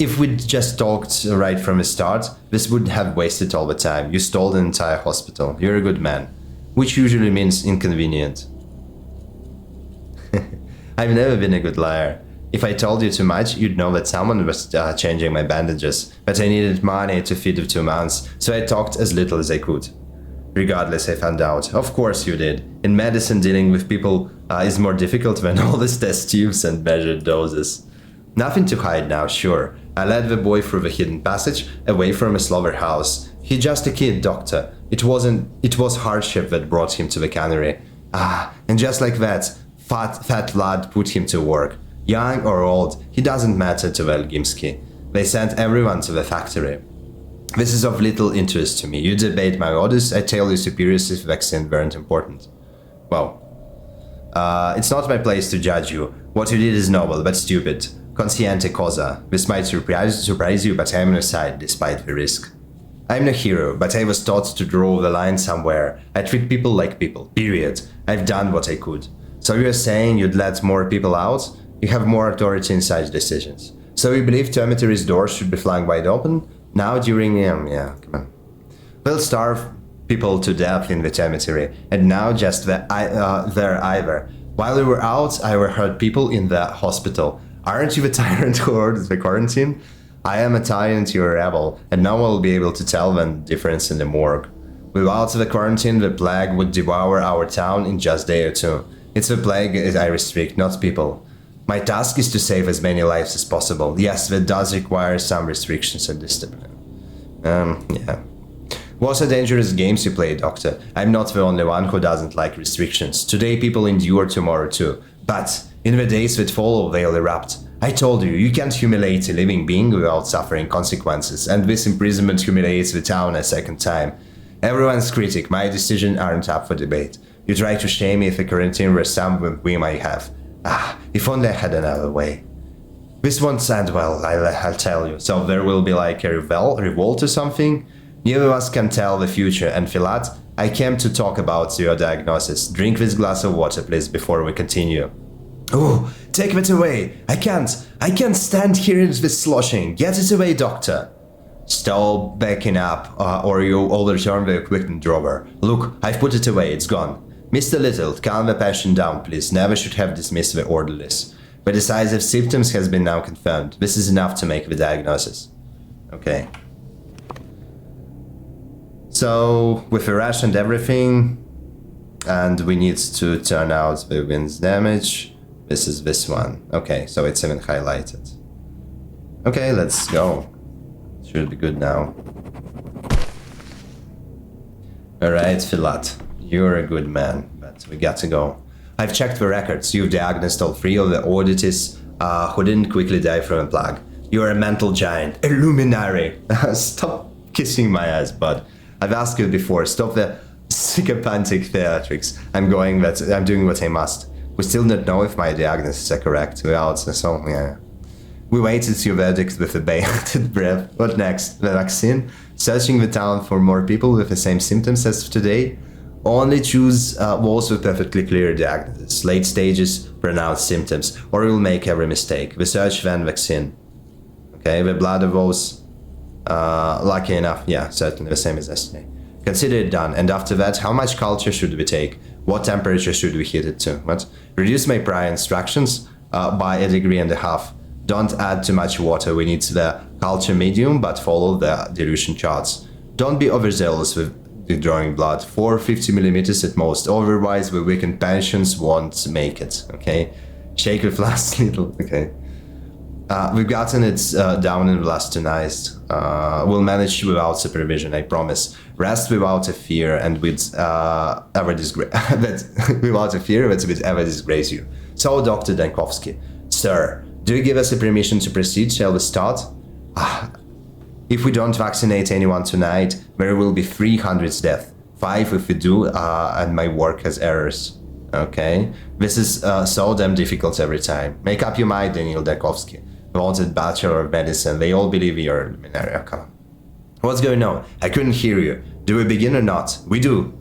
If we'd just talked right from the start, this wouldn't have wasted all the time. You stole the entire hospital. You're a good man, which usually means inconvenient. I've never been a good liar. If I told you too much, you'd know that someone was changing my bandages, but I needed money to feed the 2 months, so I talked as little as I could. Regardless, I found out. Of course you did. In medicine, dealing with people is more difficult than all these test tubes and measured doses. Nothing to hide now, sure. I led the boy through the hidden passage, away from a slaughterhouse. He's just a kid, Doctor. It was hardship that brought him to the cannery. And just like that, fat lad put him to work. Young or old, he doesn't matter to Velgimsky. They sent everyone to the factory. This is of little interest to me. You debate my orders, I tell you superiors if vaccines weren't important. Well, it's not my place to judge you. What you did is noble, but stupid. Consciente cosa. This might surprise you, but I'm on your side, despite the risk. I'm no hero, but I was taught to draw the line somewhere. I treat people like people, period. I've done what I could. So you're saying you'd let more people out? You have more authority in such decisions. So you believe dormitory's doors should be flung wide open? Now during, yeah, come on. We'll starve people to death in the dormitory, and now just there either. While we were out, I heard people in the hospital. Aren't you the tyrant who ordered the quarantine? I am a tyrant, you're a rebel, and no one will be able to tell the difference in the morgue. Without the quarantine, the plague would devour our town in just a day or two. It's the plague I restrict, not people. My task is to save as many lives as possible. Yes, that does require some restrictions and discipline. Yeah. What a dangerous games you play, Doctor. I'm not the only one who doesn't like restrictions. Today people endure, tomorrow too. But in the days that follow, they'll erupt. I told you, you can't humiliate a living being without suffering consequences, and this imprisonment humiliates the town a second time. Everyone's critic, my decisions aren't up for debate. You try to shame me if the quarantine were some we might have. If only I had another way. This won't end well, I'll tell you. So there will be like a revolt or something? Neither of us can tell the future, and Filat, I came to talk about your diagnosis. Drink this glass of water, please, before we continue. Oh, take it away! I can't stand here in this sloshing. Get it away, Doctor! Stop backing up, or you'll overturn the equipment drawer. Look, I've put it away, it's gone. Mr. Little, calm the passion down, please. Never should have dismissed the orderlies. The decisive symptoms has been now confirmed. This is enough to make the diagnosis. Okay. So, with a rush and everything, and we need to turn out the wind's damage. This is this one. Okay, so it's even highlighted. Okay, let's go. Should be good now. Alright, Filat. You're a good man, but we got to go. I've checked the records. You've diagnosed all 3 of the oddities who didn't quickly die from a plague. You're a mental giant, a luminary. Stop kissing my ass, bud. I've asked you before, stop the psychopathic theatrics. I'm doing what I must. We still don't know if my diagnoses are correct. So, yeah. We waited your verdict with a bated breath. What next? The vaccine? Searching the town for more people with the same symptoms as today? Only choose those with perfectly clear diagnosis, late stages, pronounced symptoms, or you'll make every mistake. Research then vaccine. Okay, the blood of those lucky enough, yeah, certainly the same as yesterday. Consider it done, and after that, how much culture should we take? What temperature should we heat it to? What? Reduce my prior instructions by 1.5 degrees. Don't add too much water, we need the culture medium, but follow the dilution charts. Don't be overzealous with withdrawing blood, 450 millimeters at most, otherwise the weakened patients won't make it, okay? Shake with last little, okay. We've gotten it down in the last 2 nights. We'll manage without supervision, I promise. Rest without a fear and with ever disgrace without a fear that will ever disgrace you. So, Dr. Dankovsky, sir, do you give us a permission to proceed? Shall we start? If we don't vaccinate anyone tonight, there will be 300 deaths. 5 if we do, and my work has errors. Okay? This is so damn difficult every time. Make up your mind, Daniel Dankovsky. Vaunted Bachelor of Medicine, they all believe you're a luminary. Come on. What's going on? I couldn't hear you. Do we begin or not? We do.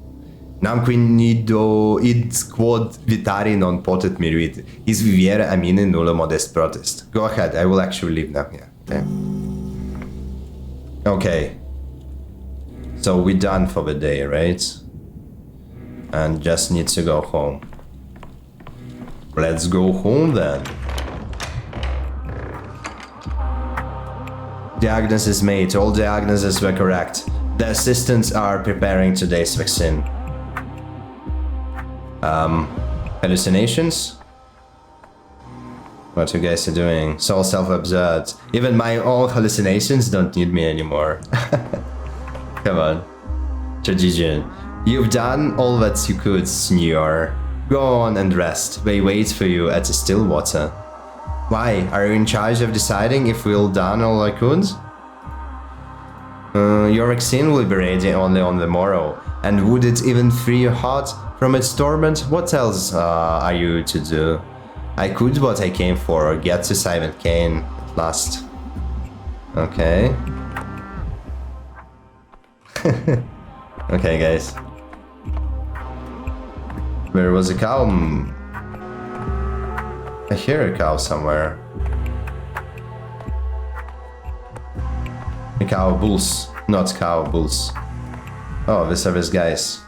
Nam qui nido id quod vitari non potet miruit. Is viviere amine nulla modest protest. Go ahead, I will actually leave now. Yeah. Okay. Okay. So we're done for the day, right? And just need to go home. Let's go home then. Diagnoses made. All diagnoses were correct. The assistants are preparing today's vaccine. Hallucinations? What you guys are doing? So self-absorbed. Even my own hallucinations don't need me anymore. Come on. Tradition. You've done all that you could, Senior. Go on and rest. They wait for you at the still water. Why? Are you in charge of deciding if we'll done all I could? Your vaccine will be ready only on the morrow. And would it even free your heart from its torment? What else are you to do? I could what I came for, get to Simon Kane at last. Okay. Okay, guys. There was a cow. I hear a cow somewhere. A cow bulls, not cow bulls. Oh, these are these guys.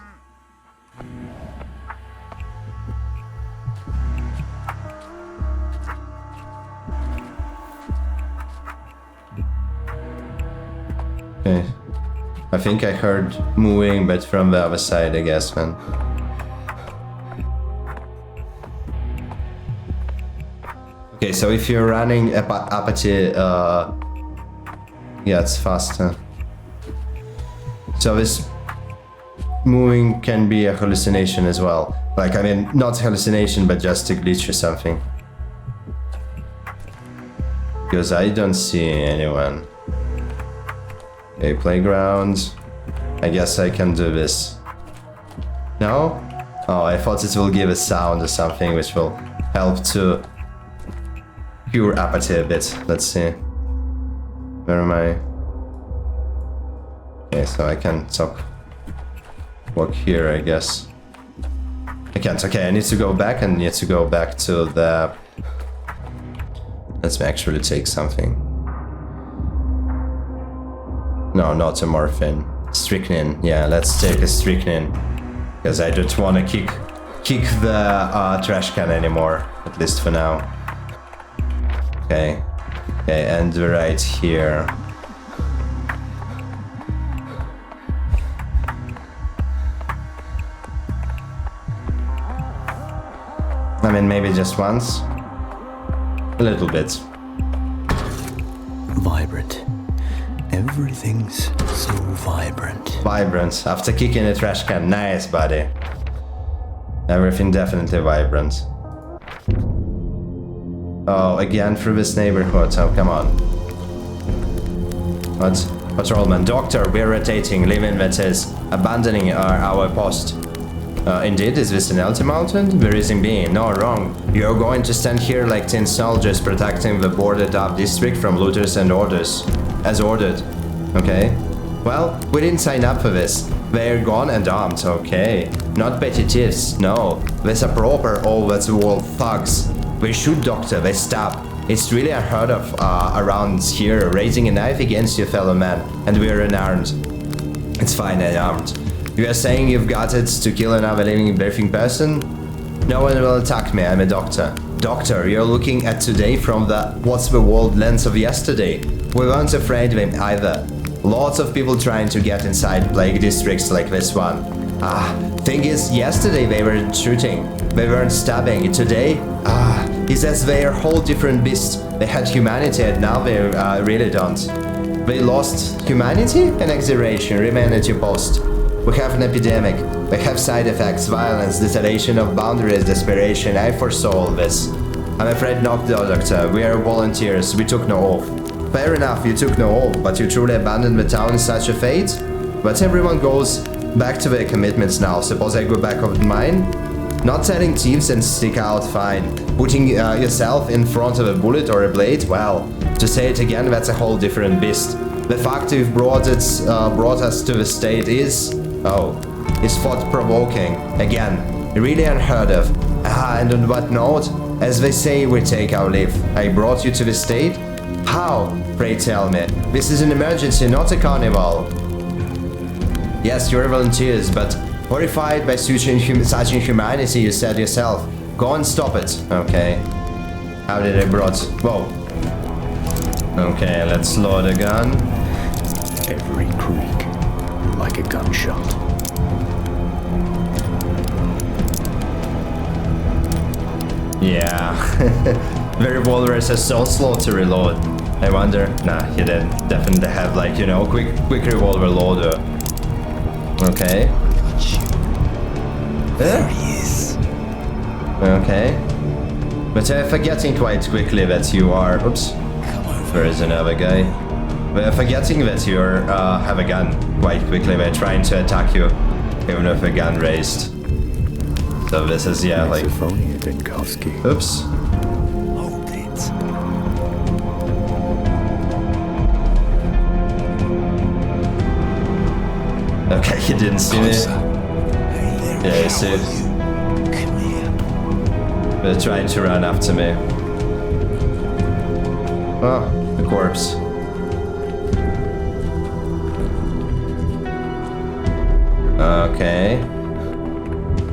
Okay. I think I heard moving, but from the other side, I guess, man. Okay, so if you're running apathy, yeah, it's faster. So this moving can be a hallucination as well. Like, I mean, not hallucination, but just a glitch or something. Because I don't see anyone. Okay, playground. I guess I can do this. No? Oh, I thought it will give a sound or something which will help to cure apathy a bit. Let's see. Where am I? Okay, so I can walk here, I guess. I can't. Okay, I need to go back and need to go back to the... Let's actually take something. No, not a morphine. Strychnine. Yeah, let's take a strychnine. Because I don't want to kick the trash can anymore. At least for now. Okay. Okay, and right here. I mean, maybe just once. A little bit. Vibrant. Everything's so vibrant. Vibrant. After kicking a trash can. Nice, buddy. Everything definitely vibrant. Oh, again through this neighborhood. Oh, come on. What? Patrolman. Doctor, we're rotating. Leaving, that is. Abandoning our post. Indeed, is this an ultimatum? The reason being, no, wrong. You're going to stand here like 10 soldiers protecting the boarded up district from looters and orders. As ordered. Okay. Well, we didn't sign up for this. They're gone and armed, okay. Not petty thieves, no. There's a proper over-the-wall thugs. They shoot, doctor, they stab. It's really unheard of around here, raising a knife against your fellow man, and we're unarmed. It's fine, unarmed. You are saying you've got it to kill another living breathing person? No one will attack me, I'm a doctor. Doctor, you're looking at today from the what's the world lens of yesterday. We weren't afraid of him either. Lots of people trying to get inside plague districts like this one. Thing is, yesterday they were shooting. They weren't stabbing. Today, he says they're a whole different beast. They had humanity and now they really don't. They lost humanity? An exaggeration, remain at your post. We have an epidemic. We have side effects, violence, desolation of boundaries, desperation. I foresaw all this. I'm afraid not, doctor. We are volunteers. We took no oath. Fair enough, you took no oath, but you truly abandoned the town in such a fate? But everyone goes back to their commitments now. Suppose I go back on mine? Not telling thieves and stick out, fine. Putting yourself in front of a bullet or a blade? Well, to say it again, that's a whole different beast. The fact you've brought us to the state is... is thought-provoking. Again, really unheard of. And on what note? As they say, we take our leave. I brought you to the state? How? Pray tell me. This is an emergency, not a carnival. Yes, you're volunteers, but horrified by such inhumanity, you said yourself. Go and stop it. Okay. How did I brought... Whoa. Okay, let's load a gun. Every creak, like a gunshot. Yeah. The revolvers are so slow to reload. I wonder... Nah, he didn't definitely have like, you know, quick revolver loader. Okay. There he is. Okay. But I'm forgetting quite quickly that you are... Oops. There is another guy. We're forgetting that you have a gun quite quickly. They're trying to attack you, even with a gun raised. So this is, yeah, like... Oops. Hold it. Okay, he didn't see me. Yeah, you see it. Come here. They're trying to run after me. Oh, the corpse. Okay.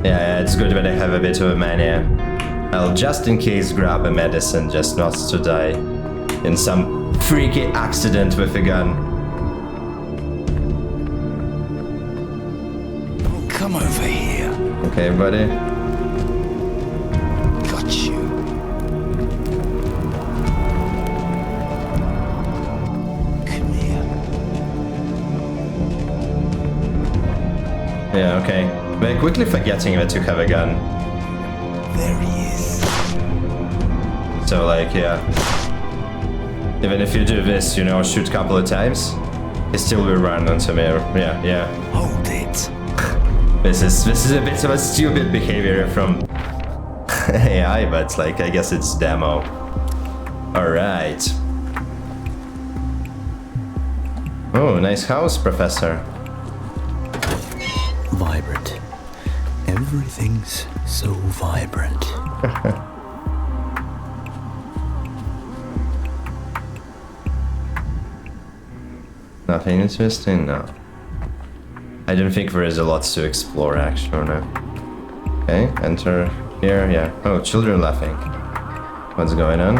Yeah, it's good that I have a bit of a mania. I'll just in case grab a medicine, just not to die in some freaky accident with a gun. Come over here. Okay, buddy. Got you. Come here. Yeah, okay. We're quickly forgetting that you have a gun. There he is. So, like, yeah. Even if you do this, you know, shoot a couple of times, he still will run onto me. Yeah. Hold it. This is a bit of a stupid behavior from AI, but, like, I guess it's demo. Alright. Oh, nice house, Professor. Vibrant. Everything's so vibrant. Nothing interesting? No. I don't think there is a lot to explore, actually, no. Okay, enter here, yeah. Oh, children laughing. What's going on?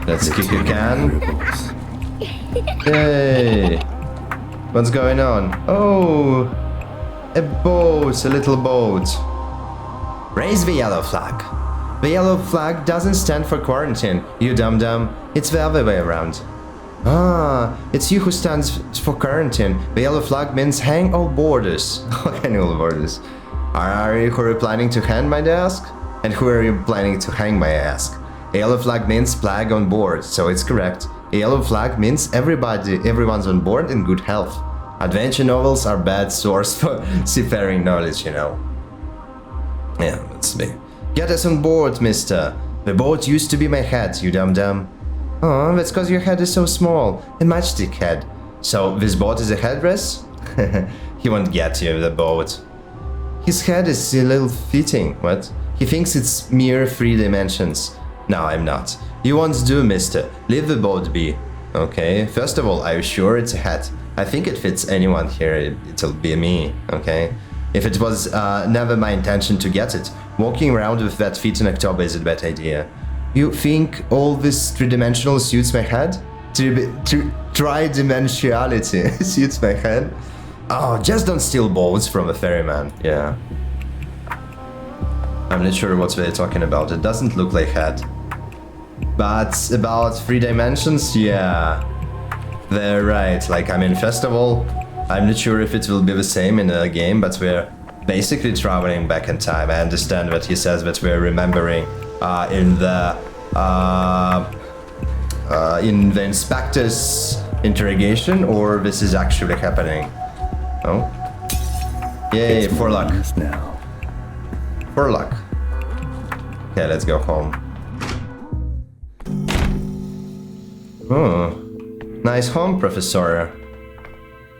Let's kick a can. Yay! What's going on? Oh! A boat, a little boat. Raise the yellow flag. The yellow flag doesn't stand for quarantine, you dum-dum. It's the other way around. Ah, it's you who stands for quarantine. The yellow flag means hang all borders. Hang all borders. Are you who are you planning to hang, might I ask? And who are you planning to hang, may I ask? A yellow flag means flag on board, so it's correct. A yellow flag means everyone's on board in good health. Adventure novels are bad source for seafaring knowledge, you know. Yeah, that's me. Get us on board, mister. The boat used to be my head, you dum-dum. Oh, that's cause your head is so small. A matchstick head. So this boat is a headdress? He won't get you the boat. His head is a little fitting, what? He thinks it's mere 3 dimensions. No, I'm not. You won't do, mister. Leave the boat be. Okay, first of all, are you sure it's a hat? I think it fits anyone here, it'll be me, okay? If it was never my intention to get it, walking around with that fit in October is a bad idea. You think all this 3-dimensional suits my head? Tri-dimensionality suits my head? Oh, just don't steal boats from a ferryman, yeah. I'm not sure what they're talking about, it doesn't look like head. But about 3 dimensions, yeah. They're right, like, I mean, first of all, I'm not sure if it will be the same in the game, but we're basically traveling back in time. I understand that he says that we're remembering in the inspector's interrogation, or this is actually happening. Oh. Yay, for luck. Now. For luck. Okay, let's go home. Oh. Nice home, Professor.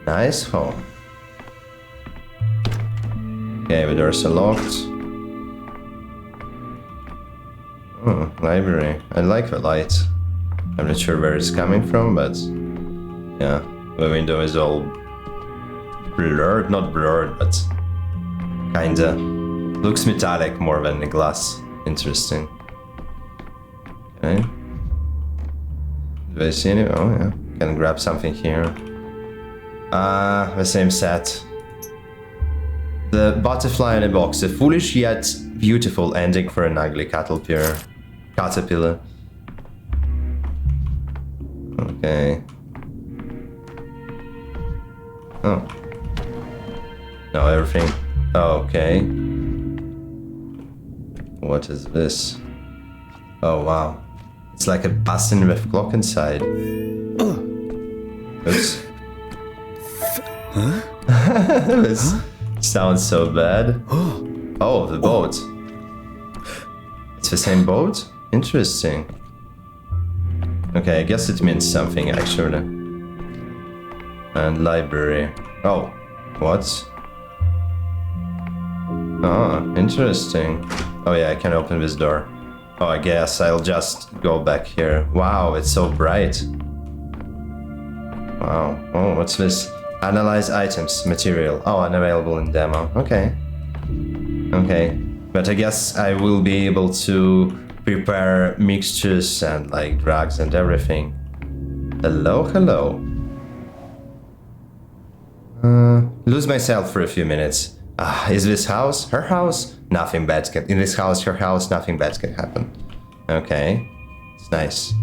Nice home. Okay, the doors are locked. Oh, library. I like the light. I'm not sure where it's coming from, but yeah, the window is all blurred, not blurred, but kinda looks metallic more than the glass. Interesting. Okay. Do I see any? Oh yeah, can grab something here. The same set. The butterfly in a box, a foolish yet beautiful ending for an ugly caterpillar. Okay. Oh. No, everything. Okay. What is this? Oh wow. It's like a button with clock inside. Oh. Oops. Huh? This sounds so bad. Oh, the boat. It's the same boat? Interesting. Okay, I guess it means something actually. And library. Oh, what? Oh, interesting. Oh yeah, I can open this door. Oh, I guess I'll just go back here. Wow, it's so bright. Wow. Oh, what's this? Analyze items, material. Oh, unavailable in demo. Okay. Okay. But I guess I will be able to prepare mixtures and like drugs and everything. Hello, hello. Lose myself for a few minutes. Is this house? Her house? Nothing bad can... In this house, her house, nothing bad can happen. Okay. It's nice.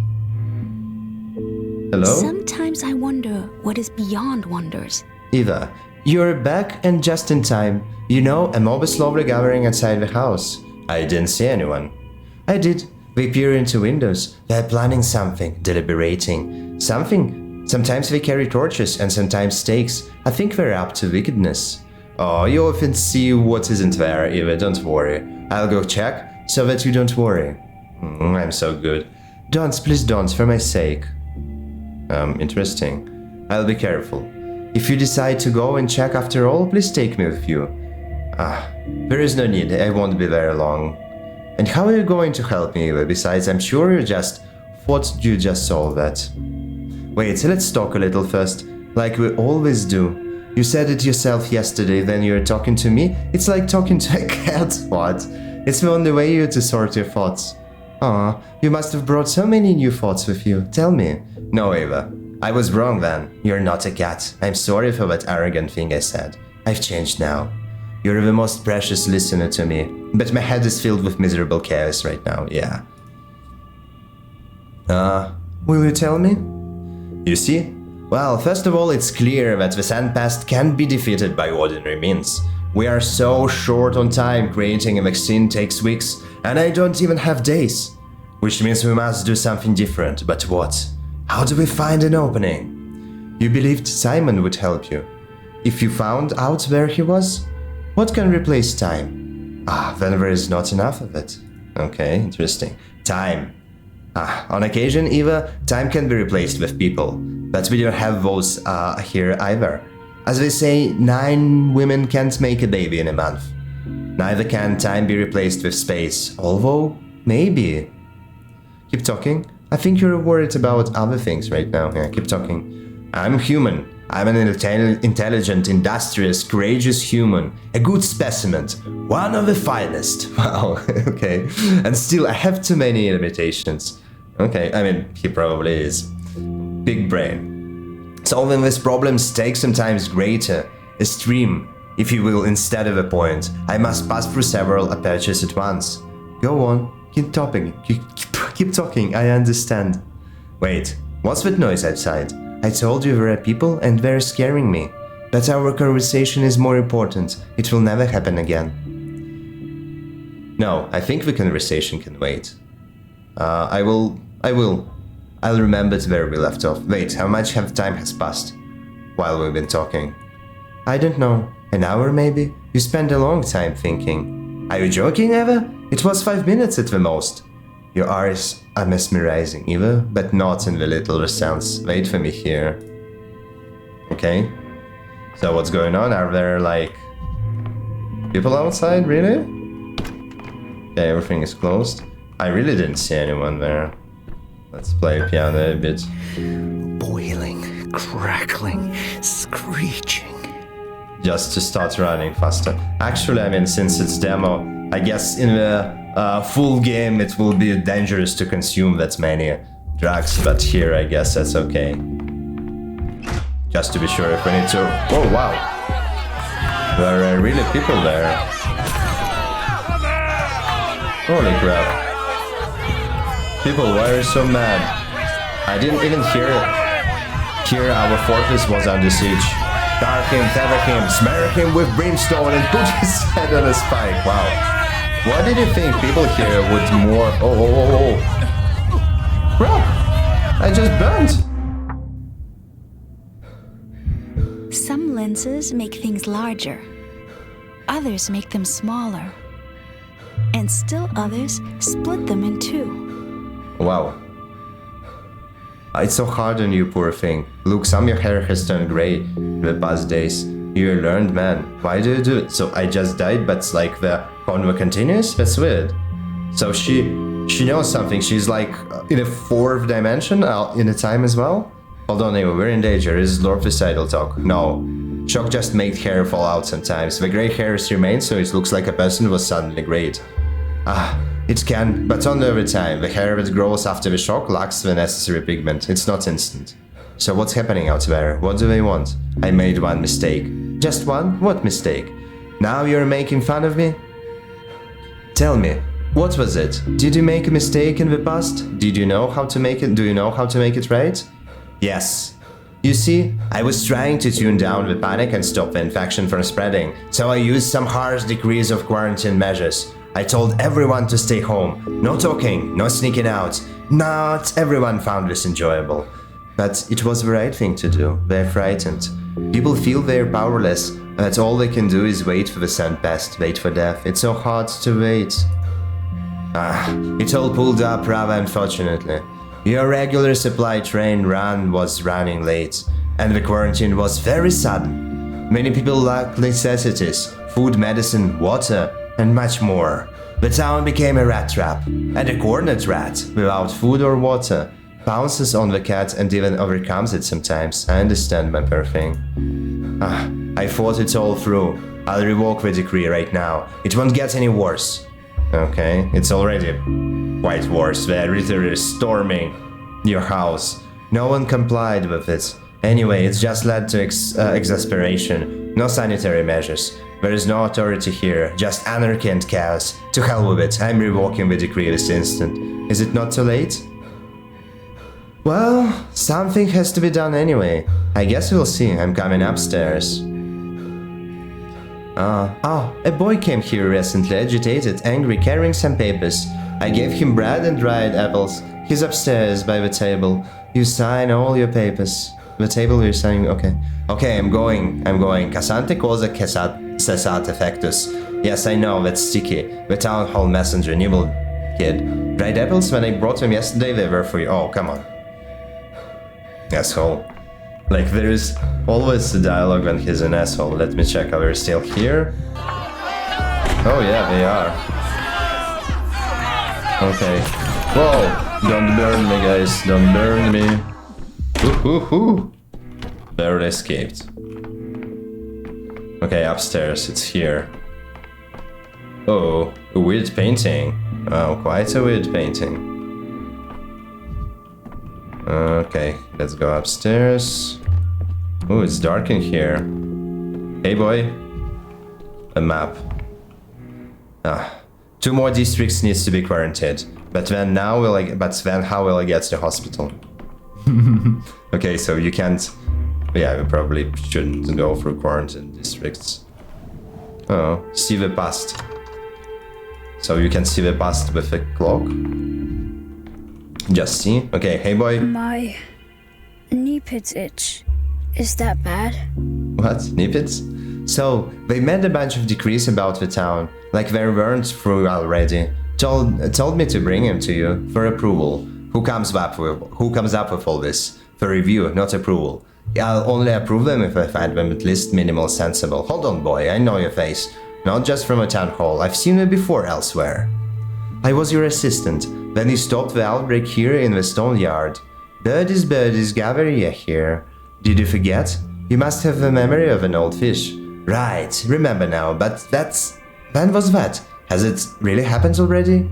Hello? Sometimes I wonder what is beyond wonders. Eva, you're back and just in time. You know, a mob is slowly gathering outside the house. I didn't see anyone. I did. They peer into windows. They're planning something, deliberating. Something. Sometimes they carry torches and sometimes stakes. I think they're up to wickedness. Oh, you often see what isn't there, Eva, don't worry. I'll go check, so that you don't worry. I'm so good. Don't, please don't, for my sake. Interesting. I'll be careful. If you decide to go and check after all, please take me with you. There is no need, I won't be very long. And how are you going to help me, Eva? Besides, I'm sure you just thought you just solved that. Wait, let's talk a little first, like we always do. You said it yourself yesterday, then you're talking to me? It's like talking to a cat, what? It's the only way you to sort your thoughts. You must have brought so many new thoughts with you, tell me. No, Eva, I was wrong then. You're not a cat. I'm sorry for that arrogant thing I said. I've changed now. You're the most precious listener to me, but my head is filled with miserable chaos right now, yeah. Will you tell me? You see? Well, first of all, it's clear that the Sand Pest can't be defeated by ordinary means. We are so short on time, creating a vaccine takes weeks, and I don't even have days. Which means we must do something different, but what? How do we find an opening? You believed Simon would help you. If you found out where he was, what can replace time? Then there is not enough of it. Okay, interesting. Time. On occasion, Eva, time can be replaced with people. But we don't have those here either. As they say, 9 women can't make a baby in a month. Neither can time be replaced with space, although, maybe. Keep talking. I think you're worried about other things right now. Yeah, keep talking. I'm human. I'm an intelligent, industrious, courageous human. A good specimen. One of the finest. Wow, okay. And still, I have too many limitations. Okay, I mean, he probably is. Big brain. Solving these problems takes sometimes greater. A stream, if you will, instead of a point. I must pass through several apertures at once. Go on. Keep talking. Keep talking. I understand. Wait, what's that noise outside? I told you there are people and they're scaring me. But our conversation is more important. It will never happen again. No, I think the conversation can wait. I'll remember where we left off. Wait, how much time has passed while we've been talking? I don't know. An hour maybe? You spent a long time thinking. Are you joking, Eva? It was 5 minutes at the most. Your eyes are mesmerizing, Eva, but not in the literal sense. Wait for me here. Okay. So what's going on? Are there, like, people outside, really? Okay, everything is closed. I really didn't see anyone there. Let's play piano a bit. Boiling, crackling, screeching. Just to start running faster. Actually, I mean, since it's demo, I guess in the full game it will be dangerous to consume that many drugs, but here I guess that's okay. Just to be sure if we need to... Oh, wow! There are really people there. Holy crap. People, why are you so mad? I didn't even hear our fortress was under siege. Dark him, tether him, smear him with brimstone and put his head on a spike. Wow. What did you think people here would more... Oh. Crap! I just burned! Some lenses make things larger. Others make them smaller. And still others split them in two. Wow. It's so hard on you, poor thing. Look, some of your hair has turned grey in the past days. You learned, man. Why do you do it? So I just died, but it's like the convo continues? That's weird. So she knows something. She's like in a 4th dimension in a time as well? Hold on, Eva, we're in danger. Is Lord Vicidal talk? No. Shock just made hair fall out sometimes. The grey hairs remain, so it looks like a person was suddenly greyed. It can, but only over time. The hair that grows after the shock lacks the necessary pigment. It's not instant. So what's happening out there? What do they want? I made one mistake. Just one? What mistake? Now you're making fun of me? Tell me, what was it? Did you make a mistake in the past? Did you know how to make it? Do you know how to make it right? Yes. You see, I was trying to tune down the panic and stop the infection from spreading, so I used some harsh degrees of quarantine measures. I told everyone to stay home. No talking, no sneaking out. Not everyone found this enjoyable. But it was the right thing to do. They're frightened. People feel they're powerless, and that all they can do is wait for the sun past, wait for death. It's so hard to wait. It all pulled up rather unfortunately. Your regular supply train was running late, and the quarantine was very sudden. Many people lacked necessities, food, medicine, water, and much more. The town became a rat trap, and a cornered rat, without food or water, pounces on the cat and even overcomes it sometimes. I understand, my poor thing. I thought it all through. I'll revoke the decree right now. It won't get any worse. Okay, it's already quite worse. They're literally storming your house. No one complied with it. Anyway, it's just led to exasperation. No sanitary measures. There is no authority here, just anarchy and chaos. To hell with it, I'm revoking the decree this instant. Is it not too late? Well, something has to be done anyway. I guess we'll see. I'm coming upstairs. A boy came here recently, agitated, angry, carrying some papers. I gave him bread and dried apples. He's upstairs by the table. You sign all your papers. The table we're signing, okay. Okay, I'm going. Casante cosa cessat effectus. Yes, I know, that's sticky. The town hall messenger, nibble Dried apples, when I brought them yesterday, they were for you. Oh, come on. Asshole. Like, there is always a dialogue when he's an asshole. Let me check, are we still here? Oh yeah, they are. Okay. Whoa! Don't burn me, guys. Don't burn me. Woohoo! Barely escaped. Okay, upstairs. It's here. Oh, a weird painting. Oh, quite a weird painting. Okay, let's go upstairs. Oh, it's dark in here. Hey, boy. A map. Ah, 2 more districts needs to be quarantined. But then how will I get to the hospital? Okay, so you can't. Yeah, we probably shouldn't go through quarantine districts. Oh, see the past. So you can see the past with a clock. Just see. Okay, hey boy. My knee pits itch. Is that bad? What? Knee pits? So, they made a bunch of decrees about the town, like they weren't through already. Told me to bring him to you for approval. Who comes up with all this? For review, not approval. I'll only approve them if I find them at least minimal sensible. Hold on, boy, I know your face. Not just from a town hall, I've seen you before elsewhere. I was your assistant, then you stopped the outbreak here in the stone yard. Birdies, gather ye here. Did you forget? You must have the memory of an old fish. Right, remember now, but when was that? Has it really happened already?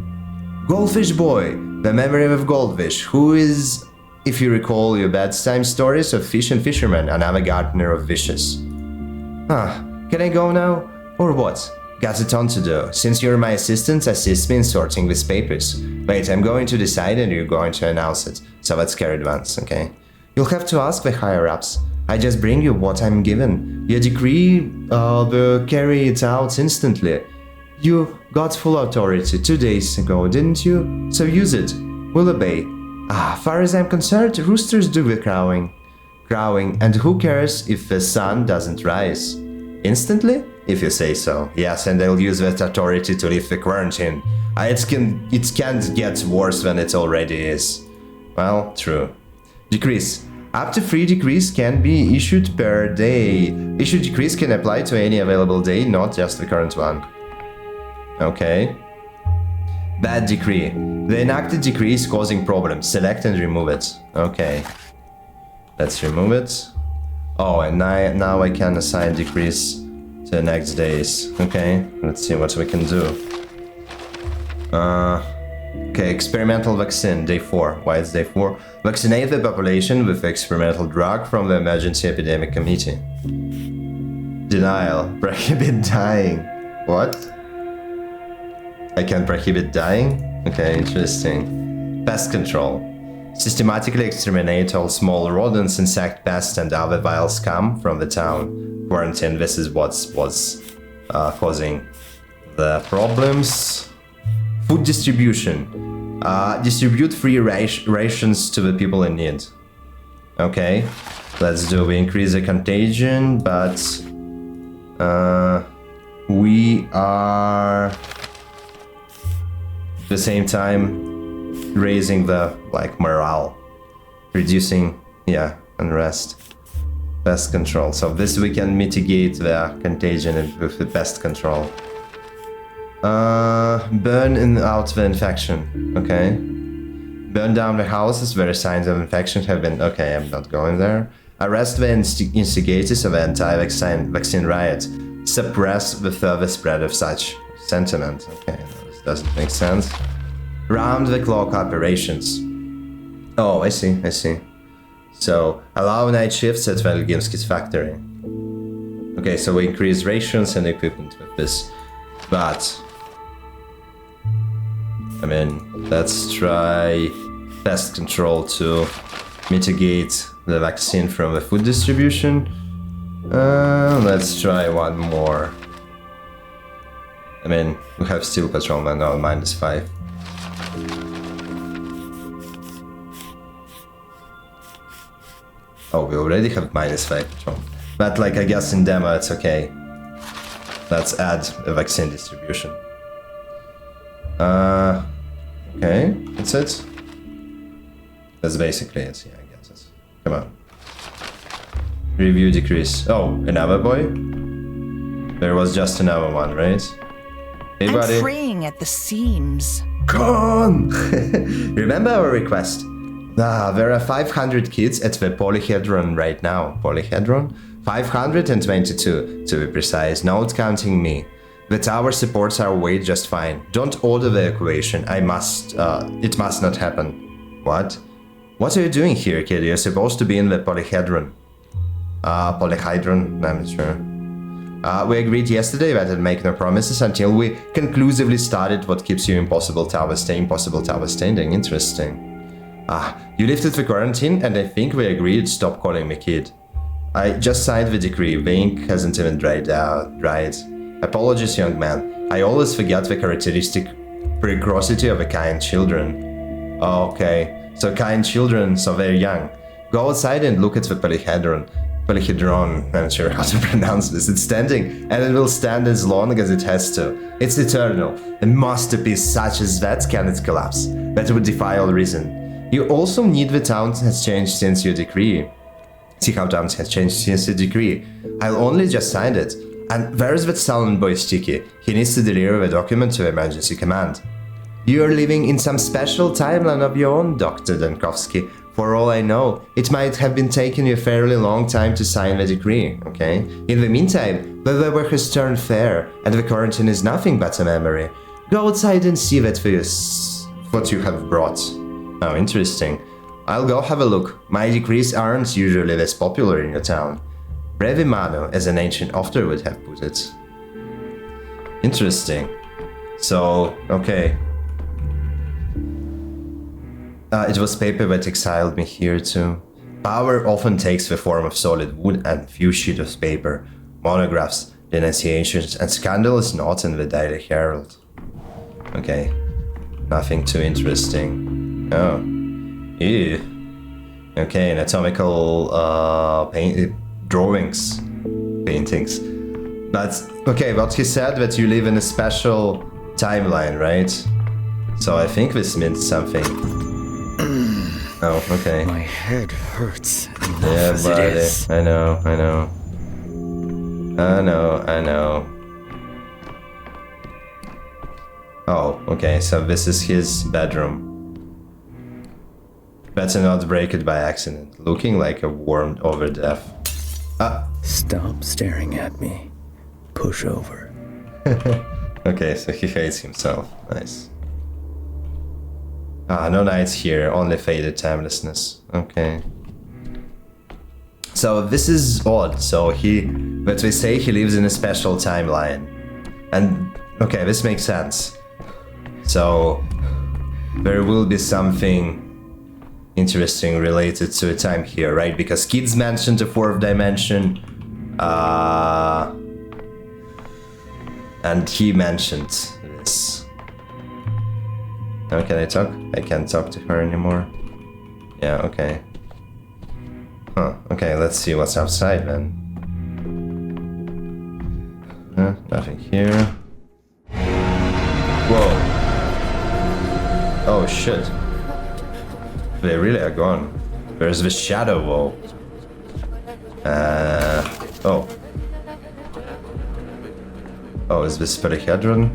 Goldfish boy, the memory of Goldfish, who is, if you recall your bedtime stories of fish and fishermen, another gardener of fishes. Can I go now? Or what? Got a ton to do. Since you're my assistant, assist me in sorting these papers. Wait, I'm going to decide and you're going to announce it. So let's carry it once, okay? You'll have to ask the higher-ups. I just bring you what I'm given. Your decree, will carry it out instantly. You got full authority 2 days ago, didn't you? So use it. We'll obey. Far as I'm concerned, roosters do the crowing. And who cares if the sun doesn't rise? Instantly? If you say so. Yes, and I'll use that authority to lift the quarantine. It can't get worse than it already is. Well, true. Decrees. Up to 3 decrees can be issued per day. Issued decrees can apply to any available day, not just the current one. Okay. Bad decree. The enacted decree is causing problems. Select and remove it. Okay. Let's remove it. Oh, and now I can assign decrees to the next days. Okay, let's see what we can do. Okay, experimental vaccine, day 4. Why it's day 4? Vaccinate the population with the experimental drug from the Emergency Epidemic Committee. Denial. Prohibit dying. What? I can prohibit dying? Okay, interesting. Pest control. Systematically exterminate all small rodents, insect pests, and other vile scum from the town. Quarantine, this is what's causing the problems. Food distribution. Distribute free rations to the people in need. Okay, let's do. We increase the contagion, but we are at the same time raising the morale, reducing unrest. Pest control. So this we can mitigate the contagion with the pest control. Burn out the infection. Okay. Burn down the houses where signs of infection have been. Okay, I'm not going there. Arrest the instigators of the anti-vaccine riot. Suppress the further spread of such sentiment. Okay, this doesn't make sense. Round the clock operations. Oh, I see. So, allow night shifts at Velgimski's factory. Okay, so we increase rations and equipment with this. But, I mean, let's try pest control to mitigate the vaccine from the food distribution. Let's try one more. I mean, we have steel patrolman now, -5. Oh, we already have -5 patrol. But I guess in demo it's okay. Let's add a vaccine distribution. Okay, that's it. That's basically it, yeah, I guess. Come on. Review decrease. Oh, another boy? There was just another one, right? Hey, I'm buddy. fraying at the seams. Come! Remember our request? There are 500 kids at the polyhedron right now. Polyhedron? 522 to be precise, not counting me. The tower supports our weight just fine. Don't order the evacuation. It must not happen. What? What are you doing here, kid? You're supposed to be in the polyhedron. Polyhedron? I'm not sure. We agreed yesterday that I'd make no promises until we conclusively started what keeps you impossible tower standing. Interesting. You lifted the quarantine, and I think we agreed stop calling me kid. I just signed the decree. The ink hasn't even dried. Apologies, young man. I always forget the characteristic precocity of a kind children. Oh, okay. So kind children, so very young. Go outside and look at the polyhedron. Polyhedron, I'm not sure how to pronounce this. It's standing, and it will stand as long as it has to. It's eternal. A masterpiece such as that cannot collapse. That would defy all reason. You also need the town has changed since your decree. See how towns has changed since your decree. I'll only just signed it. And where's that silent boy Sticky? He needs to deliver the document to emergency command. You are living in some special timeline of your own, Dr. Dankovsky. For all I know, it might have been taking you a fairly long time to sign the decree, okay? In the meantime, the weather has turned fair, and the quarantine is nothing but a memory. Go outside and see that for what you have brought. Oh, interesting. I'll go have a look. My decrees aren't usually less popular in your town. Brevi mano, as an ancient author would have put it. Interesting. So, okay. It was paper that exiled me here too. Power often takes the form of solid wood and few sheets of paper, monographs, denunciations, and scandalous notes in the Daily Herald. Okay. Nothing too interesting. Oh. Ew. Okay, anatomical drawings, paintings. But okay, but he said that you live in a special timeline, right? So I think this means something. Oh, okay. My head hurts. Yeah, buddy. I know. Oh, okay, so this is his bedroom. Better not break it by accident. Looking like a worm over death. Stop staring at me. Push over. Okay, so he hates himself. Nice. No nights here, only faded timelessness. Okay. So this is odd. So but we say he lives in a special timeline. And, okay, this makes sense. So, there will be something interesting related to a time here, right? Because kids mentioned the fourth dimension. And he mentioned this. Now can I talk? I can't talk to her anymore. Yeah, okay. Huh, okay, let's see what's outside then. Nothing here. Whoa. Oh shit. They really are gone. There's the shadow wall. Oh. Oh, is this polyhedron?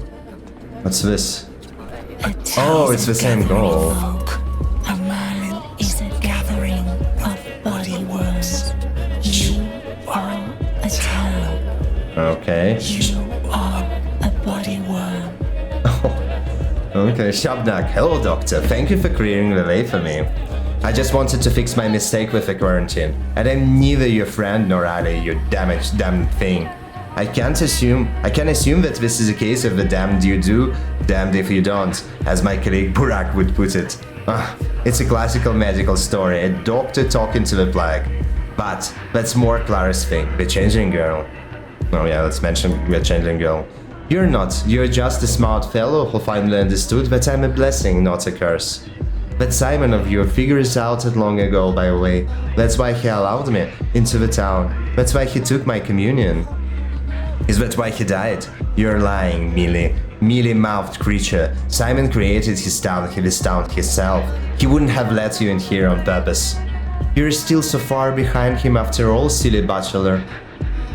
What's this? Oh, it's the same goal. A man is a gathering of body worms. You are a town. Okay. You are a body worm. Okay, Shabnak. Hello, Doctor. Thank you for clearing the way for me. I just wanted to fix my mistake with the quarantine, and I'm neither your friend nor ally, you damn thing. I can assume that this is a case of the damned you do, damned if you don't, as my colleague Burak would put it. It's a classical medical story, a doctor talking to the plague. But that's more Clara's thing, the changing girl. Oh yeah, let's mention the changing girl. You're not, you're just a smart fellow who finally understood that I'm a blessing, not a curse. That Simon of you figures out it long ago, by the way. That's why he allowed me into the town. That's why he took my communion. Is that why he died? You're lying, mealy-mouthed creature. Simon created his town himself. He wouldn't have let you in here on purpose. You're still so far behind him after all, silly bachelor.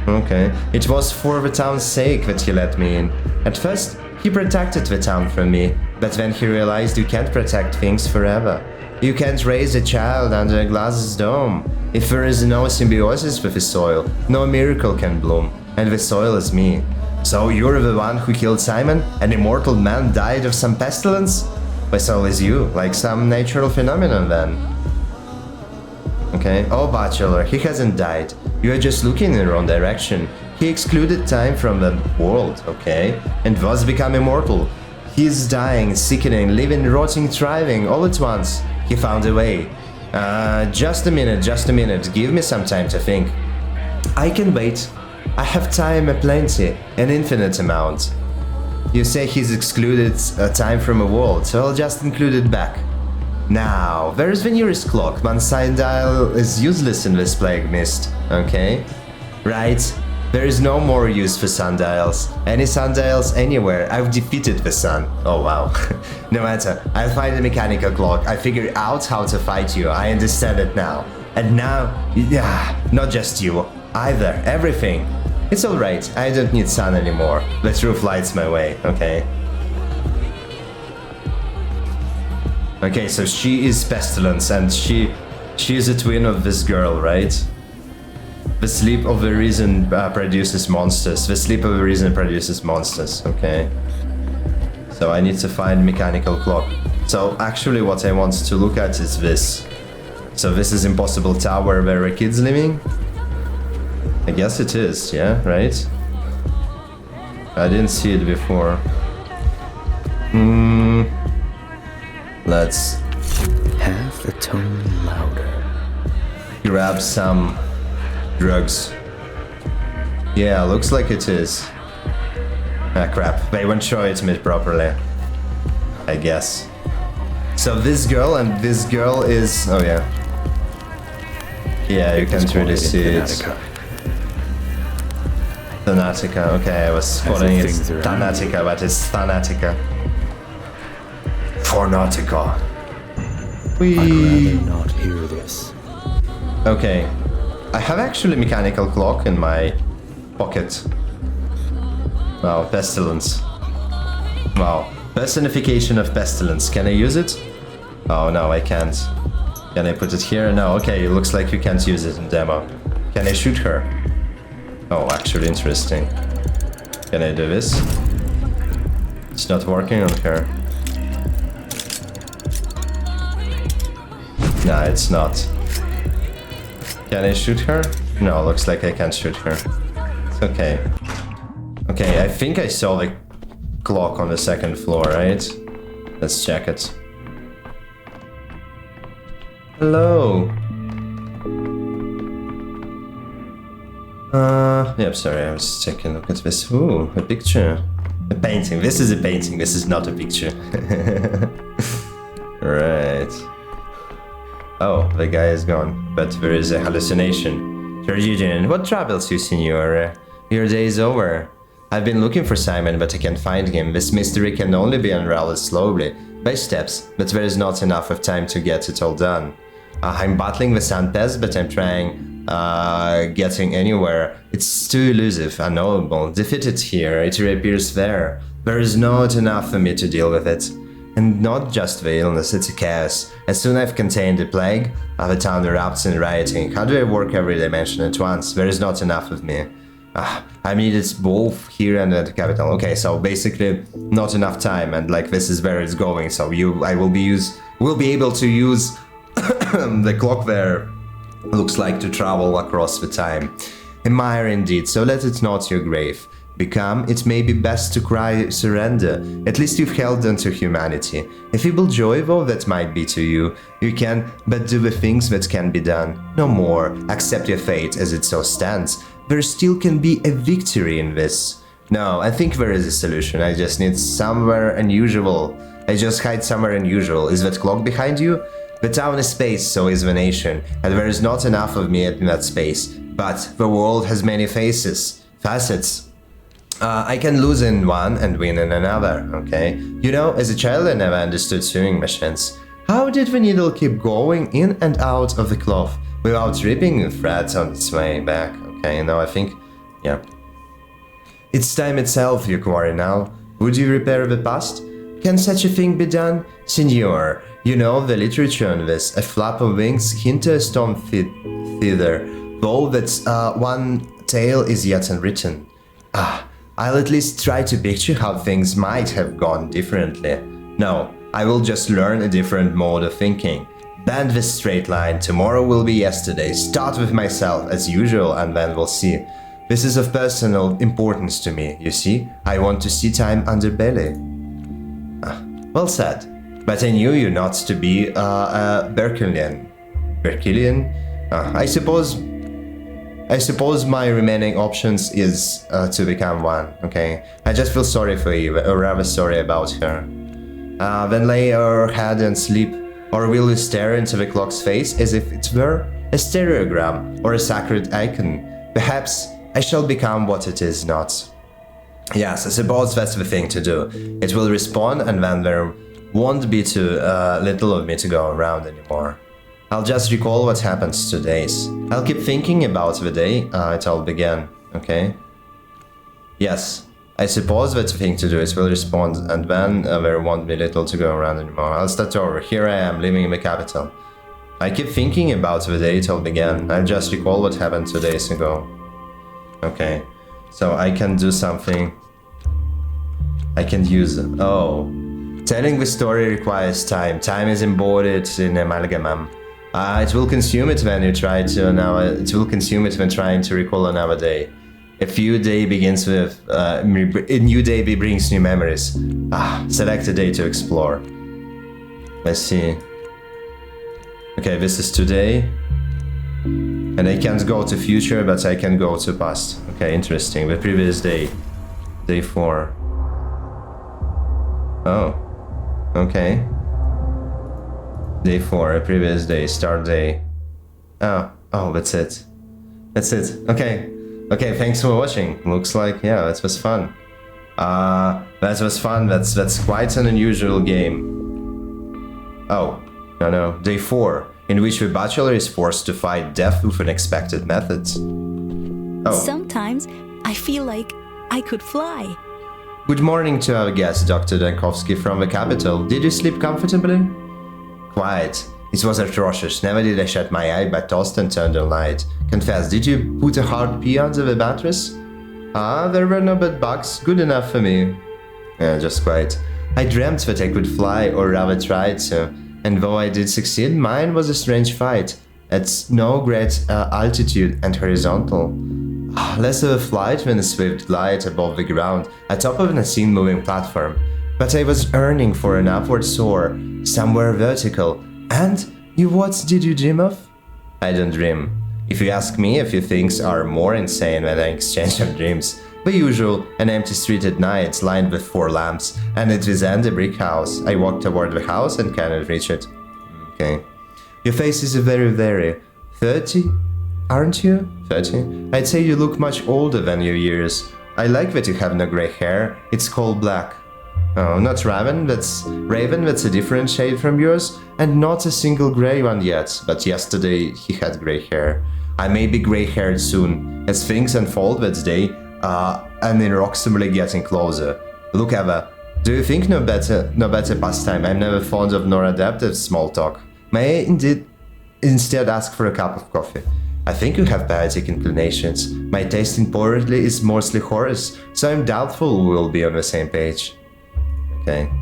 Okay. It was for the town's sake that he let me in. At first, he protected the town from me, but then he realized you can't protect things forever. You can't raise a child under a glass dome. If there is no symbiosis with the soil, no miracle can bloom, and the soil is me. So you're the one who killed Simon? An immortal man died of some pestilence? The soil is you, like some natural phenomenon then. Okay, oh bachelor, he hasn't died. You are just looking in the wrong direction. He excluded time from the world, okay? And thus become immortal. He's dying, sickening, living, rotting, thriving, all at once. He found a way. Just a minute, give me some time to think. I can wait. I have time aplenty, an infinite amount. You say he's excluded time from a world, so I'll just include it back. Now, where is the nearest clock? One sundial is useless in this plague mist, okay? Right, there is no more use for sundials. Any sundials anywhere, I've defeated the sun. Oh wow. No matter, I'll find a mechanical clock. I figured out how to fight you, I understand it now. And now, yeah, not just you, either, everything. It's alright, I don't need sun anymore. The truth lights my way, okay? Okay, so she is Pestilence, and she is a twin of this girl, right? The sleep of the reason produces monsters. The sleep of the reason produces monsters, okay? So I need to find mechanical clock. So actually what I want to look at is this. So this is Impossible Tower where a kid's living? I guess it is, yeah, right? I didn't see it before. Let's Half the tone louder. grab some drugs. Yeah, looks like it is. Ah crap, they won't show it to me properly. I guess. So this girl and this girl is... oh yeah. Yeah, you can't really see it. Thanatica, okay, I was calling it Thanatica, but it's Thanatica. Fornatica. I'd rather not hear this. Okay. I have actually mechanical clock in my pocket. Wow, pestilence. Wow. Personification of pestilence. Can I use it? Oh no, I can't. Can I put it here? No, okay, it looks like you can't use it in demo. Can I shoot her? Oh, actually interesting. Can I do this? It's not working on her. No, it's not. Can I shoot her? No, looks like I can't shoot her. It's okay. Okay, I think I saw the clock on the second floor, right? Let's check it. Hello. Yep, sorry, I was taking a look at this. Ooh, a picture. A painting. This is a painting, this is not a picture. Right. Oh, the guy is gone, but there is a hallucination. George Eugene, what troubles you, senor? Your day is over. I've been looking for Simon, but I can't find him. This mystery can only be unraveled slowly, by steps, but there is not enough of time to get it all done. I'm battling the Sun Pest, but I'm trying getting anywhere. It's too elusive, unknowable. Defeat it here, it reappears there. There is not enough for me to deal with it. And not just the illness, it's a chaos. As soon as I've contained the plague, the town erupts in rioting. How do I work every dimension at once? There is not enough of me. I need it both here and at the capital. Okay, so basically not enough time, and like this is where it's going. So I will be able to use the clock there. Looks like to travel across the time. A mire indeed, so let it not your grave become. It may be best to cry surrender. At least you've held on to humanity. A feeble joy though that might be to you, you can but do the things that can be done. No more, accept your fate as it so stands. There still can be a victory in this. No, I think there is a solution. I just need somewhere unusual. I just hide somewhere unusual. Is that clock behind you? The town is space, so is the nation, and there is not enough of me in that space. But the world has many facets. I can lose in one and win in another, okay? You know, as a child I never understood sewing machines. How did the needle keep going in and out of the cloth? without ripping the threads on its way back. Okay, now I think, yeah. It's time itself, you quarry now. Would you repair the past? Can such a thing be done? Signor, you know the literature on this. A flap of wings hint to a storm thither, though that one tale is yet unwritten. I'll at least try to picture how things might have gone differently. No, I will just learn a different mode of thinking. Bend this straight line, tomorrow will be yesterday. Start with myself as usual and then we'll see. This is of personal importance to me, you see? I want to see time underbelly. Well said. But I knew you not to be a Berkelian. Berkelian? I suppose my remaining options is to become one, okay? I just feel sorry for Eve, or rather sorry about her. Then lay her head and sleep, or will you stare into the clock's face as if it were a stereogram or a sacred icon? Perhaps I shall become what it is not. Yes, I suppose that's the thing to do. It will respond and then there won't be too little of me to go around anymore. I'll just recall what happened today. I'll keep thinking about the day it all began, okay? Yes, I suppose that's the thing to do. It will respond and then there won't be little to go around anymore. I'll start over. Here I am, living in the capital. I keep thinking about the day it all began. I'll just recall what happened 2 days ago. Okay, so I can do something. I can use it. Oh. Telling the story requires time. Time is embodied in amalgamam. It will consume it when you try to it will consume it when trying to recall another day. A new day begins with a new day brings new memories. Select a day to explore. Let's see. Okay, this is today. And I can't go to future, but I can go to past. Okay, interesting. The previous day. Day 4. Oh. Okay. Day 4, a previous day, start day. Oh, that's it. That's it. Okay. Okay, thanks for watching. Looks like, yeah, that was fun. That was fun. That's quite an unusual game. Oh, no. Day 4, in which the bachelor is forced to fight death with unexpected methods. Oh. Sometimes I feel like I could fly. Good morning to our guest, Dr. Dankovsky from the capital. Did you sleep comfortably? Quiet. It was atrocious. Never did I shut my eye, but tossed and turned all night. Confess, did you put a hard pee under the mattress? There were no bed bugs. Good enough for me. Yeah, just quiet. I dreamt that I could fly, or rather tried to. And though I did succeed, mine was a strange fight. At no great altitude and horizontal. Less of a flight than a swift glide above the ground, atop of an unseen moving platform. But I was yearning for an upward soar, somewhere vertical. And what did you dream of? I don't dream. If you ask me, a few things are more insane than an exchange of dreams. The usual, an empty street at night, lined with 4 lamps, and at its end a brick house. I walked toward the house and cannot reach it. Okay. Your face is very 30? Aren't you? 30? I'd say you look much older than your years. I like that you have no grey hair. It's called black. Oh, not Raven, that's a different shade from yours, and not a single grey one yet, but yesterday he had grey hair. I may be grey-haired soon, as things unfold that day, and inexorably getting closer. Look, Eva, do you think no better pastime? I'm never fond of nor adept at small talk. May I instead ask for a cup of coffee? I think you have poetic inclinations. My taste in poetry is mostly Horace, so I'm doubtful we'll be on the same page. Okay.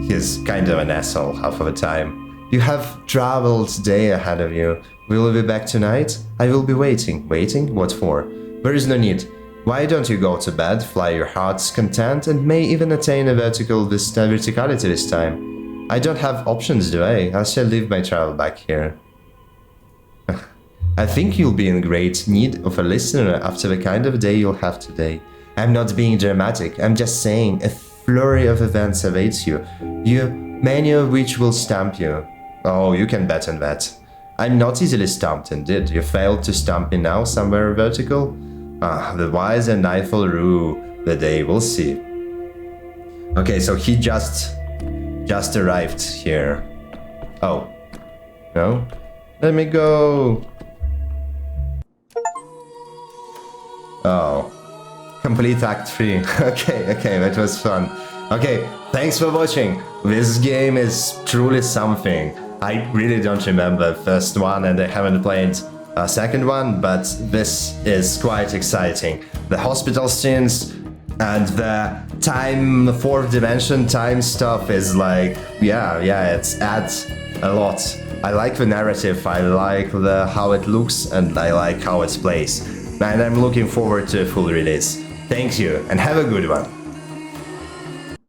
He's kind of an asshole half of the time. You have traveled day ahead of you. Will you be back tonight? I will be waiting. Waiting? What for? There is no need. Why don't you go to bed, fly your heart's content, and may even attain a verticality this time? I don't have options, do I? I shall leave my travel back here. I think you'll be in great need of a listener after the kind of day you'll have today. I'm not being dramatic, I'm just saying a flurry of events awaits you, many of which will stump you. Oh, you can bet on that. I'm not easily stumped indeed. You failed to stump me now somewhere vertical? The wise and knightful rue the day, we'll see. Okay, so he just arrived here. Oh. No? Let me go. Oh. Complete Act 3. Okay, that was fun. Okay, thanks for watching. This game is truly something. I really don't remember the first one and I haven't played a second one, but this is quite exciting. The hospital scenes and the time, fourth dimension time stuff is like, yeah, it adds a lot. I like the narrative, I like how it looks, and I like how it plays. And I'm looking forward to a full release. Thank you, and have a good one.